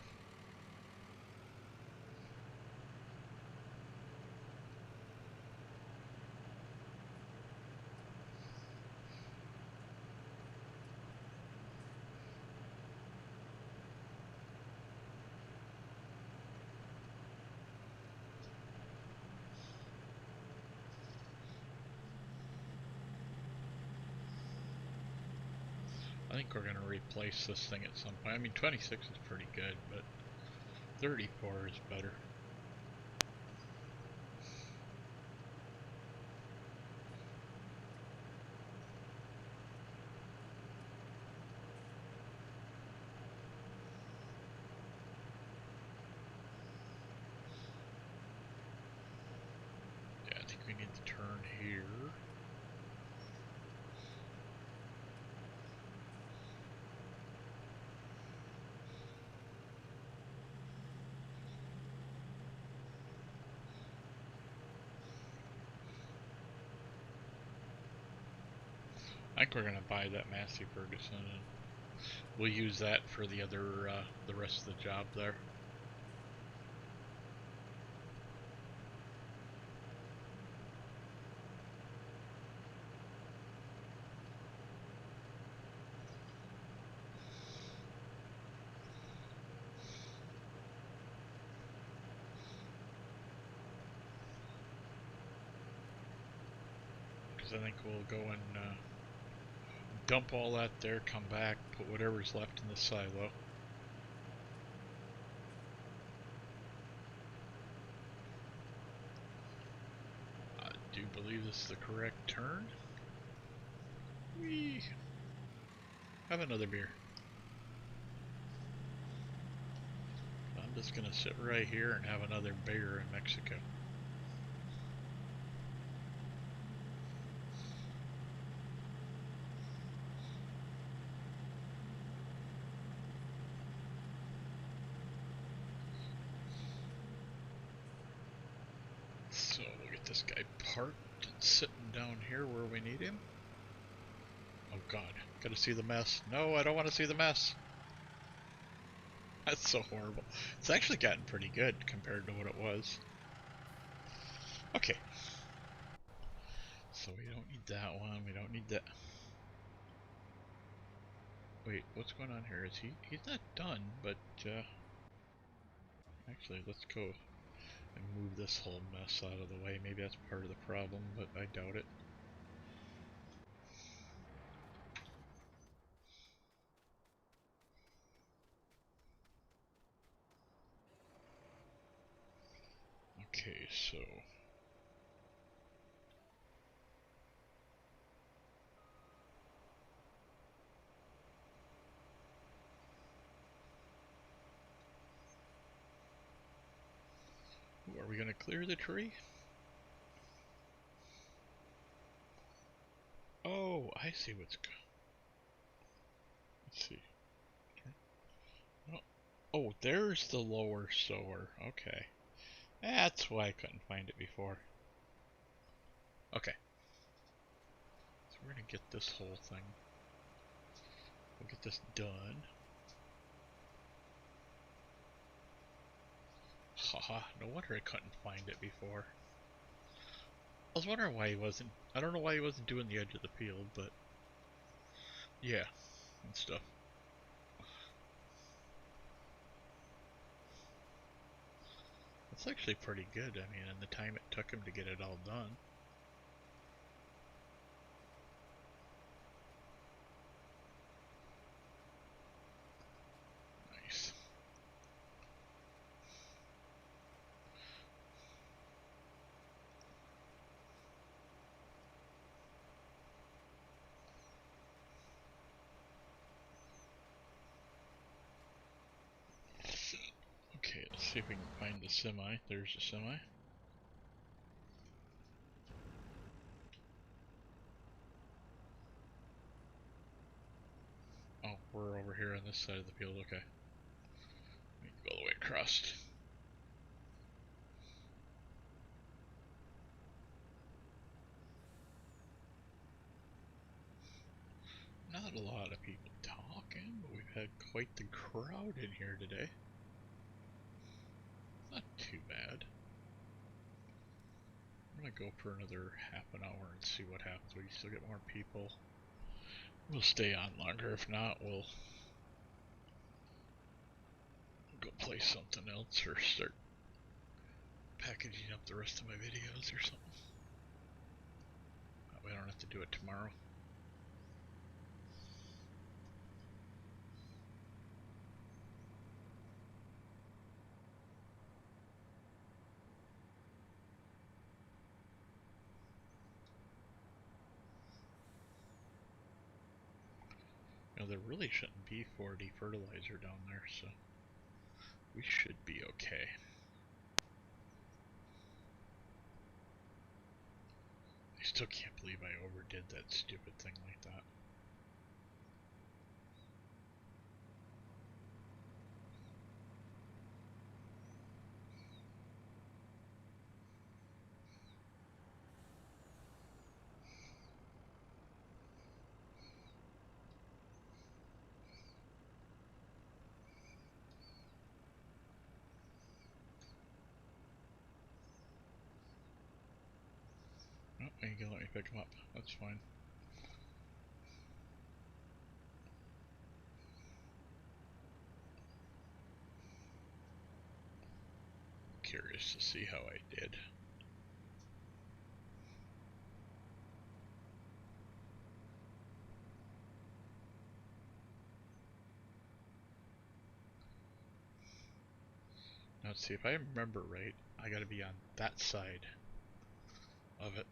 I think we're going to replace this thing at some point. I mean, 26 is pretty good, but 34 is better. Yeah, I think we need to turn here. I think we're gonna buy that Massey Ferguson, and we'll use that for the other, the rest of the job there. Because I think we'll go and dump all that there, come back, put whatever's left in the silo. I do believe this is the correct turn. Whee! Have another beer. I'm just gonna sit right here and have another beer in Mexico. So we'll get this guy parked and sitting down here where we need him. Oh god, gotta see the mess. No, I don't want to see the mess. That's so horrible. It's actually gotten pretty good compared to what it was. Okay. So we don't need that one, we don't need that. Wait, what's going on here? Is he's not done, but actually let's go and move this whole mess out of the way. Maybe that's part of the problem, but I doubt it. Okay, so are we gonna clear the tree? Oh, I see what's going. Let's see. Oh, oh, there's the lower sower. Okay. That's why I couldn't find it before. Okay. So we're gonna get this whole thing. We'll get this done. Haha, no wonder I couldn't find it before. I was wondering why he wasn't. I don't know why he wasn't doing the edge of the field, but yeah, and stuff. That's actually pretty good. I mean, in the time it took him to get it all done. Nice. Okay, let's see if we can find the semi. There's the semi. Oh, we're over here on this side of the field. Okay. We can go all the way across. Not a lot of people talking, but we've had quite the crowd in here today. Not too bad. I'm gonna go for another half an hour and see what happens. We still get more people. We'll stay on longer. If not, we'll go play something else or start packaging up the rest of my videos or something. That way I don't have to do it tomorrow. You know, there really shouldn't be 4D fertilizer down there, so we should be okay. I still can't believe I overdid that stupid thing like that. you can let me pick them up. That's fine. Curious to see how I did. Now let's see, if I remember right, I gotta be on that side of it.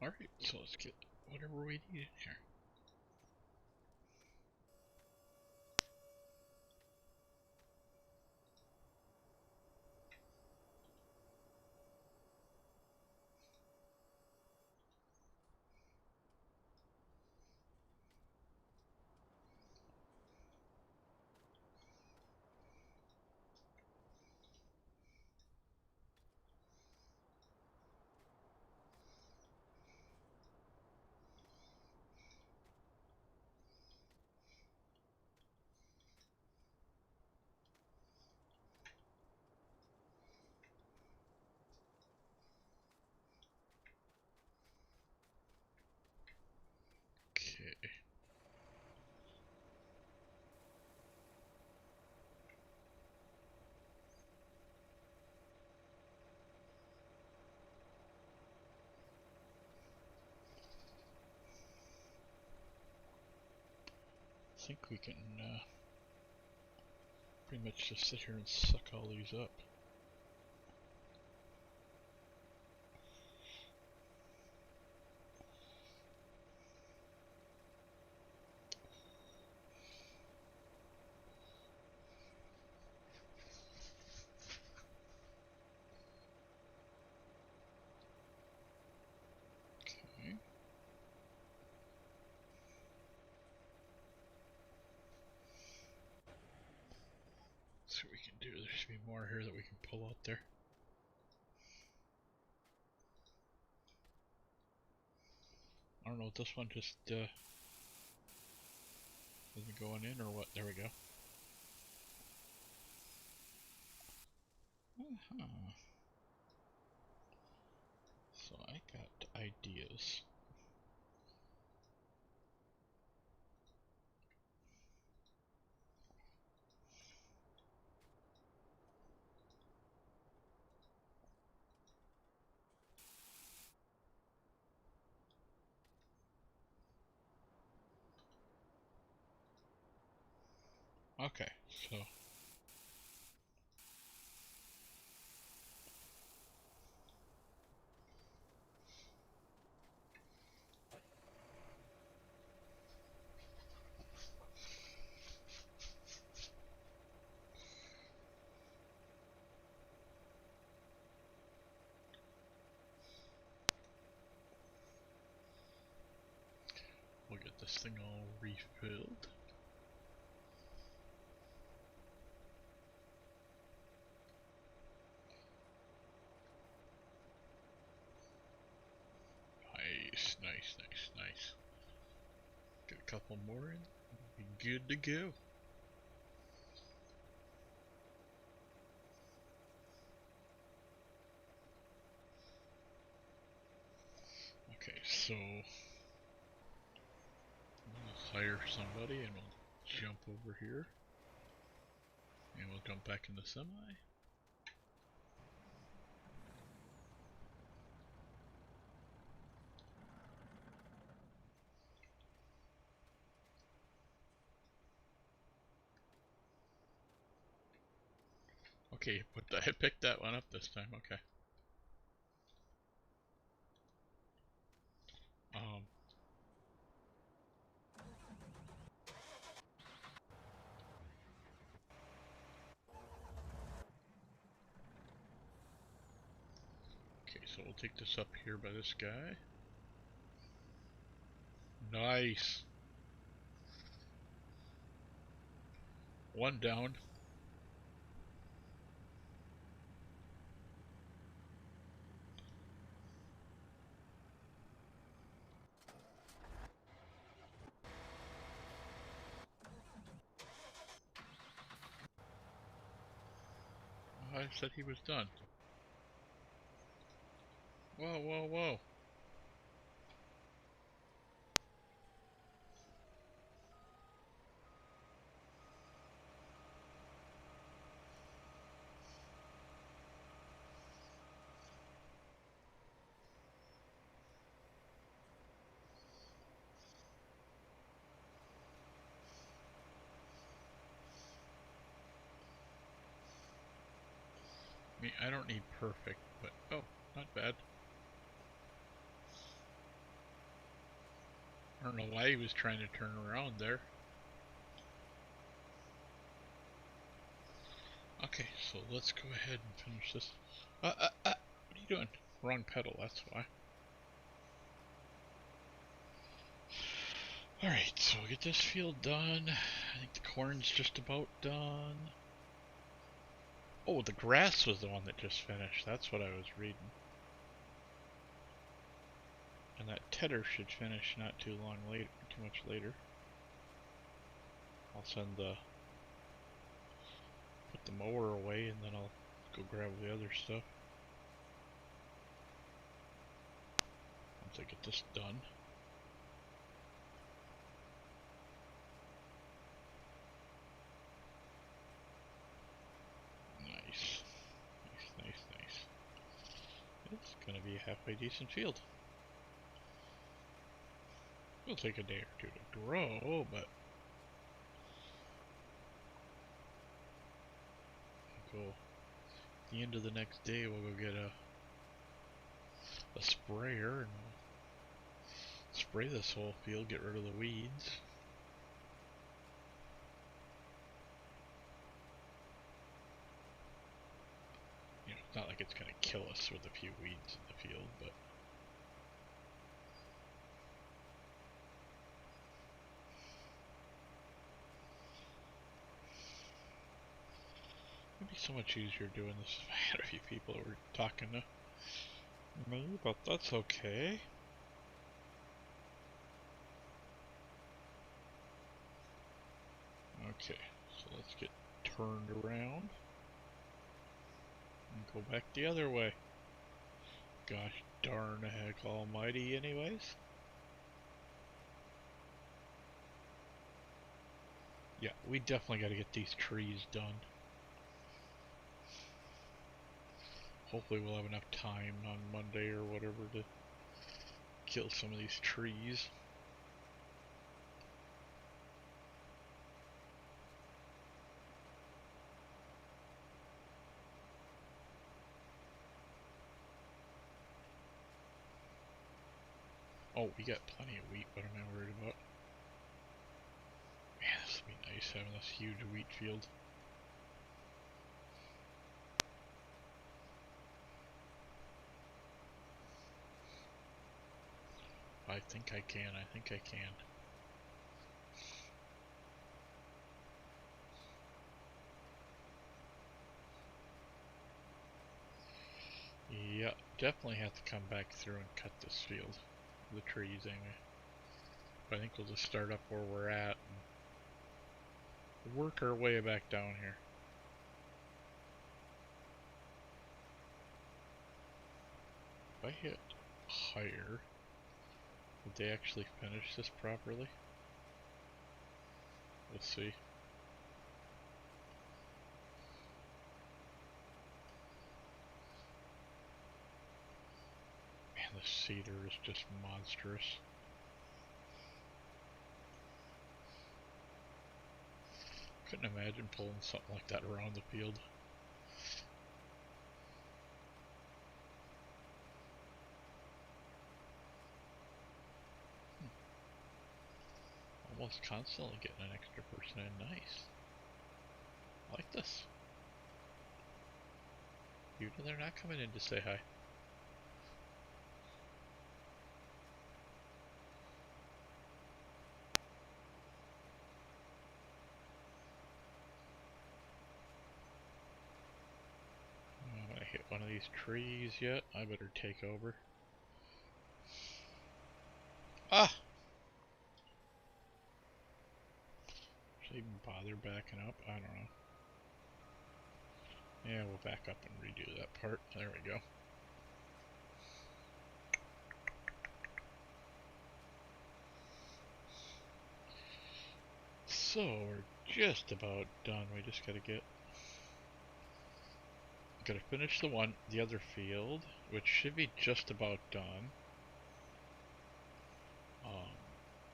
Alright, so let's get whatever we need in here. Okay. I think we can pretty much just sit here and suck all these up. Okay. See what we can do. There should be more here that we can pull out there. I don't know if this one just isn't going in or what. There we go. So I got ideas. Okay, so we'll get this thing all refilled. Nice, nice, nice, nice. Get a couple more in, be good to go. Okay, so we'll hire somebody and we'll jump over here. And we'll jump back in the semi. Okay, but I picked that one up this time, okay. so we'll take this up here by this guy. Nice. One down. I said he was done. Whoa, whoa, whoa. I mean, I don't need perfect, but oh, not bad. I don't know why he was trying to turn around there. Okay, so let's go ahead and finish this. What are you doing? Wrong pedal, that's why. Alright, so we'll get this field done. I think the corn's just about done. Oh, the grass was the one that just finished. That's what I was reading. And that tedder should finish not too much later. I'll put the mower away and then I'll go grab the other stuff. Once I get this done. Nice. Nice. It's gonna be a halfway decent field. It'll take a day or two to grow, but go the end of the next day we'll go get a sprayer and we'll spray this whole field, get rid of the weeds. You know, it's not like it's gonna kill us with a few weeds in the field, but it'd be so much easier doing this if I had a few people that were talking to me, but that's okay. Okay, so let's get turned around and go back the other way. Gosh darn heck almighty anyways. Yeah, we definitely got to get these trees done. Hopefully we'll have enough time on Monday or whatever to kill some of these trees. Oh, we got plenty of wheat, what am I worried about? Man, this would be nice having this huge wheat field. I think I can. Yeah, definitely have to come back through and cut this field. The trees anyway. But I think we'll just start up where we're at and work our way back down here. If I hit higher, would they actually finish this properly? We'll see. Man, this cedar is just monstrous. Couldn't imagine pulling something like that around the field. Almost constantly getting an extra person in. Nice. I like this. Even though they're not coming in to say hi. these trees yet. I better take over. Ah! Should I even bother backing up? I don't know. Yeah, we'll back up and redo that part. There we go. So, we're just about done. We just gotta finish the other field, which should be just about done.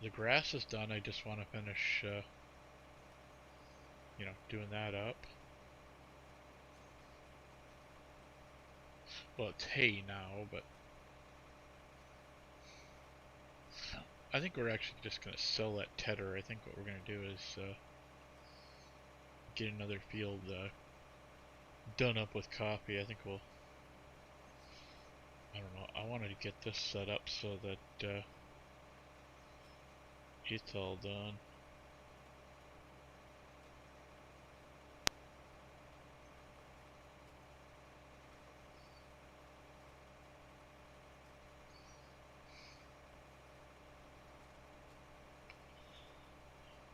The grass is done. I just want to finish, doing that up. Well, it's hay now, but I think we're actually just going to sell that tedder. I think what we're going to do is get another field done up with coffee. I think we'll, I don't know, I wanted to get this set up so that it's all done.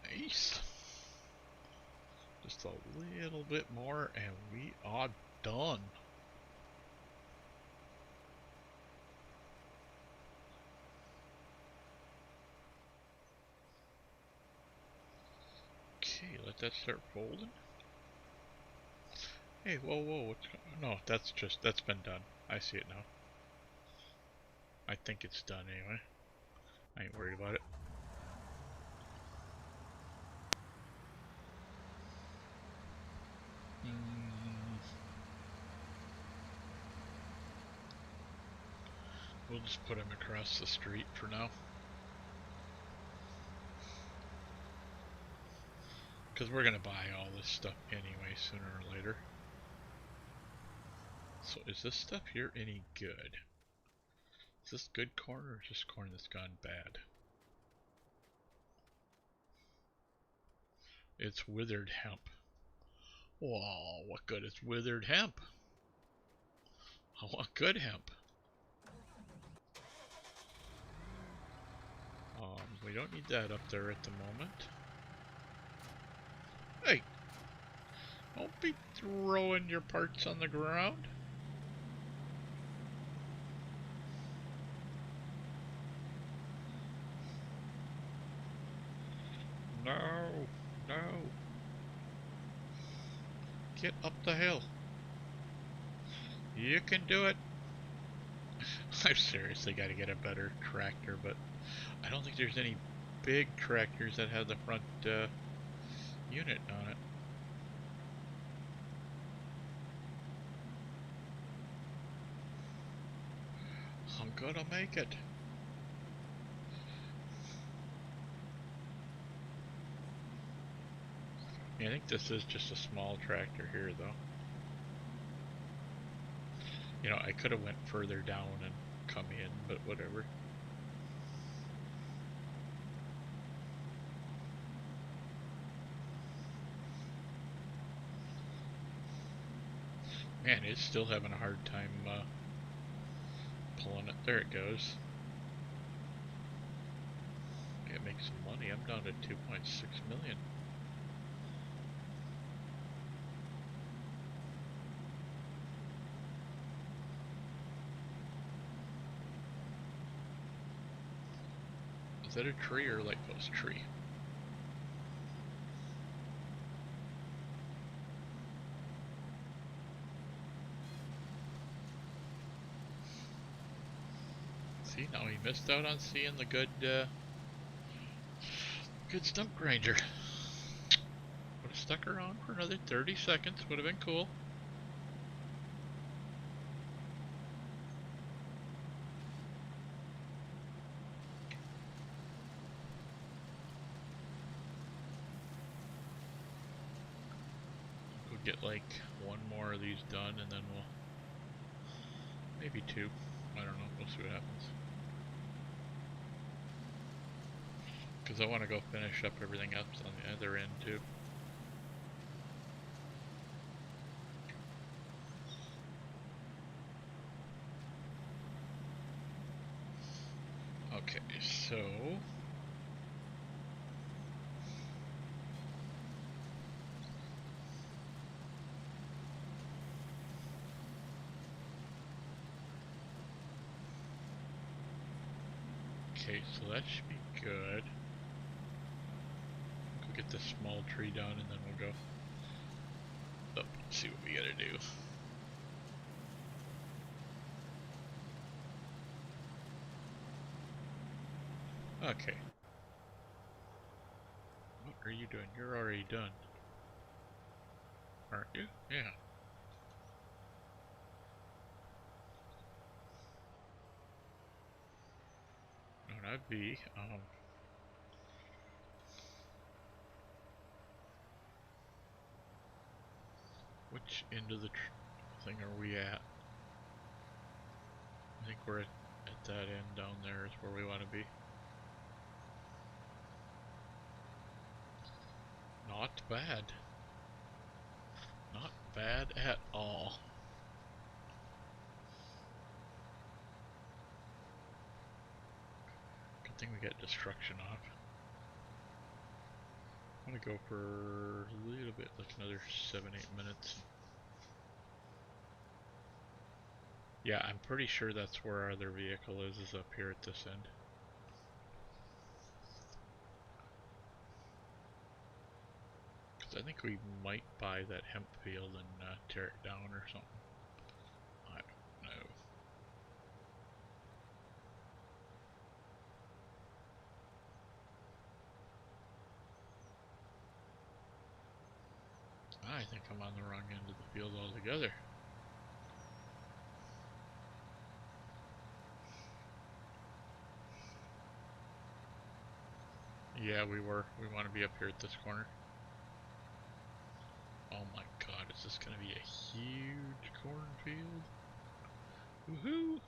Nice. Just a little bit more and we are done. Okay, let that start folding. Hey, whoa, what's no, that's been done. I see it now. I think it's done anyway. I ain't worried about it. We'll just put him across the street for now. Because we're going to buy all this stuff anyway, sooner or later. So is this stuff here any good? Is this good corn or is this corn that's gone bad? It's withered hemp. Wow, what good is withered hemp? I want good hemp. We don't need that up there at the moment. Hey! Don't be throwing your parts on the ground. No, no. Get up the hill. You can do it. I've seriously got to get a better tractor, but I don't think there's any big tractors that have the front unit on it. I'm gonna make it. Yeah, I think this is just a small tractor here, though. You know, I could have went further down and come in, but whatever. Man, it's still having a hard time pulling it. There it goes. I gotta make some money. I'm down to 2.6 million. Is that a tree or a light post tree? See, now he missed out on seeing the good stump grinder. Would have stuck around for another 30 seconds, would have been cool. We'll get like one more of these done and then we'll, maybe two, I don't know, we'll see what happens. Because I want to go finish up everything else on the other end too. Okay, so okay, so that should be good. Go get this small tree down and then we'll go up and see what we gotta do. Okay. What are you doing? You're already done. Aren't you? Yeah. No, not B. Which end of the thing are we at? I think we're at that end down there is where we want to be. Not bad. Not bad at all. Good thing we got destruction off. I'm gonna go for a little bit, like another 7-8 minutes. Yeah, I'm pretty sure that's where our other vehicle is up here at this end. Because I think we might buy that hemp field and tear it down or something. I don't know. I think I'm on the wrong end of the field altogether. Yeah, we were. We want to be up here at this corner. Oh my god, is this gonna be a huge cornfield? Woohoo!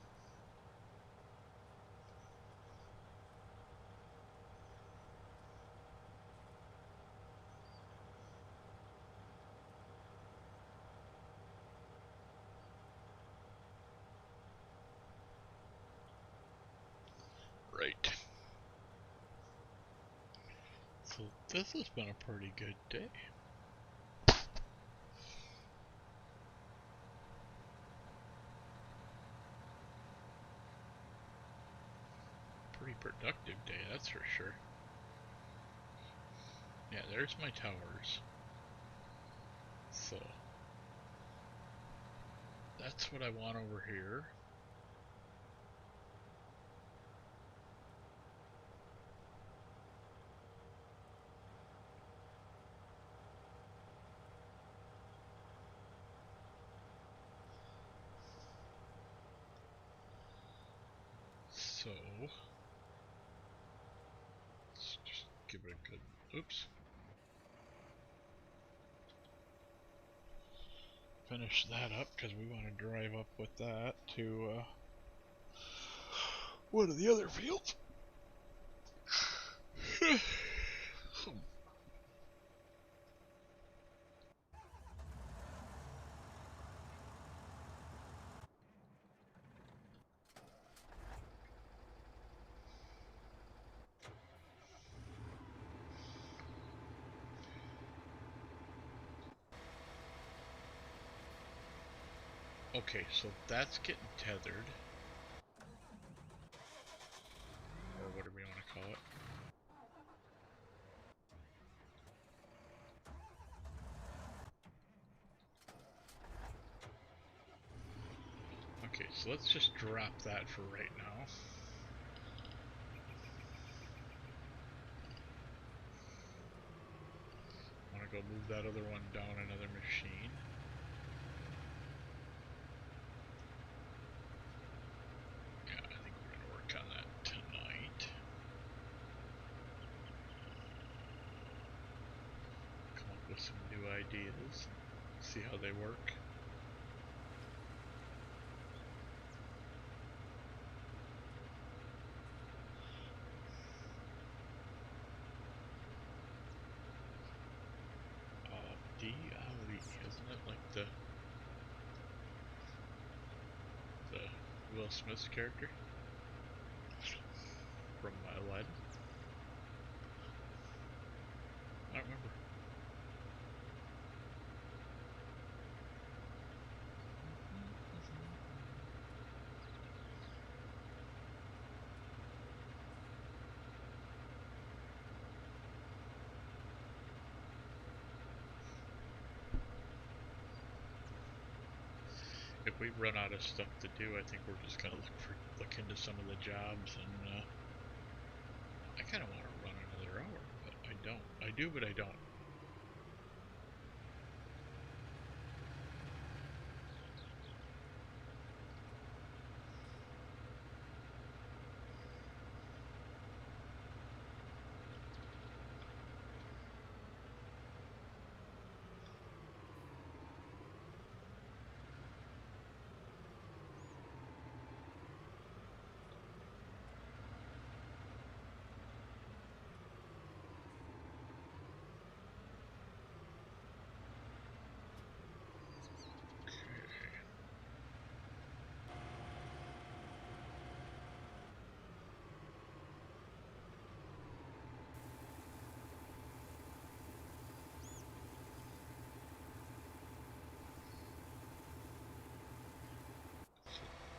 Right. So this has been a pretty good day. Pretty productive day, that's for sure. Yeah, there's my towers. So that's what I want over here. So let's just give it a good oops. Finish that up because we want to drive up with that to one of the other fields. Okay, so that's getting tethered. Or whatever you want to call it. Okay, so let's just drop that for right now. I want to go move that other one down another machine. Yeah, I think we're going to work on that tonight. Come up with some new ideas, see how they work. D-Ali, isn't it like the Will Smith's character? from lead? I don't remember. If we run out of stuff to do, I think we're just gonna look into some of the jobs, and I kind of want to run another hour, but I don't. I do, but I don't.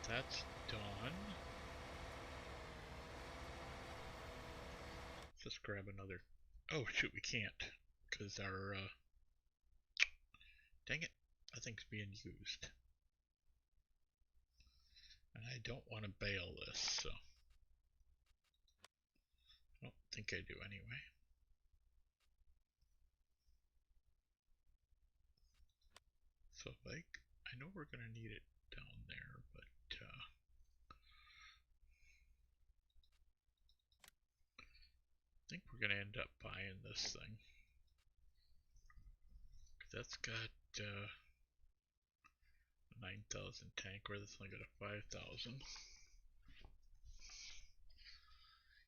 That's done. Let's grab another. Oh shoot, we can't, because our dang it, I think it's being used, and I don't want to bail this, so I don't think I do anyway. So like, I know we're gonna need it down there, but I think we're gonna end up buying this thing. That's got 9,000 tank, where this only got a 5,000.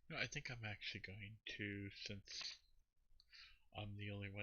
You know, I think I'm actually going to, since I'm the only one